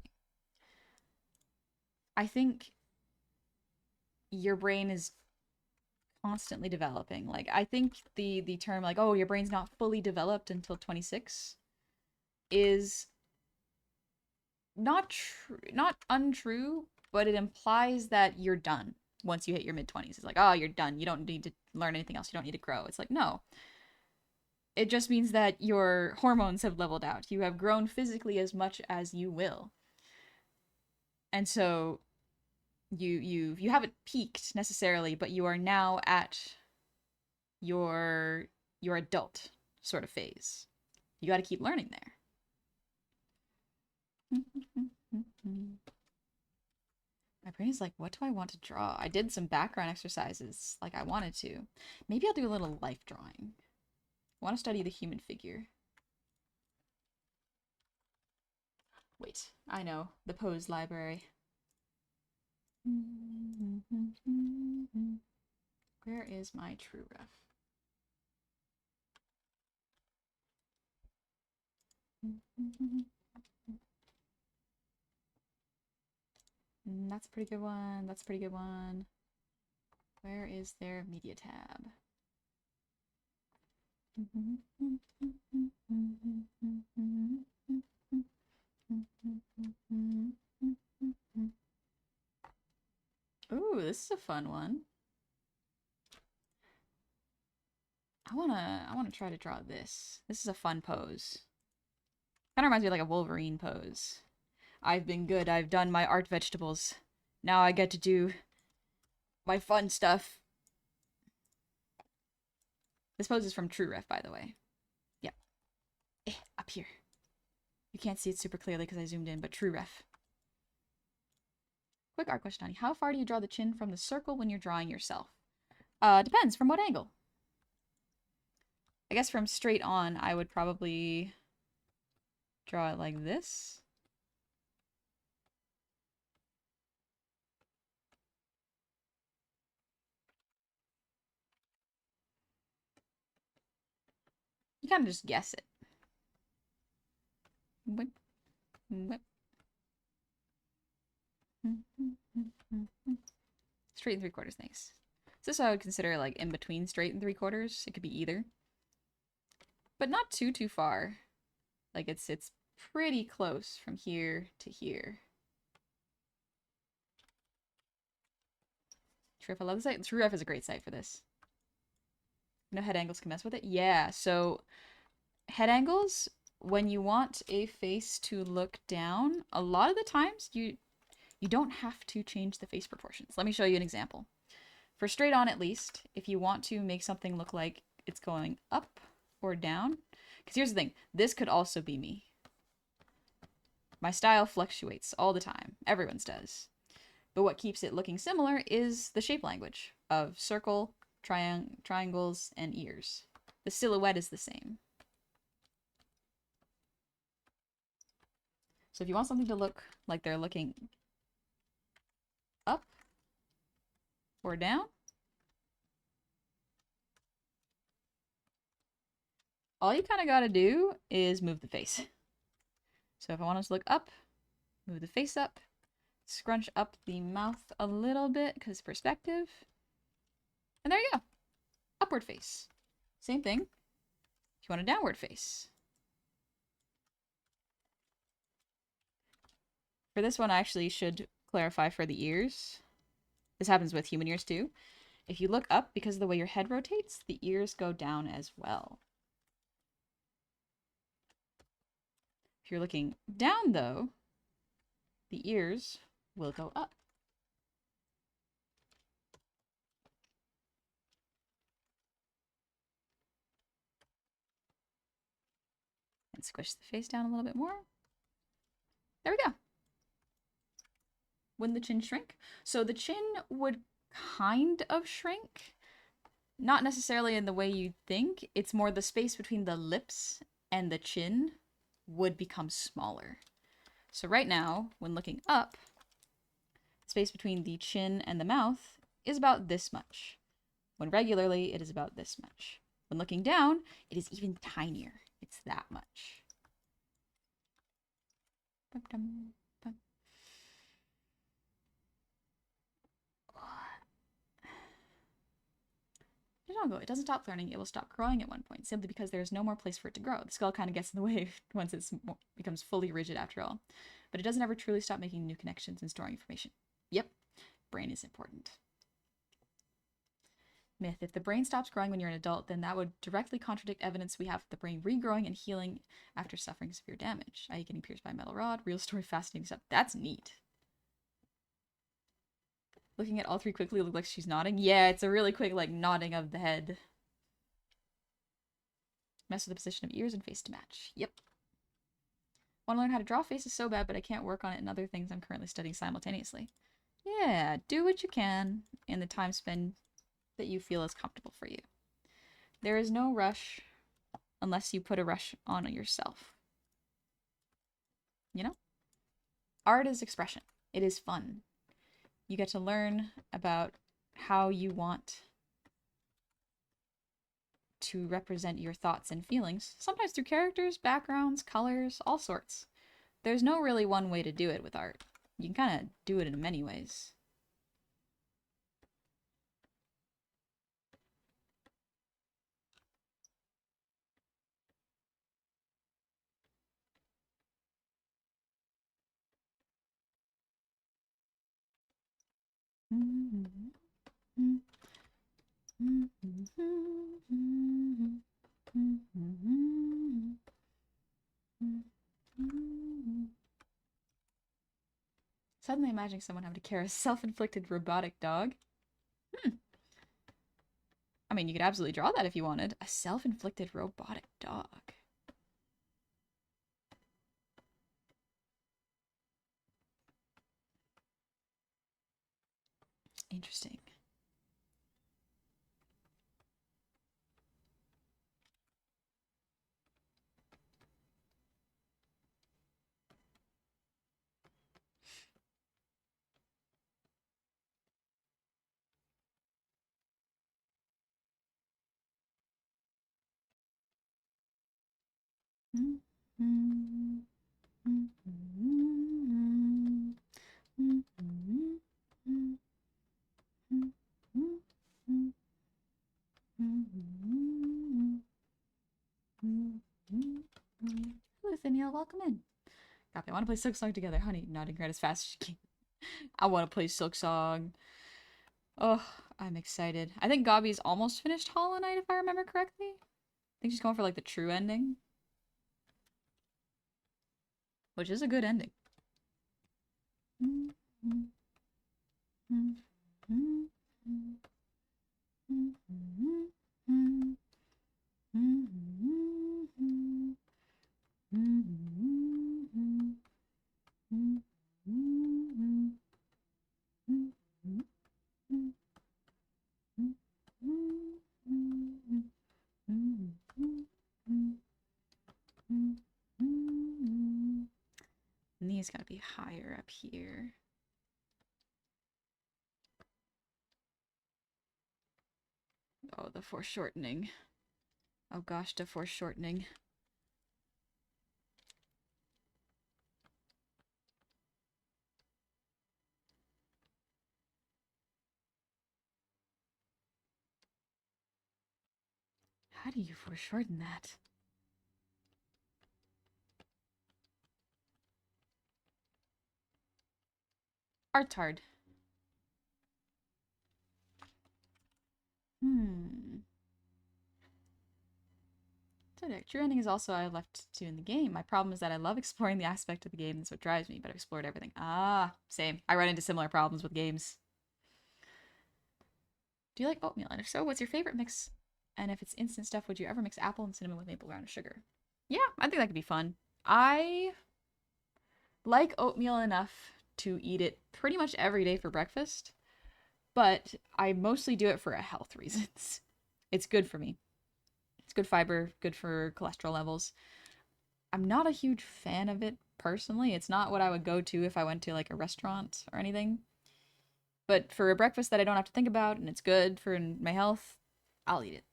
I think your brain is constantly developing. Like, I think the term, like, oh, your brain's not fully developed until 26 is not untrue, but it implies that you're done once you hit your mid-20s. It's like, oh, you're done. You don't need to learn anything else. You don't need to grow. It's like, no. It just means that your hormones have leveled out. You have grown physically as much as you will. And so you haven't peaked necessarily, but you are now at your adult sort of phase. You got to keep learning there. My brain is like, what do I want to draw? I did some background exercises like I wanted to. Maybe I'll do a little life drawing. I want to study the human figure. Wait, I know. The pose library. Where is my true ref? That's a pretty good one. That's a pretty good one. Where is their media tab? Ooh, this is a fun one. I wanna try to draw this. This is a fun pose. Kind of reminds me of like a Wolverine pose. I've been good. I've done my art vegetables. Now I get to do my fun stuff. This pose is from TrueRef, by the way. Yep. Up here. You can't see it super clearly because I zoomed in, but TrueRef. Quick art question, honey. How far do you draw the chin from the circle when you're drawing yourself? Depends. From what angle? I guess from straight on, I would probably draw it like this. You kind of just guess it. Whip, whip. Straight and 3/4, thanks. So this I would consider like in between straight and 3/4. It could be either, but not too far. Like it's pretty close from here to here. TrueRef, I love this site. TrueRef is a great site for this. No head angles can mess with it. Yeah, so head angles, when you want a face to look down, a lot of the times you don't have to change the face proportions. Let me show you an example. For straight on, at least, if you want to make something look like it's going up or down, because here's the thing, this could also be me. My style fluctuates all the time. Everyone's does. But what keeps it looking similar is the shape language of circle, triangles, and ears. The silhouette is the same. So if you want something to look like they're looking up or down, all you kind of got to do is move the face. So if I want us to look up, move the face up, scrunch up the mouth a little bit because perspective. And there you go. Upward face. Same thing if you want a downward face. For this one, I actually should clarify for the ears. This happens with human ears too. If you look up, because of the way your head rotates, the ears go down as well. If you're looking down, though, the ears will go up. And squish the face down a little bit more. There we go. Wouldn't the chin shrink? So the chin would kind of shrink. Not necessarily in the way you'd think. It's more the space between the lips and the chin would become smaller. So right now, when looking up, the space between the chin and the mouth is about this much. When regularly, it is about this much. When looking down, it is even tinier. It's that much. It doesn't stop learning, it will stop growing at one point, simply because there is no more place for it to grow. The skull kind of gets in the way once it becomes fully rigid after all. But it doesn't ever truly stop making new connections and storing information. Yep, brain is important. Myth. If the brain stops growing when you're an adult, then that would directly contradict evidence we have of the brain regrowing and healing after suffering severe damage, i.e. getting pierced by a metal rod. Real story, fascinating stuff. That's neat. Looking at all three quickly, look like she's nodding. Yeah, it's a really quick, like, nodding of the head. Mess with the position of ears and face to match. Yep. Want to learn how to draw faces so bad, but I can't work on it and other things I'm currently studying simultaneously. Yeah, do what you can in the time span that you feel is comfortable for you. There is no rush unless you put a rush on yourself. You know? Art is expression. It is fun. You get to learn about how you want to represent your thoughts and feelings, sometimes through characters, backgrounds, colors, all sorts. There's no really one way to do it with art. You can kind of do it in many ways. Suddenly imagining someone having to carry a self-inflicted robotic dog. I mean, you could absolutely draw that if you wanted. A self-inflicted robotic dog. Interesting. Nathaniel, welcome in. Copy. I want to play Silk Song together. Honey, nodding right as fast as she can. I want to play Silk Song. Oh, I'm excited. I think Gabi's almost finished Hollow Knight, if I remember correctly. I think she's going for, like, the true ending. Which is a good ending. And these gotta be higher up here. Oh, the foreshortening. Oh gosh, the foreshortening. How do you foreshorten that? Art's hard. So true ending is also I left to in the game. My problem is that I love exploring the aspect of the game that's what drives me, but I've explored everything. Ah, same. I run into similar problems with games. Do you like oatmeal? And if so, what's your favorite mix? And if it's instant stuff, would you ever mix apple and cinnamon with maple ground sugar? Yeah, I think that could be fun. I like oatmeal enough to eat it pretty much every day for breakfast, but I mostly do it for health reasons. It's good for me. It's good fiber, good for cholesterol levels. I'm not a huge fan of it personally. It's not what I would go to if I went to like a restaurant or anything. But for a breakfast that I don't have to think about and it's good for my health, I'll eat it.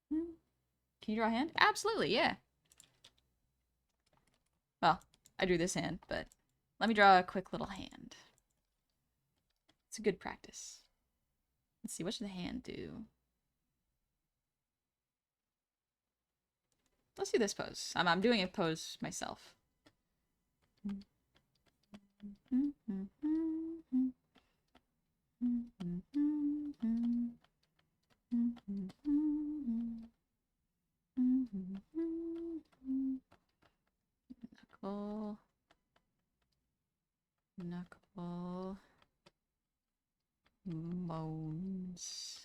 Can you draw a hand? Absolutely, yeah. Well, I drew this hand, but let me draw a quick little hand. It's a good practice. Let's see, what should the hand do? Let's do this pose. I'm doing a pose myself. Knuckle. Knuckle. Bones.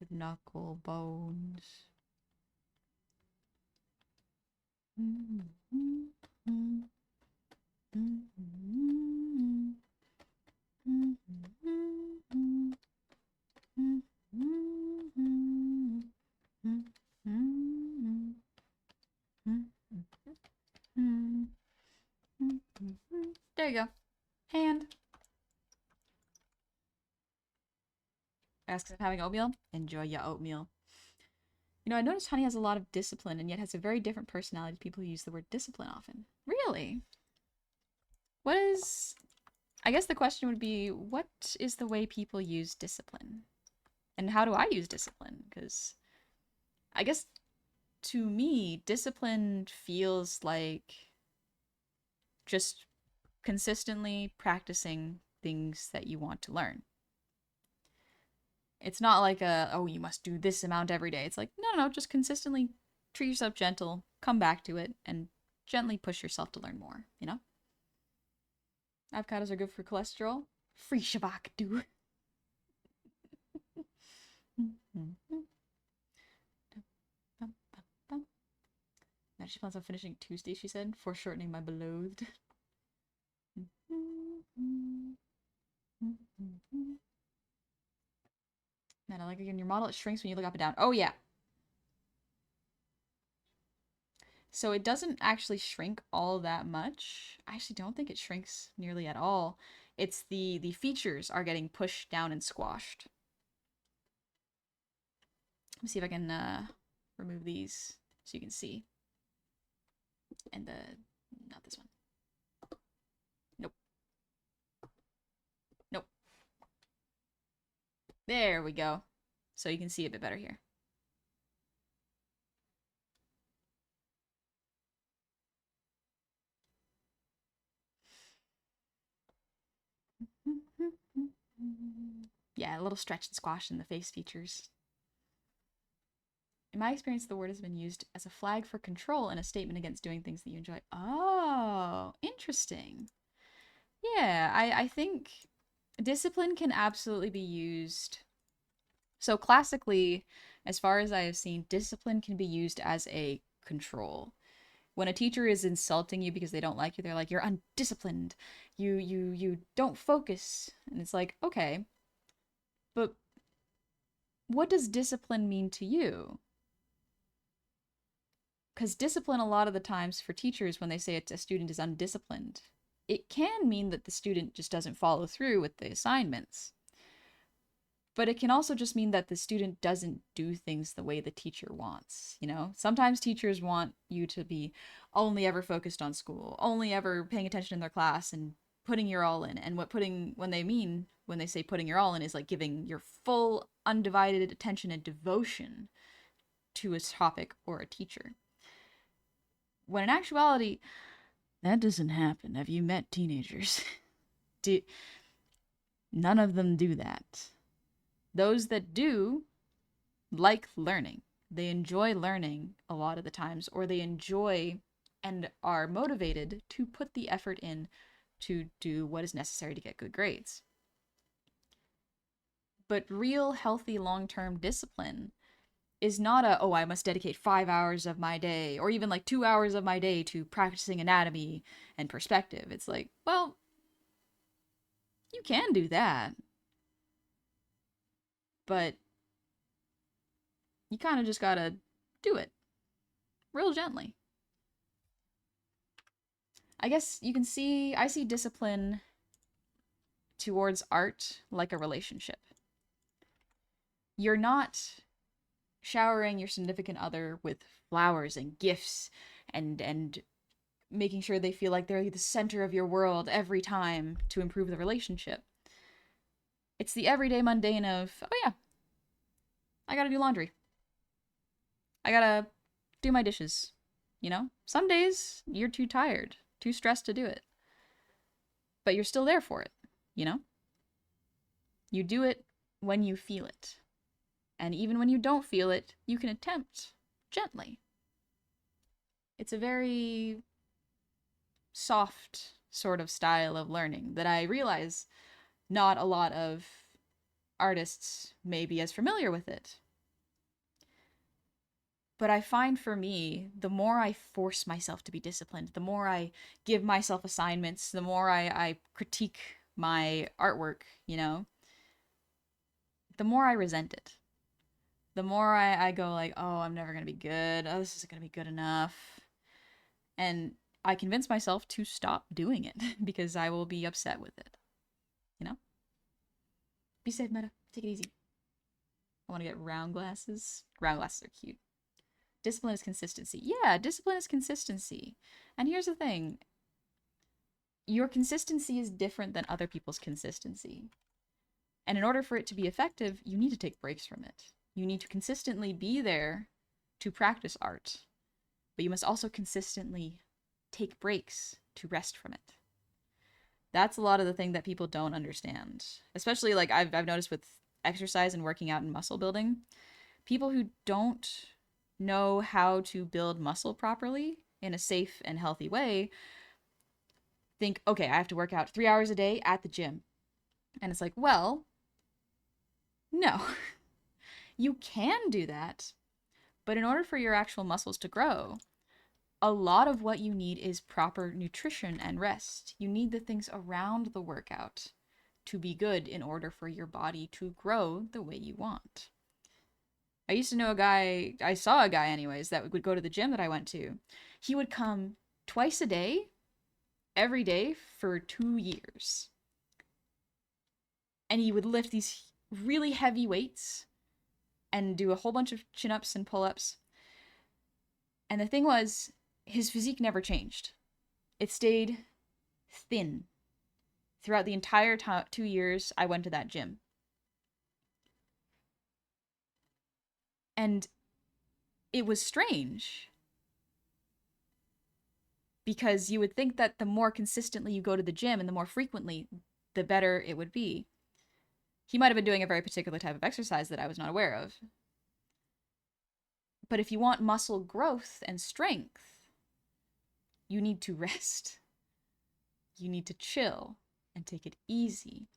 Knuckle bones. There you go. Hand. Asks if I'm having oatmeal. Enjoy your oatmeal. You know, I noticed Honey has a lot of discipline and yet has a very different personality to people who use the word discipline often. Really? What is... I guess the question would be, what is the way people use discipline? And how do I use discipline? Because I guess to me, discipline feels like just consistently practicing things that you want to learn. It's not like oh, you must do this amount every day. It's like, no, just consistently treat yourself gentle, come back to it, and gently push yourself to learn more, you know? Avocados are good for cholesterol. Free shabak do. Now she plans on finishing Tuesday, she said, foreshortening my beloved. Man, I like again, your model, it shrinks when you look up and down. Oh, yeah. So it doesn't actually shrink all that much. I actually don't think it shrinks nearly at all. It's the features are getting pushed down and squashed. Let me see if I can remove these so you can see. And not this one. Nope. Nope. There we go. So you can see a bit better here. Yeah, a little stretch and squash in the face features. In my experience, the word has been used as a flag for control and a statement against doing things that you enjoy. Oh, interesting. Yeah, I think discipline can absolutely be used. So classically, as far as I have seen, discipline can be used as a control. When a teacher is insulting you because they don't like you, they're like, you're undisciplined. You don't focus. And it's like, okay, but what does discipline mean to you? Because discipline, a lot of the times for teachers, when they say a student is undisciplined, it can mean that the student just doesn't follow through with the assignments. But it can also just mean that the student doesn't do things the way the teacher wants, you know? Sometimes teachers want you to be only ever focused on school, only ever paying attention in their class and putting your all in. And when they say putting your all in is like giving your full undivided attention and devotion to a topic or a teacher. When in actuality, that doesn't happen. Have you met teenagers? None of them do that. Those that do like learning. They enjoy learning a lot of the times, or they enjoy and are motivated to put the effort in to do what is necessary to get good grades. But real, healthy, long-term discipline is not I must dedicate 5 hours of my day, or even like 2 hours of my day to practicing anatomy and perspective. It's like, well, you can do that, but you kind of just gotta do it real gently. I guess I see discipline towards art like a relationship. You're not showering your significant other with flowers and gifts and making sure they feel like they're the center of your world every time to improve the relationship. It's the everyday mundane of, oh yeah, I gotta do laundry. I gotta do my dishes. You know? Some days you're too tired, too stressed to do it. But you're still there for it, you know? You do it when you feel it. And even when you don't feel it, you can attempt gently. It's a very soft sort of style of learning that I realize not a lot of artists may be as familiar with it. But I find for me, the more I force myself to be disciplined, the more I give myself assignments, the more I critique my artwork, you know, the more I resent it. The more I go like, oh, I'm never going to be good. Oh, this isn't going to be good enough. And I convince myself to stop doing it because I will be upset with it. You know? Be safe, Meta. Take it easy. I want to get round glasses. Round glasses are cute. Discipline is consistency. Yeah, discipline is consistency. And here's the thing. Your consistency is different than other people's consistency. And in order for it to be effective, you need to take breaks from it. You need to consistently be there to practice art. But you must also consistently take breaks to rest from it. That's a lot of the thing that people don't understand. Especially like I've noticed with exercise and working out and muscle building. People who don't know how to build muscle properly in a safe and healthy way think, okay, I have to work out 3 hours a day at the gym. And it's like, well, no. You can do that, but in order for your actual muscles to grow, a lot of what you need is proper nutrition and rest. You need the things around the workout to be good in order for your body to grow the way you want. I saw a guy anyways, that would go to the gym that I went to. He would come twice a day, every day for 2 years. And he would lift these really heavy weights and do a whole bunch of chin-ups and pull-ups. And the thing was, his physique never changed. It stayed thin throughout the entire 2 years I went to that gym. And it was strange. Because you would think that the more consistently you go to the gym and the more frequently, the better it would be. He might have been doing a very particular type of exercise that I was not aware of. But if you want muscle growth and strength, you need to rest. You need to chill and take it easy.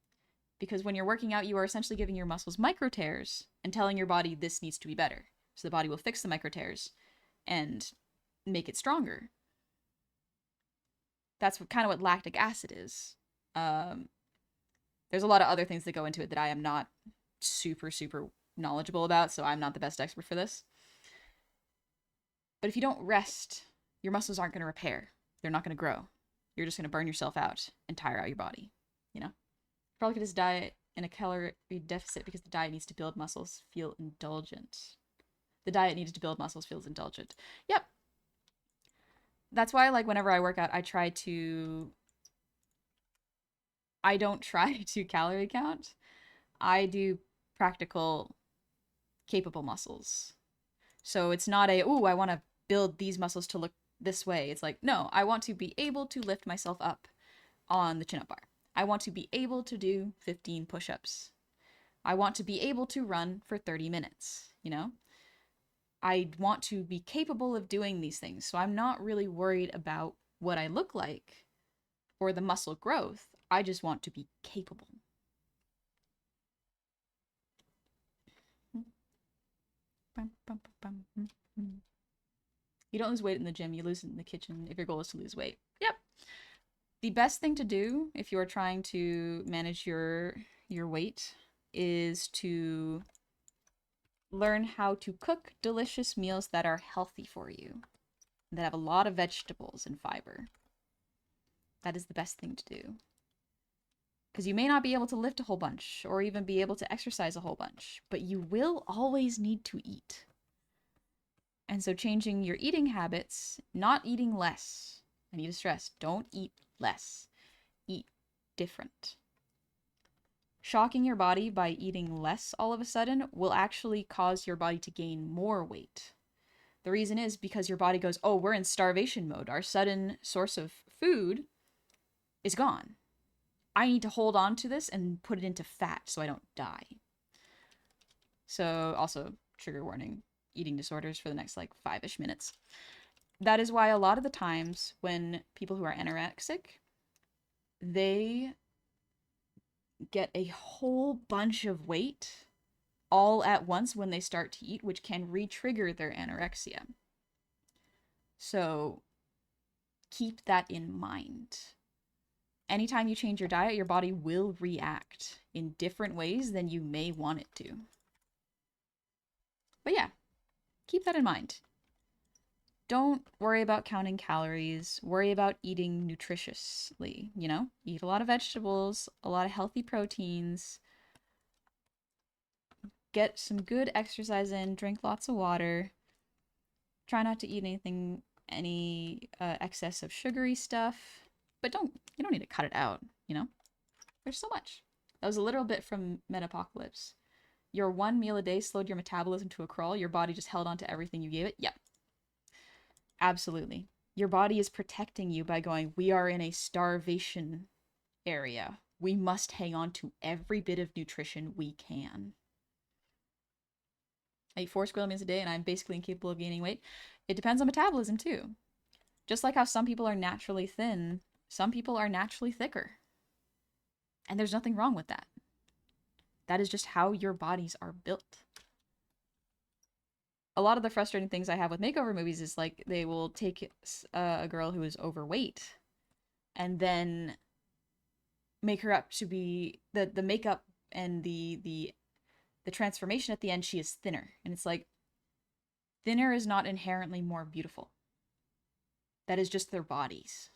Because when you're working out, you are essentially giving your muscles micro tears and telling your body this needs to be better. So the body will fix the micro tears and make it stronger. That's kind of what lactic acid is. There's a lot of other things that go into it that I am not super, super knowledgeable about, so I'm not the best expert for this. But if you don't rest, your muscles aren't going to repair. They're not going to grow. You're just going to burn yourself out and tire out your body, you know? Probably could just diet in a calorie deficit because the diet needs to build muscles feel indulgent. The diet needed to build muscles feels indulgent. Yep. That's why, like, whenever I work out, I don't try to calorie count. I do practical, capable muscles. So it's not ooh, I want to build these muscles to look this way. It's like, no, I want to be able to lift myself up on the chin-up bar. I want to be able to do 15 push-ups. I want to be able to run for 30 minutes, you know? I want to be capable of doing these things. So I'm not really worried about what I look like or the muscle growth. I just want to be capable. You don't lose weight in the gym, you lose it in the kitchen if your goal is to lose weight. Yep. The best thing to do if you are trying to manage your weight is to learn how to cook delicious meals that are healthy for you, that have a lot of vegetables and fiber. That is the best thing to do. Because you may not be able to lift a whole bunch or even be able to exercise a whole bunch, but you will always need to eat. And so changing your eating habits, not eating less. I need to stress, don't eat less. Eat different. Shocking your body by eating less all of a sudden will actually cause your body to gain more weight. The reason is because your body goes, oh, we're in starvation mode. Our sudden source of food is gone. I need to hold on to this and put it into fat so I don't die. So also, trigger warning, eating disorders for the next like 5-ish minutes. That is why a lot of the times when people who are anorexic, they get a whole bunch of weight all at once when they start to eat, which can re-trigger their anorexia. So keep that in mind. Anytime you change your diet, your body will react in different ways than you may want it to. But yeah, keep that in mind. Don't worry about counting calories. Worry about eating nutritiously, you know? Eat a lot of vegetables, a lot of healthy proteins. Get some good exercise in, drink lots of water. Try not to eat any excess of sugary stuff. But you don't need to cut it out, you know? There's so much. That was a literal bit from Metapocalypse. Your one meal a day slowed your metabolism to a crawl. Your body just held on to everything you gave it. Yep. Absolutely. Your body is protecting you by going, we are in a starvation area. We must hang on to every bit of nutrition we can. I eat 4 square meals a day and I'm basically incapable of gaining weight. It depends on metabolism too. Just like how some people are naturally thin, some people are naturally thicker. And there's nothing wrong with that. That is just how your bodies are built. A lot of the frustrating things I have with makeover movies is like they will take a girl who is overweight and then make her up to be the makeup and the transformation at the end, she is thinner. And it's like, thinner is not inherently more beautiful. That is just their bodies.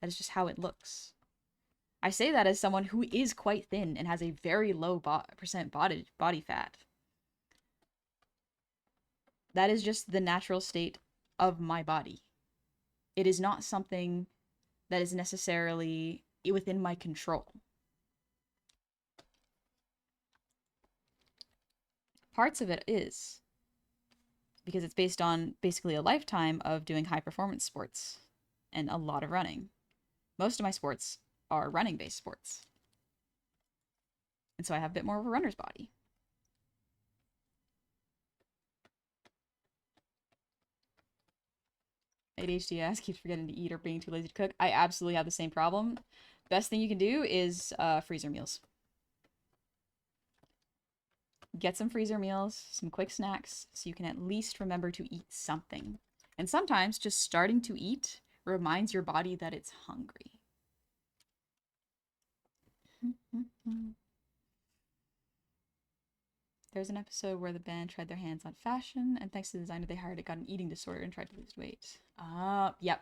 That is just how it looks. I say that as someone who is quite thin and has a very low percent body fat. That is just the natural state of my body. It is not something that is necessarily within my control. Parts of it is, because it's based on basically a lifetime of doing high performance sports and a lot of running. Most of my sports are running based sports. And so I have a bit more of a runner's body. ADHD ass keeps forgetting to eat or being too lazy to cook. I absolutely have the same problem. Best thing you can do is freezer meals. Get some freezer meals, some quick snacks, so you can at least remember to eat something. And sometimes just starting to eat reminds your body that it's hungry. There's an episode where the band tried their hands on fashion, and thanks to the designer they hired, it got an eating disorder and tried to lose weight. Yep.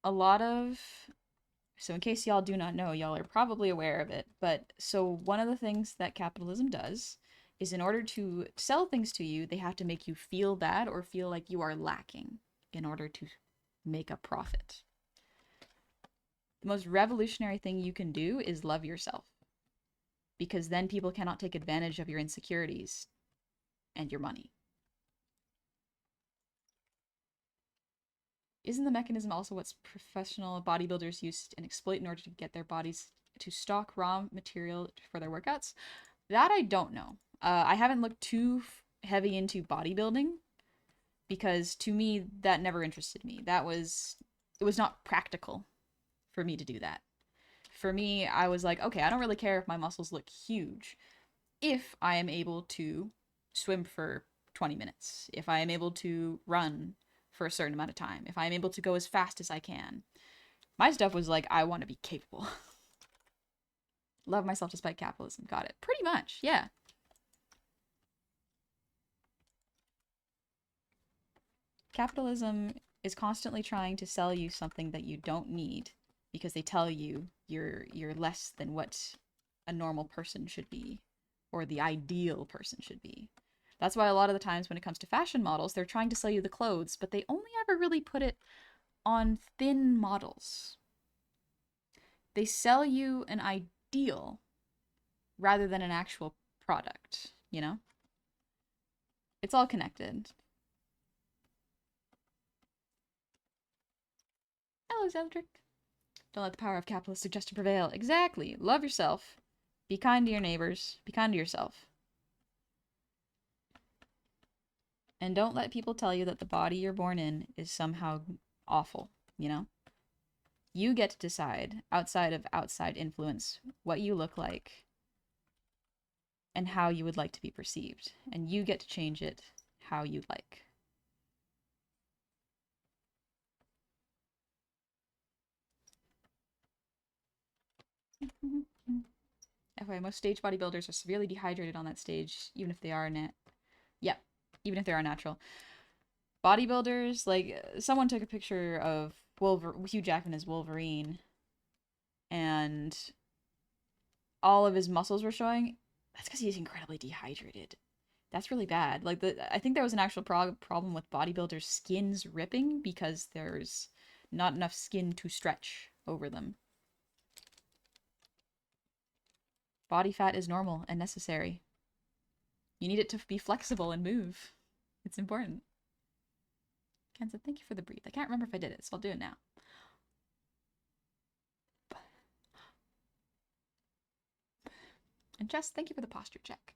A lot of So, in case y'all do not know, y'all are probably aware of it, but so one of the things that capitalism does is in order to sell things to you, they have to make you feel bad or feel like you are lacking in order to make a profit. The most revolutionary thing you can do is love yourself, because then people cannot take advantage of your insecurities and your money. Isn't the mechanism also what professional bodybuilders use and exploit in order to get their bodies to stock raw material for their workouts? That I don't know. I haven't looked too heavy into bodybuilding because to me that never interested me. It was not practical for me to do that. For me, I was like, okay, I don't really care if my muscles look huge if I am able to swim for 20 minutes, if I am able to run for a certain amount of time, if I am able to go as fast as I can. My stuff was like, I want to be capable. Love myself despite capitalism. Got it. Pretty much, yeah. Capitalism is constantly trying to sell you something that you don't need because they tell you you're less than what a normal person should be or the ideal person should be. That's why a lot of the times when it comes to fashion models, they're trying to sell you the clothes, but they only ever really put it on thin models. They sell you an ideal rather than an actual product, you know? It's all connected. Hello, Zeldrick. Don't let the power of capitalist suggestion prevail. Exactly. Love yourself. Be kind to your neighbors. Be kind to yourself. And don't let people tell you that the body you're born in is somehow awful, you know? You get to decide, outside of outside influence, what you look like and how you would like to be perceived. And you get to change it how you like. FYI, most stage bodybuilders are severely dehydrated on that stage, even if they are Yep, even if they are natural. Bodybuilders, like, someone took a picture of Hugh Jackman as Wolverine, and all of his muscles were showing. That's because he's incredibly dehydrated. That's really bad. Like, I think there was an actual problem with bodybuilders' skins ripping because there's not enough skin to stretch over them. Body fat is normal and necessary. You need it to be flexible and move. It's important. Ken said, thank you for the breathe. I can't remember if I did it, so I'll do it now. And Jess, thank you for the posture check.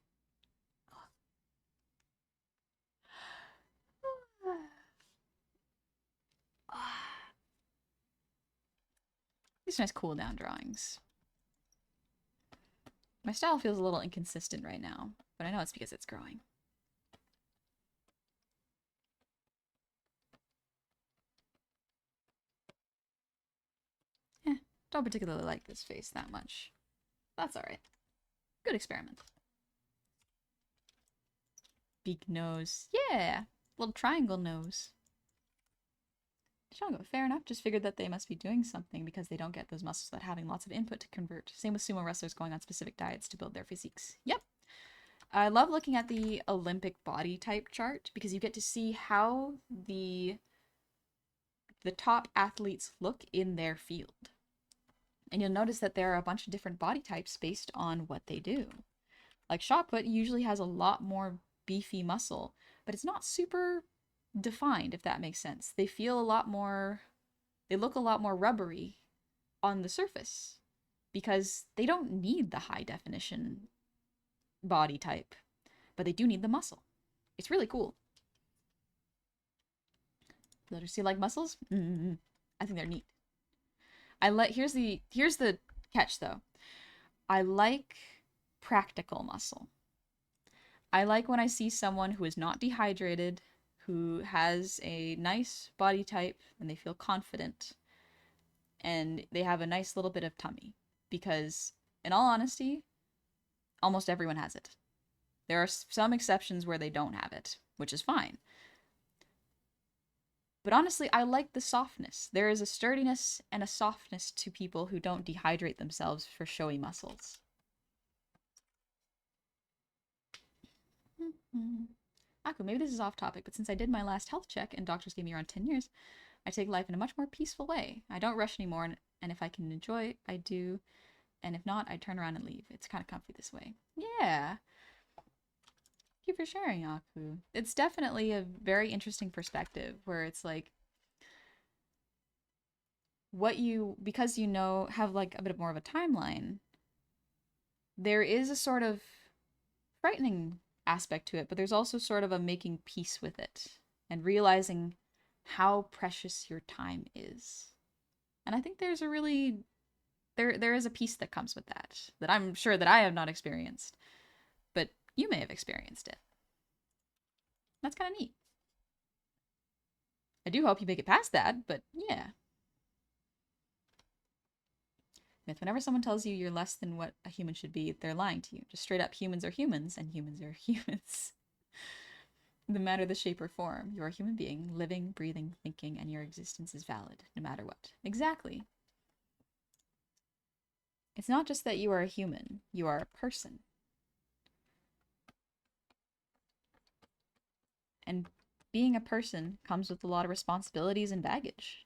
These are nice cool down drawings. My style feels a little inconsistent right now, but I know it's because it's growing. Don't particularly like this face that much. That's alright. Good experiment. Big nose. Yeah! Little triangle nose. Shango, fair enough. Just figured that they must be doing something because they don't get those muscles without having lots of input to convert. Same with sumo wrestlers going on specific diets to build their physiques. Yep. I love looking at the Olympic body type chart because you get to see how the top athletes look in their field. And you'll notice that there are a bunch of different body types based on what they do. Like shot put usually has a lot more beefy muscle, but it's not super defined, if that makes sense. They look a lot more rubbery on the surface because they don't need the high definition body type, but they do need the muscle. It's really cool. Letters see like muscles? I think they're neat. Here's the catch though. I like practical muscle. I like when I see someone who is not dehydrated, who has a nice body type, and they feel confident, and they have a nice little bit of tummy. Because, in all honesty, almost everyone has it. There are some exceptions where they don't have it, which is fine. But honestly, I like the softness. There is a sturdiness and a softness to people who don't dehydrate themselves for showy muscles. Aku, maybe this is off topic, but since I did my last health check and doctors gave me around 10 years, I take life in a much more peaceful way. I don't rush anymore, and if I can enjoy, I do. And if not, I turn around and leave. It's kind of comfy this way. Yeah. Thank you for sharing, Aku. It's definitely a very interesting perspective where it's like, what you, because you know, have like a bit more of a timeline, there is a sort of frightening aspect to it, but there's also sort of a making peace with it and realizing how precious your time is. And I think there's a really there is a peace that comes with that I'm sure that I have not experienced, but you may have experienced it. That's kind of neat. I do hope you make it past that, but yeah. Myth, whenever someone tells you you're less than what a human should be, they're lying to you. Just straight up, humans are humans, and humans are humans. No matter the shape or form, you're a human being, living, breathing, thinking, and your existence is valid, no matter what. Exactly. It's not just that you are a human, you are a person. And being a person comes with a lot of responsibilities and baggage.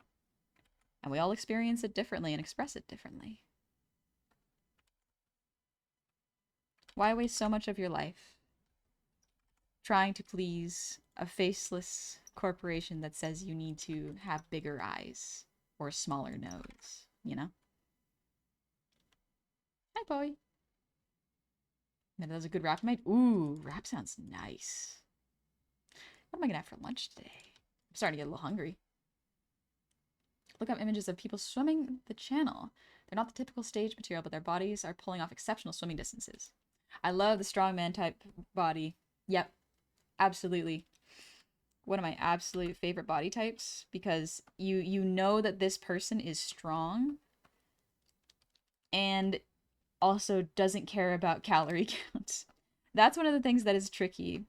And we all experience it differently and express it differently. Why waste so much of your life trying to please a faceless corporation that says you need to have bigger eyes or a smaller nose, you know? Hi, Bowie. That was a good rap mate. Ooh, rap sounds nice. What am I gonna have for lunch today? I'm starting to get a little hungry. Look up images of people swimming the channel. They're not the typical stage material, but their bodies are pulling off exceptional swimming distances. I love the strongman type body. Yep, absolutely. One of my absolute favorite body types, because you know that this person is strong and also doesn't care about calorie count. That's one of the things that is tricky.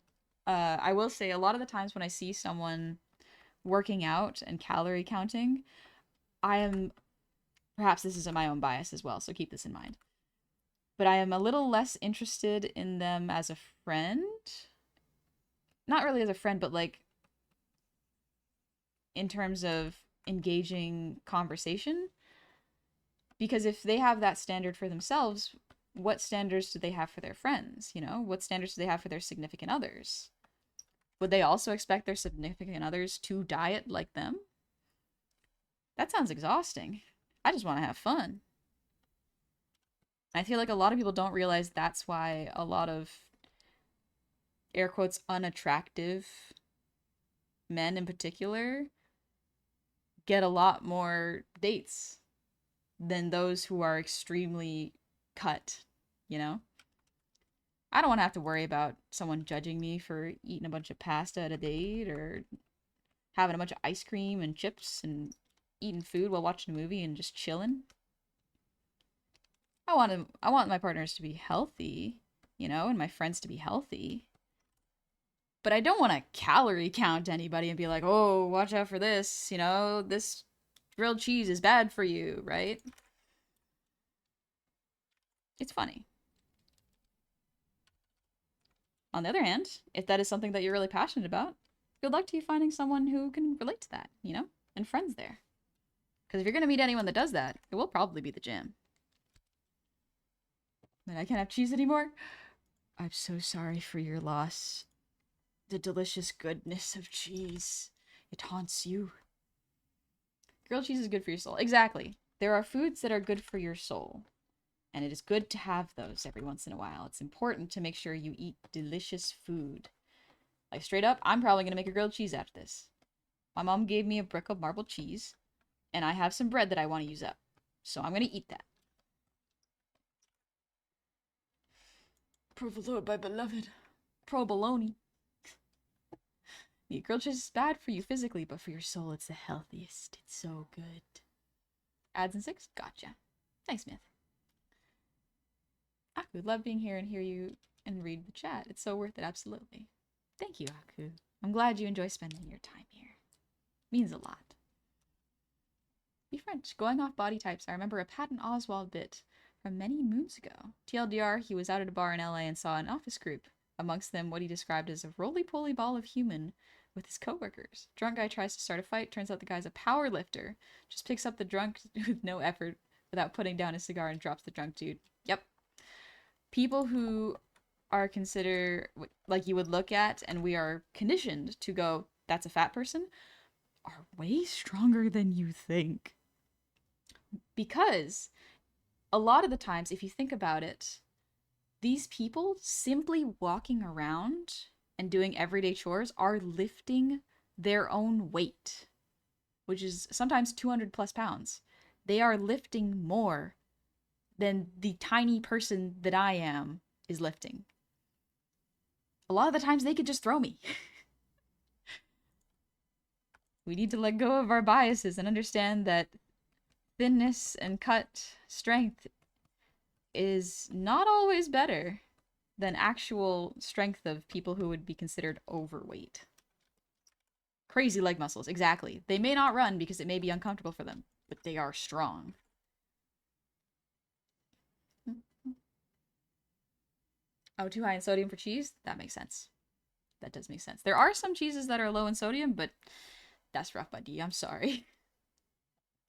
I will say a lot of the times when I see someone working out and calorie counting, I am, perhaps this is my own bias as well, so keep this in mind, but I am a little less interested in them as a friend. Not really as a friend, but like in terms of engaging conversation. Because if they have that standard for themselves, what standards do they have for their friends? You know, what standards do they have for their significant others? Would they also expect their significant others to diet like them? That sounds exhausting. I just want to have fun. I feel like a lot of people don't realize that's why a lot of air quotes unattractive men in particular get a lot more dates than those who are extremely cut, you know? I don't want to have to worry about someone judging me for eating a bunch of pasta at a date or having a bunch of ice cream and chips and eating food while watching a movie and just chilling. I want my partners to be healthy, you know, and my friends to be healthy. But I don't want to calorie count anybody and be like, "Oh, watch out for this, you know, this grilled cheese is bad for you," right? It's funny. On the other hand, if that is something that you're really passionate about, good luck to you finding someone who can relate to that, you know, and friends there. Because if you're going to meet anyone that does that, it will probably be the gym. Then I can't have cheese anymore? I'm so sorry for your loss. The delicious goodness of cheese. It haunts you. Grilled cheese is good for your soul. Exactly. There are foods that are good for your soul. And it is good to have those every once in a while. It's important to make sure you eat delicious food. Like, straight up, I'm probably going to make a grilled cheese after this. My mom gave me a brick of marbled cheese, and I have some bread that I want to use up. So I'm going to eat that. Provolone, my beloved. Provolone. The grilled cheese is bad for you physically, but for your soul, it's the healthiest. It's so good. Ads and 6? Gotcha. Thanks, Smith. I would love being here and hear you and read the chat. It's so worth it, absolutely. Thank you, Aku. I'm glad you enjoy spending your time here. Means a lot. Be French. Going off body types, I remember a Patton Oswalt bit from many moons ago. TLDR, he was out at a bar in LA and saw an office group. Amongst them, what he described as a roly-poly ball of human with his coworkers. Drunk guy tries to start a fight. Turns out the guy's a power lifter. Just picks up the drunk with no effort without putting down his cigar and drops the drunk dude. Yep. People who are considered, like you would look at, and we are conditioned to go, that's a fat person, are way stronger than you think. Because a lot of the times, if you think about it, these people simply walking around and doing everyday chores are lifting their own weight, which is sometimes 200 plus pounds. They are lifting more than the tiny person that I am is lifting. A lot of the times they could just throw me. We need to let go of our biases and understand that thinness and cut strength is not always better than actual strength of people who would be considered overweight. Crazy leg muscles, exactly. They may not run because it may be uncomfortable for them, but they are strong. Oh, too high in sodium for cheese? That makes sense. That does make sense. There are some cheeses that are low in sodium, but that's rough, buddy. I'm sorry.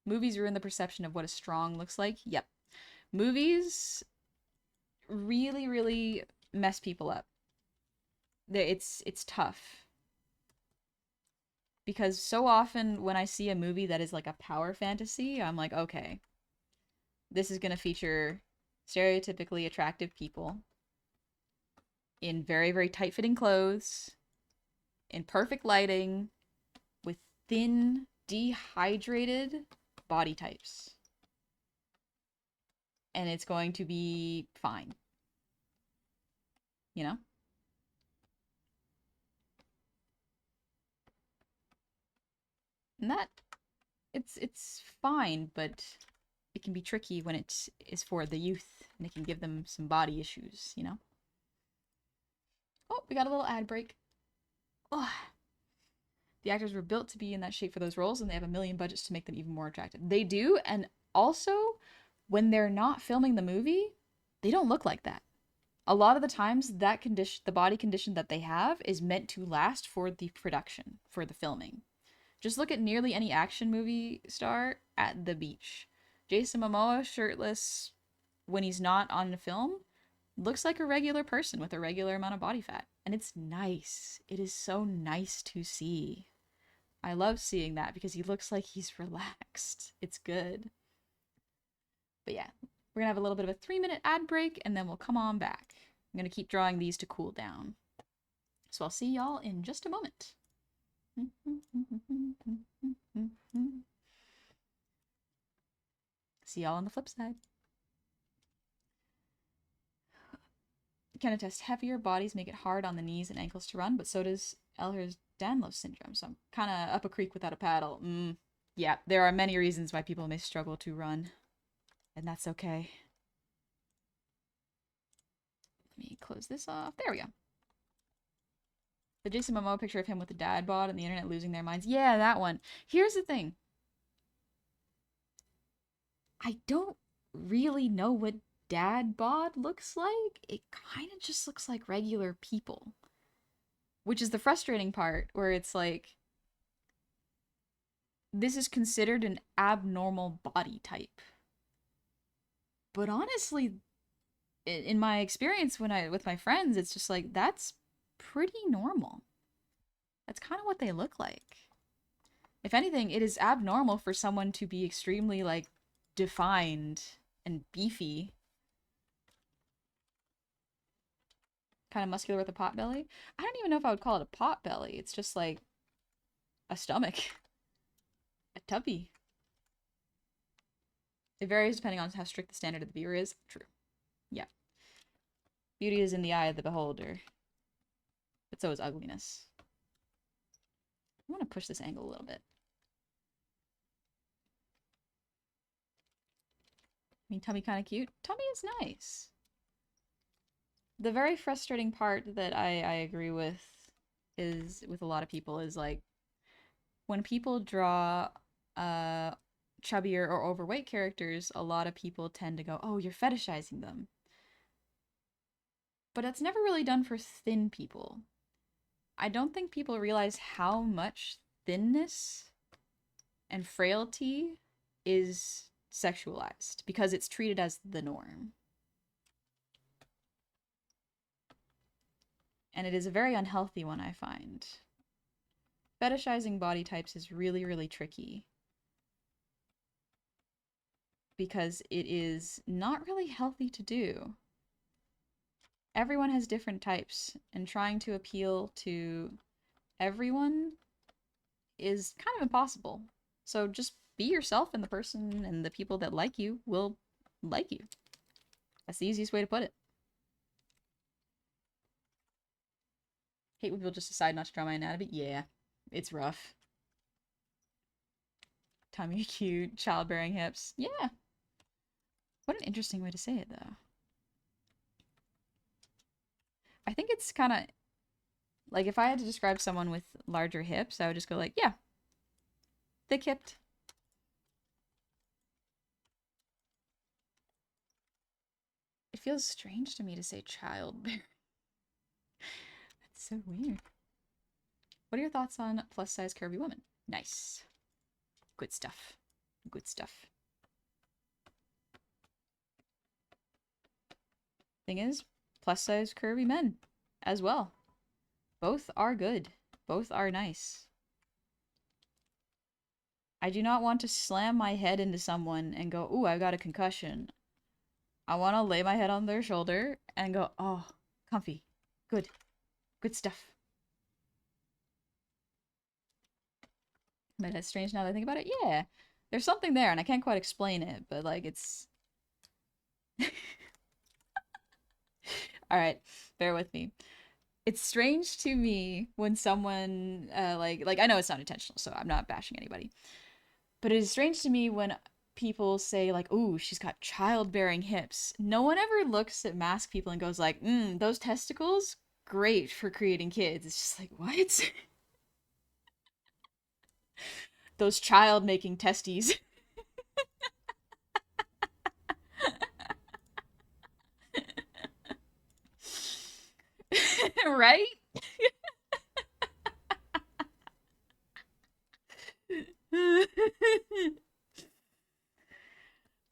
Movies ruin the perception of what a strong looks like. Yep. Movies really, really mess people up. It's tough. Because so often when I see a movie that is like a power fantasy, I'm like, okay, this is going to feature stereotypically attractive people in very, very tight-fitting clothes, in perfect lighting, with thin, dehydrated body types. And it's going to be fine. You know? And that, it's fine, but it can be tricky when it is for the youth, and it can give them some body issues, you know? Oh, we got a little ad break. Oh. The actors were built to be in that shape for those roles, and they have a million budgets to make them even more attractive. They do, and also, when they're not filming the movie, they don't look like that. A lot of the times, that condition, the body condition that they have, is meant to last for the production, for the filming. Just look at nearly any action movie star at the beach. Jason Momoa, shirtless, when he's not on the film, looks like a regular person with a regular amount of body fat. And it's nice. It is so nice to see. I love seeing that because he looks like he's relaxed. It's good. But yeah, we're gonna have a little bit of a 3-minute ad break and then we'll come on back. I'm gonna keep drawing these to cool down. So I'll see y'all in just a moment. See y'all on the flip side. Can attest heavier bodies make it hard on the knees and ankles to run, but so does Ehlers-Danlos syndrome. So I'm kind of up a creek without a paddle. Yeah, there are many reasons why people may struggle to run, and that's okay. Let me close this off. There we go. The Jason Momoa picture of him with the dad bod and the internet losing their minds. Yeah, that one. Here's the thing. I don't really know what dad bod looks like. It kind of just looks like regular people. Which is the frustrating part, where it's like, this is considered an abnormal body type. But honestly, in my experience with my friends, it's just like, that's pretty normal. That's kind of what they look like. If anything, it is abnormal for someone to be extremely, like, defined and beefy. Kind of muscular with a pot belly. I don't even know if I would call it a pot belly. It's just like a stomach. A tubby. It varies depending on how strict the standard of the viewer is. True. Yeah. Beauty is in the eye of the beholder. But so is ugliness. I want to push this angle a little bit. I mean, tummy kind of cute. Tummy is nice. The very frustrating part that I agree with is with a lot of people is like when people draw uh chubbier or overweight characters, a lot of people tend to go, "Oh, you're fetishizing them." But that's never really done for thin people. I don't think people realize how much thinness and frailty is sexualized because it's treated as the norm. And it is a very unhealthy one, I find. Fetishizing body types is really, really tricky because it is not really healthy to do. Everyone has different types, and trying to appeal to everyone is kind of impossible. So just be yourself, and the person and the people that like you will like you. That's the easiest way to put it. Hate when people just decide not to draw my anatomy. Yeah, it's rough. Tummy cute, childbearing hips. Yeah. What an interesting way to say it, though. I think it's kind of like if I had to describe someone with larger hips, I would just go like, yeah, thick hipped. It feels strange to me to say childbearing. That's so weird. What are your thoughts on plus size curvy women? Nice. Good stuff. Good stuff. Thing is, plus size curvy men as well. Both are good. Both are nice. I do not want to slam my head into someone and go, ooh, I've got a concussion. I want to lay my head on their shoulder and go, oh, comfy. Good. Good stuff. But it's strange now that I think about it. Yeah. There's something there, and I can't quite explain it, but like it's Alright, bear with me. It's strange to me when someone like I know it's not intentional, so I'm not bashing anybody. But it is strange to me when people say like, "Ooh, she's got childbearing hips." No one ever looks at mask people and goes like, those testicles, great for creating kids." It's just like, "What?" Those child-making testes. Right?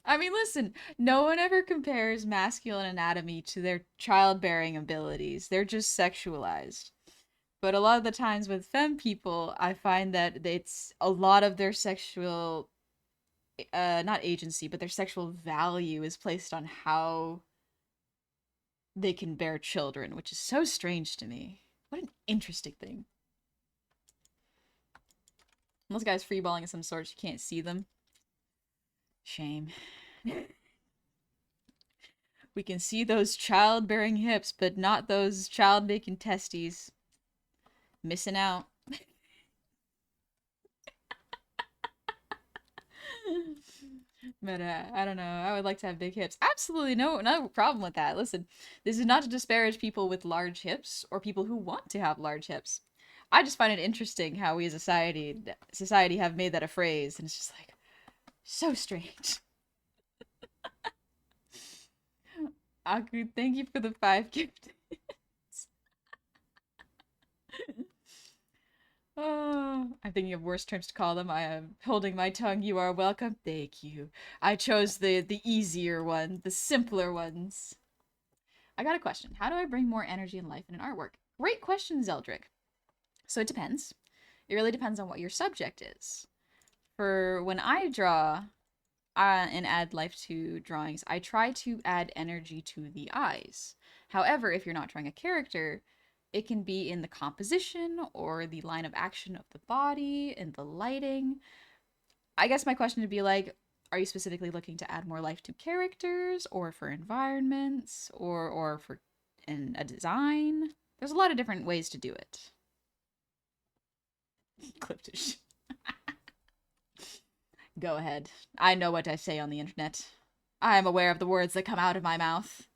I mean, listen, no one ever compares masculine anatomy to their childbearing abilities. They're just sexualized. But a lot of the times with femme people, I find that it's a lot of their sexual, not agency, but their sexual value is placed on how they can bear children, which is so strange to me. What an interesting thing. Unless guys freeballing of some sort, you can't see them. Shame. We can see those childbearing hips, but not those child-making testes. Missing out. But I don't know. I would like to have big hips. Absolutely no problem with that. Listen, this is not to disparage people with large hips or people who want to have large hips. I just find it interesting how we as a society have made that a phrase, and it's just like so strange. Aku, thank you for the 5 gift. Oh, I'm thinking of worse terms to call them. I am holding my tongue. You are welcome. Thank you. I chose the easier one, the simpler ones. I got a question. How do I bring more energy and life in an artwork? Great question, Zeldrick. So it depends. It really depends on what your subject is. For when I draw and add life to drawings, I try to add energy to the eyes. However, if you're not drawing a character, it can be in the composition or the line of action of the body and the lighting. I guess my question would be like, are you specifically looking to add more life to characters or for environments or for in a design? There's a lot of different ways to do it. Cliptish. Go ahead. I know what I say on the internet. I am aware of the words that come out of my mouth.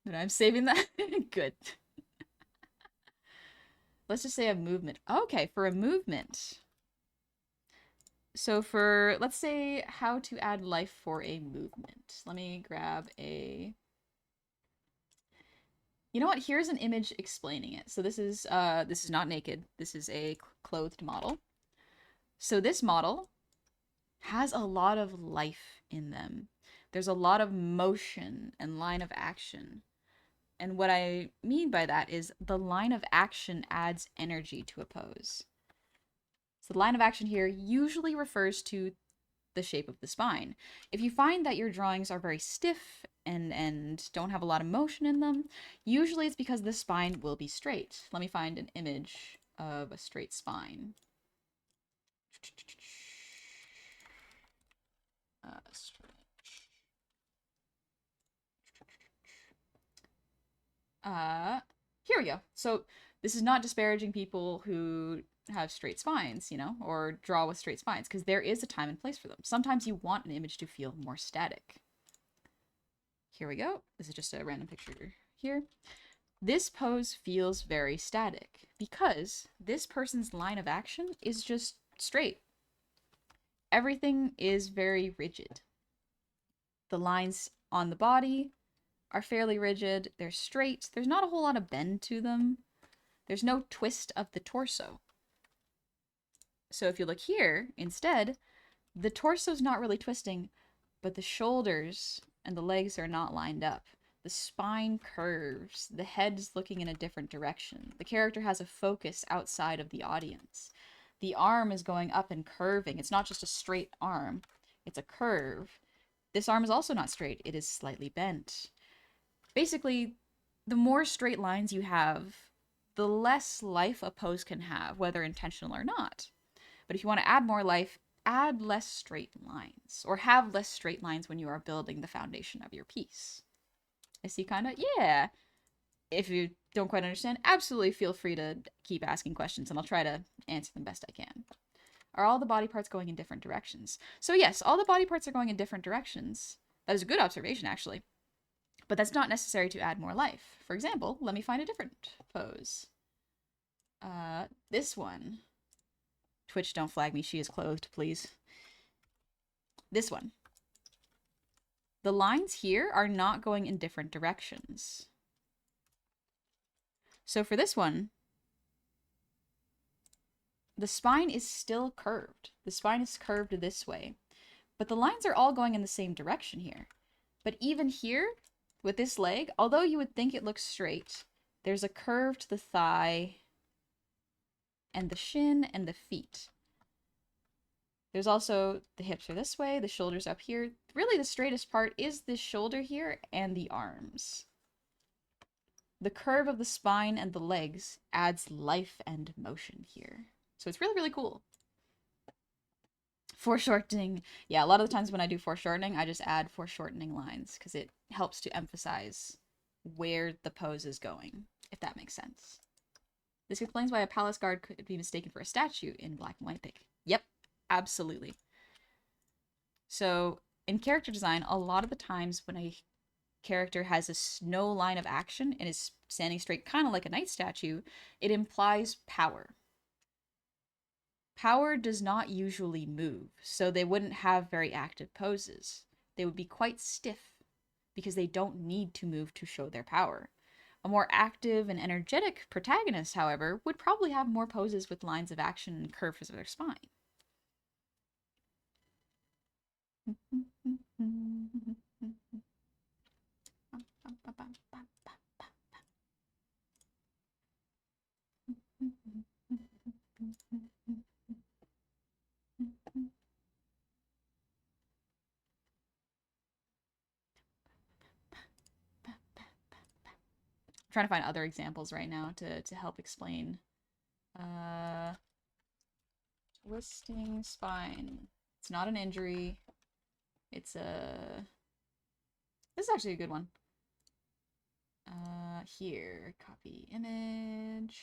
But I'm saving that. Good. Let's just say a movement. Okay, for a movement. So for, let's say, how to add life for a movement. Let me grab a... You know what? Here's an image explaining it. So this is not naked. This is a clothed model. So this model has a lot of life in them. There's a lot of motion and line of action. And what I mean by that is the line of action adds energy to a pose. So the line of action here usually refers to the shape of the spine. If you find that your drawings are very stiff and don't have a lot of motion in them, usually it's because the spine will be straight. Let me find an image of a straight spine. Here we go. So this is not disparaging people who have straight spines, you know, or draw with straight spines, because there is a time and place for them. Sometimes you want an image to feel more static. Here we go. This is just a random picture here. This pose feels very static because this person's line of action is just straight. Everything is very rigid. The lines on the body are fairly rigid. They're straight. There's not a whole lot of bend to them. There's no twist of the torso. So if you look here, instead, the torso's not really twisting, but the shoulders and the legs are not lined up. The spine curves. The head's looking in a different direction. The character has a focus outside of the audience. The arm is going up and curving. It's not just a straight arm. It's a curve. This arm is also not straight. It is slightly bent. Basically, the more straight lines you have, the less life a pose can have, whether intentional or not. But if you want to add more life, add less straight lines, or have less straight lines when you are building the foundation of your piece. I see, kind of? Yeah. If you don't quite understand, absolutely feel free to keep asking questions, and I'll try to answer them best I can. Are all the body parts going in different directions? So yes, all the body parts are going in different directions. That is a good observation, actually. But that's not necessary to add more life. For example, let me find a different pose. This one. Twitch, don't flag me. She is clothed, please. This one. The lines here are not going in different directions. So for this one, the spine is still curved. The spine is curved this way. But the lines are all going in the same direction here. But even here, with this leg, although you would think it looks straight, there's a curve to the thigh and the shin and the feet. There's also the hips are this way, the shoulders up here. Really the straightest part is this shoulder here and the arms. The curve of the spine and the legs adds life and motion here. So it's really, really cool. Foreshortening. Yeah, a lot of the times when I do foreshortening, I just add foreshortening lines because it helps to emphasize where the pose is going, if that makes sense. This explains why a palace guard could be mistaken for a statue in black and white pic. Yep, absolutely. So in character design, a lot of the times when a character has no line of action and is standing straight, kind of like a knight statue, it implies power. Power does not usually move, so they wouldn't have very active poses. They would be quite stiff because they don't need to move to show their power. A more active and energetic protagonist, however, would probably have more poses with lines of action and curves of their spine. Trying to find other examples right now to help explain. Twisting spine. It's not an injury. It's a... This is actually a good one. Here. Copy image.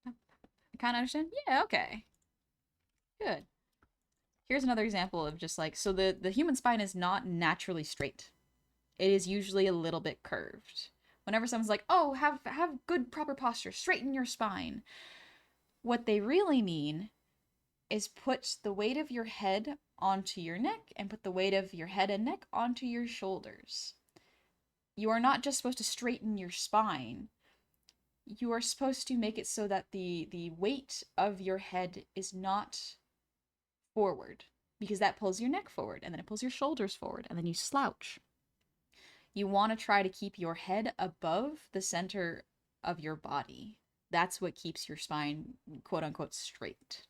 Oh, I kind of understand? Yeah, okay. Good. Here's another example of just like... So the human spine is not naturally straight. it is usually a little bit curved. Whenever someone's like, "Oh, have good proper posture, straighten your spine," what they really mean is put the weight of your head onto your neck and put the weight of your head and neck onto your shoulders. You are not just supposed to straighten your spine. You are supposed to make it so that the weight of your head is not forward, because that pulls your neck forward and then it pulls your shoulders forward and then you slouch. You want to try to keep your head above the center of your body. That's what keeps your spine, quote unquote, straight.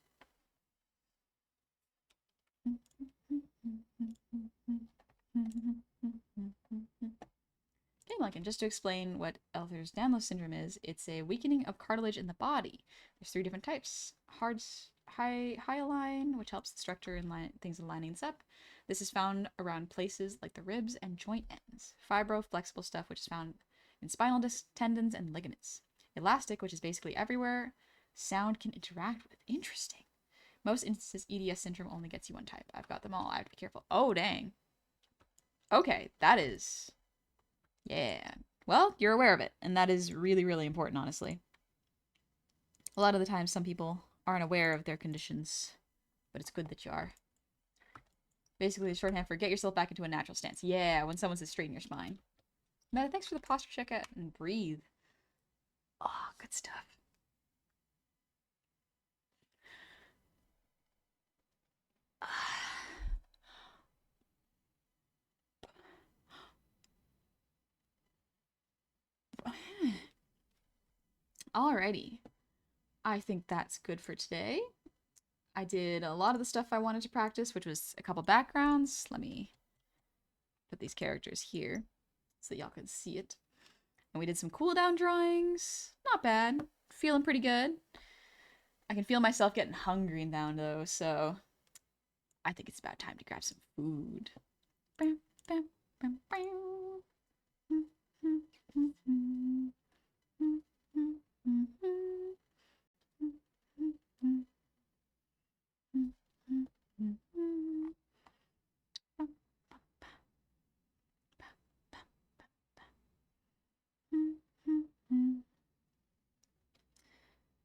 Okay, like, and just to explain what Ehlers-Danlos syndrome is, it's a weakening of cartilage in the body. There's 3 different types. Hyaline, which helps the structure and things lining this up. This is found around places like the ribs and joint ends. Fibro, flexible stuff, which is found in spinal disc, tendons, and ligaments. Elastic, which is basically everywhere. Sound can interact with. Interesting. Most instances, EDS syndrome only gets you one type. I've got them all. I have to be careful. Oh, dang. Okay, that is... Yeah. Well, you're aware of it, and that is really, really important, honestly. A lot of the time, some people aren't aware of their conditions, but it's good that you are. Basically, the shorthand for get yourself back into a natural stance. Yeah, when someone says straighten your spine. Meta, thanks for the posture check out and breathe. Oh, good stuff. Alrighty. I think that's good for today. I did a lot of the stuff I wanted to practice, which was a couple backgrounds. Let me put these characters here so y'all can see it. And we did some cooldown drawings. Not bad. Feeling pretty good. I can feel myself getting hungry now, though, so I think it's about time to grab some food.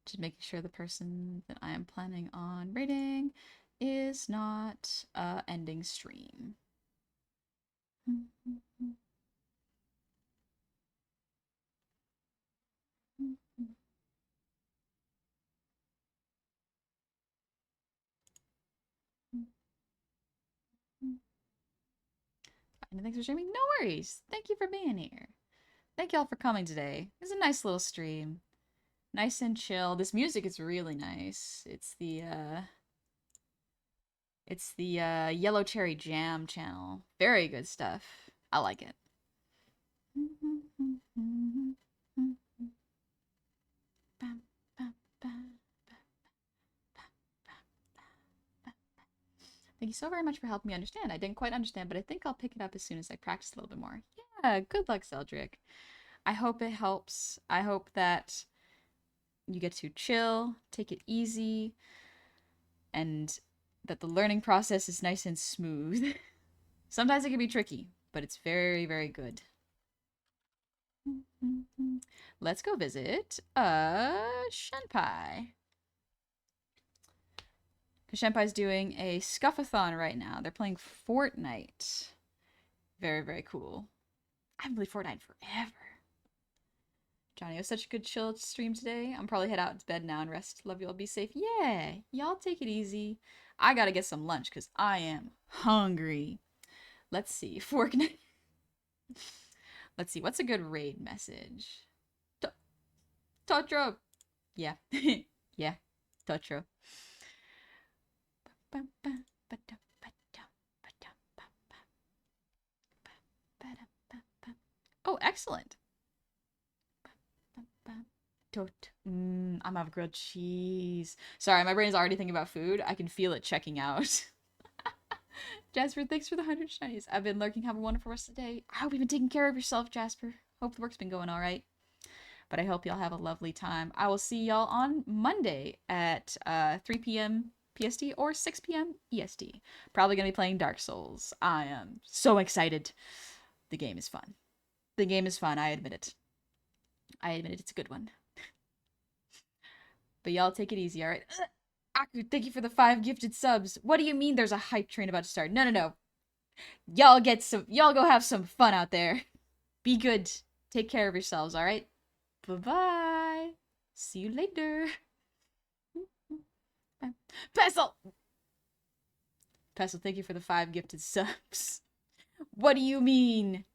Just making sure the person that I am planning on raiding is not ending stream. And thanks for streaming. No worries. Thank you for being here. Thank y'all for coming today. It was a nice little stream. Nice and chill. This music is really nice. It's the Yellow Cherry Jam channel. Very good stuff. I like it. Thank you so very much for helping me understand. I didn't quite understand, but I think I'll pick it up as soon as I practice a little bit more. Yeah, good luck, Zeldrick. I hope it helps. I hope that you get to chill, take it easy, and that the learning process is nice and smooth. Sometimes it can be tricky, but it's very, very good. Let's go visit Shenpai. Because Shenpai's doing a Scuffathon right now. They're playing Fortnite. Very, very cool. I haven't played Fortnite forever. Johnny, it was such a good chill stream today. I'm probably head out to bed now and rest. Love you all. Be safe. Yeah, y'all take it easy. I gotta get some lunch because I am hungry. Let's see. Fortnite. Let's see. What's a good raid message? Totro. Yeah. Yeah. Totro. Oh, excellent. I'm have grilled cheese. Sorry, my brain's already thinking about food. I can feel it checking out. Jasper, thanks for the 100 shinies. I've been lurking. Have a wonderful rest of the day. I hope you've been taking care of yourself, Jasper. Hope the work's been going all right. But I hope y'all have a lovely time. I will see y'all on Monday at 3 p.m. PST or 6 p.m. EST. Probably going to be playing Dark Souls. I am so excited. the game is fun. The game is fun, I admit it. I admit it, it's a good one. But y'all take it easy, alright? Aku, thank you for the 5 gifted subs. What do you mean there's a hype train about to start? No, no, no. Y'all go have some fun out there. Be good. Take care of yourselves, alright? Bye-bye. See you later. Pestle! Pestle, thank you for the 5 gifted subs. What do you mean?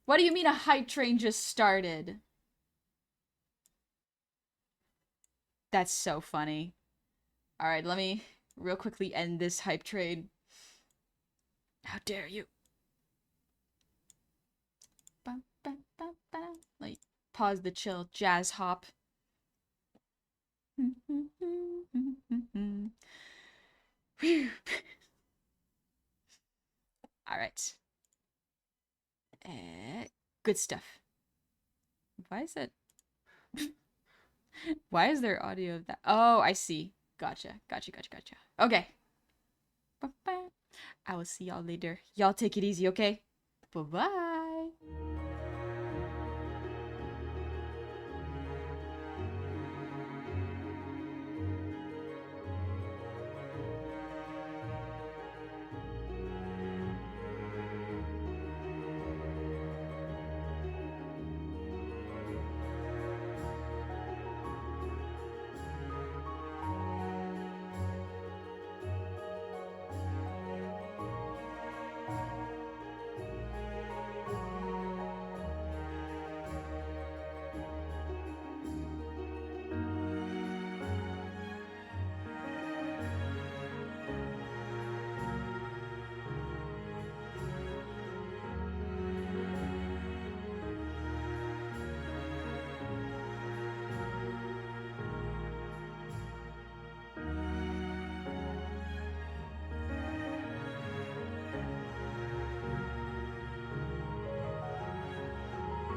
What do you mean a hype train just started? That's so funny. Alright, let me real quickly end this hype train. How dare you? Like, pause the chill jazz hop. Alright. Good stuff. Why is it? Why is there audio of that? Oh, I see. Gotcha. Okay. I will see y'all later. Y'all take it easy, okay? Bye-bye.